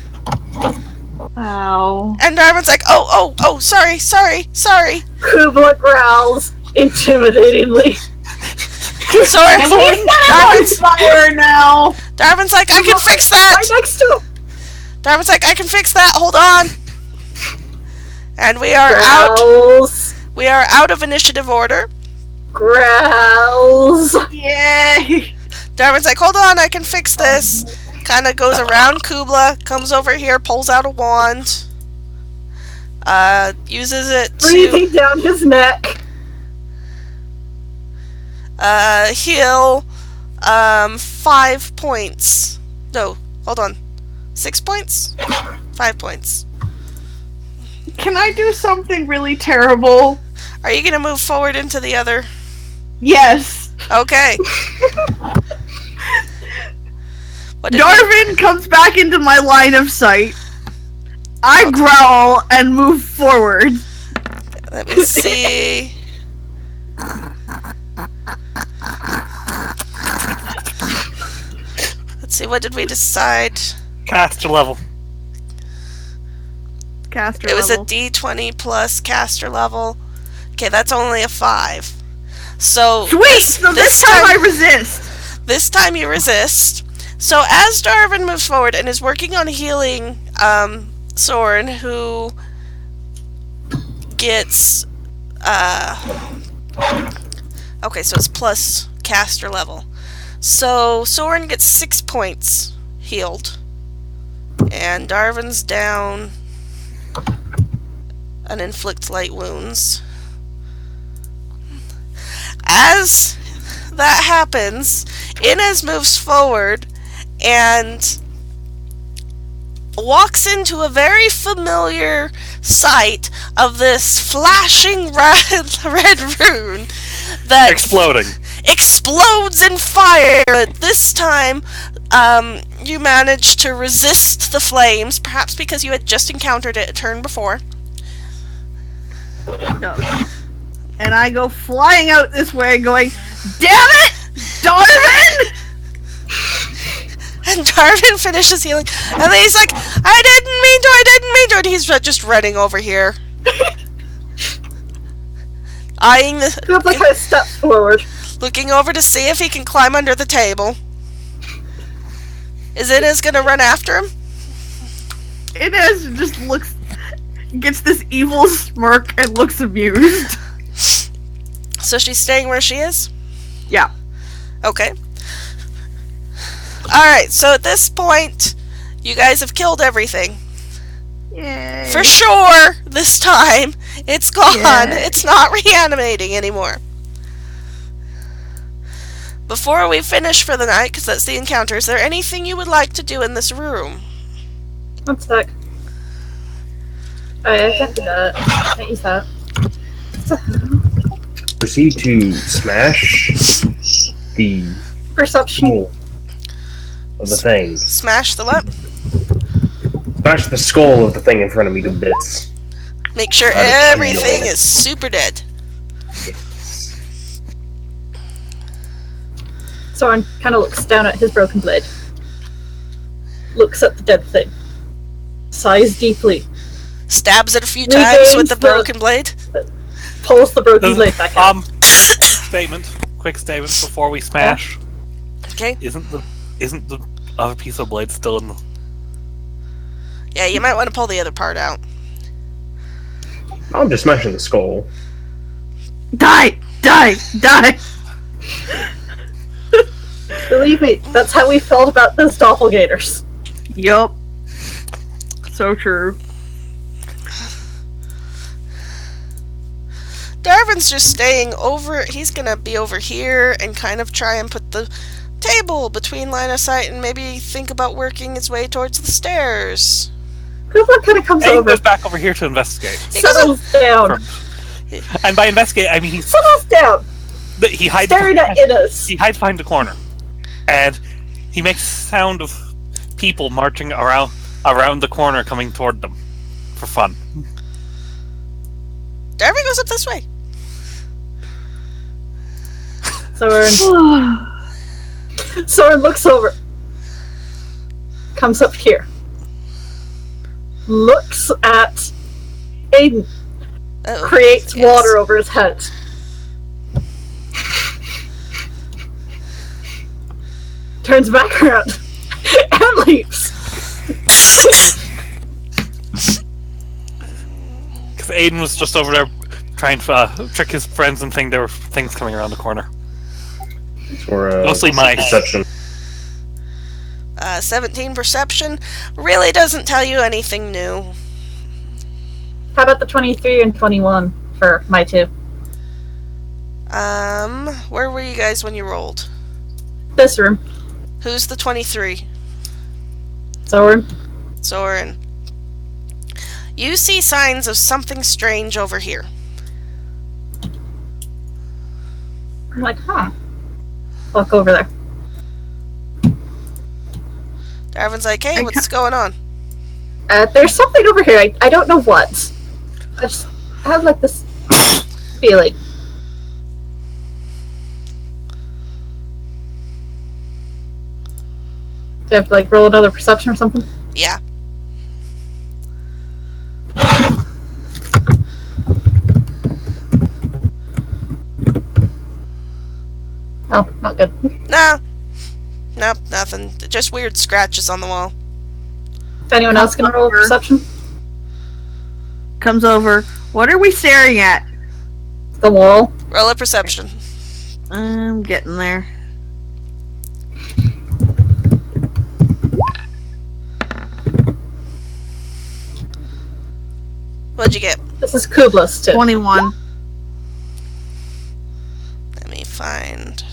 Wow. And Darvan's like, oh, sorry. Cubla growls intimidatingly. Sorin, Darvan's fire now. Darvan's like, I can fix that! Right next to him. Darvan's like, I can fix that, hold on! And we are Growls. We are out of initiative order. Growls. Yay. Darvan's like, hold on, I can fix this. Kinda goes around Cubla, comes over here, pulls out a wand. Uses it Breathing down his neck. to heal 5 points. No, hold on. 6 points? 5 points. Can I do something really terrible? Are you gonna move forward into the other? Yes. Okay. What did Darvan comes back into my line of sight. I growl and move forward. Let me see. Let's see, what did we decide? Caster level. Caster It was a level. D20 plus caster level. Okay, that's only a 5. So Sweet! So this time I resist. This time you resist. So as Darvan moves forward and is working on healing Sorin, who gets okay, so it's plus caster level. So Sorin gets 6 points healed. And Darvan's down and inflict light wounds. As that happens, Inez moves forward and walks into a very familiar sight of this flashing red rune that Exploding. explodes in fire. But this time, you manage to resist the flames, perhaps because you had just encountered it a turn before. No. And I go flying out this way going, damn it! Darvan! And Darvan finishes healing, and then he's like, I didn't mean to, and he's just running over here. Eyeing the... Cubla kind of steps forward. looking over to see if he can climb under the table. Is Inez gonna run after him? Inez just looks, gets this evil smirk and looks amused. So she's staying where she is? Yeah. Okay. Alright, so at this point, you guys have killed everything. Yay. For sure, this time, it's gone. Yay. It's not reanimating anymore. Before we finish for the night, because that's the encounter, is there anything you would like to do in this room? One sec. Oh, yeah, I can't do that. I can't use that. Proceed to smash the Perception. skull of the thing. Smash the what? Smash the skull of the thing in front of me to bits. Make sure Try to everything kill it. is super dead. Sorin kind of looks down at his broken blade. Looks at the dead thing. Sighs deeply. Stabs it a few Regains times with the the- broken blade. Pulls the broken blade back out. Quick statement before we smash. Okay. Isn't the other piece of blade still in the... Yeah, you might want to pull the other part out. I'm just smashing the skull. Die! Die! Die! Believe me, that's how we felt about those doppelgangers. Yup. So true. Darvan's just staying over. He's gonna be over here and kind of try and put the table between line of sight and maybe think about working his way towards the stairs. Cubla kind of comes And he over, goes back over here to investigate. settles down, And by investigate, I mean settles down, he hides. staring at Ines. He hides behind the corner, and he makes sound of people marching around the corner, coming toward them for fun. Darvan goes up this way. Sorin looks over, comes up here, looks at Adin, Uh-oh. creates Yes. water over his head. Turns back around and leaves. Because Aiden was just over there trying to trick his friends and think there were things coming around the corner. For Mostly mice. Perception. 17 perception really doesn't tell you anything new. How about the 23 and 21 for my two? Where were you guys when you rolled? This room. Who's the 23? Sorin. Sorin. You see signs of something strange over here. I'm like, huh. Walk over there. Darvan's like, hey, what's going on? There's something over here. I don't know what. I have like this feeling. Do I have to like roll another perception or something? Yeah. Oh, not good. Nah. Nope, nothing. Just weird scratches on the wall. Is anyone else gonna roll a perception? Comes over. What are we staring at? The wall. Roll a perception. I'm getting there. What'd you get? This is Cubla's too. 21. Let me find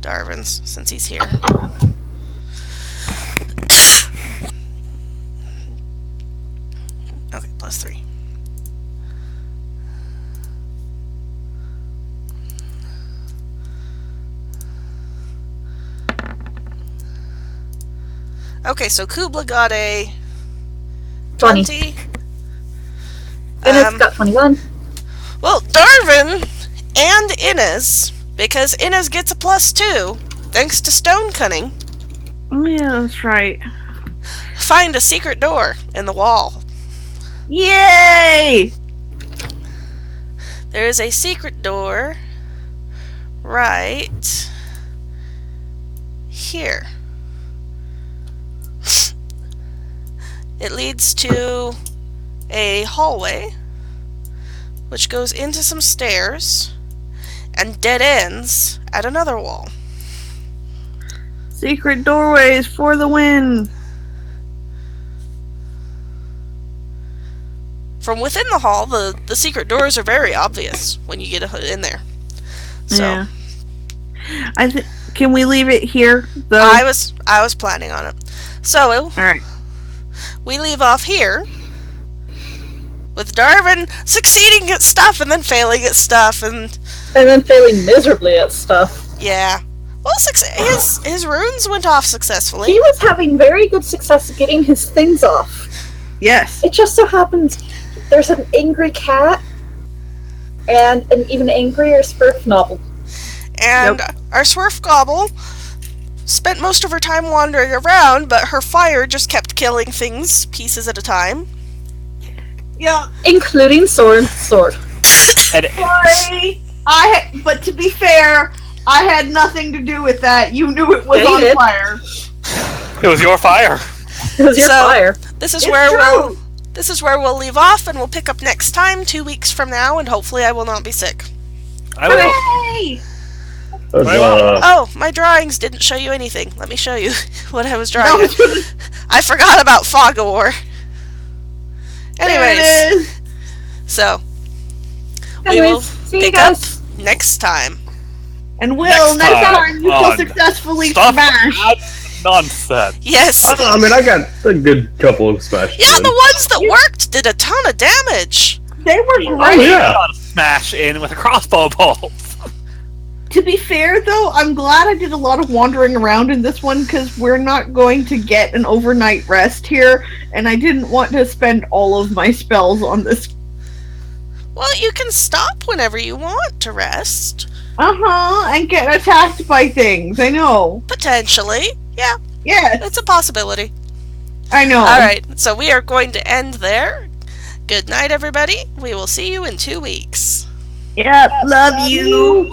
Darvan's, since he's here. Okay, +3. Okay, so Cubla got a 20. 20. Inez got 21. Well, Darvan and Inez, because Inez gets a +2, thanks to stone cunning, Oh yeah, that's right. find a secret door in the wall. Yay! There is a secret door right here. It leads to a hallway, which goes into some stairs and dead ends at another wall. Secret doorways for the win. From within the hall, the secret doors are very obvious when you get in there. So Yeah. Can we leave it here though? I was planning on it. So All right. we leave off here with Darvan succeeding at stuff and then failing at stuff, and then failing miserably at stuff. yeah. Well, his runes went off successfully. He was having very good success getting his things off. Yes. It just so happens there's an angry cat and an even angrier svirfneblin. And our svirfneblin spent most of her time wandering around, but her fire just kept killing things pieces at a time. Yeah. Including Sorin's sword. And Sorry. But to be fair, I had nothing to do with that. You knew it was Yeah, you on did. fire. it was your fire. It was your So- fire. This is It's where true. we'll leave off, and we'll pick up next time 2 weeks from now, and hopefully I will not be sick. I will. Hooray! Those, Very well. Oh, my drawings didn't show you anything. Let me show you what I was That drawing. was I forgot about Fog of War. Anyways, There it is. so we Anyways, will see you pick up guys. next time. And Will, Next next time time you shall on successfully Stop smash. that nonsense. Yes. I mean, I got a good couple of smashes. Yeah, the ones that worked did a ton of damage. They were Oh, great. yeah. Got to smash in with a crossbow bolt. To be fair, though, I'm glad I did a lot of wandering around in this one because we're not going to get an overnight rest here, and I didn't want to spend all of my spells on this. Well, you can stop whenever you want to rest. And get attacked by things. I know. Potentially. Yeah, Yes, it's a possibility. I know. Alright, so we are going to end there. Good night, everybody. We will see you in 2 weeks. Yep, love you.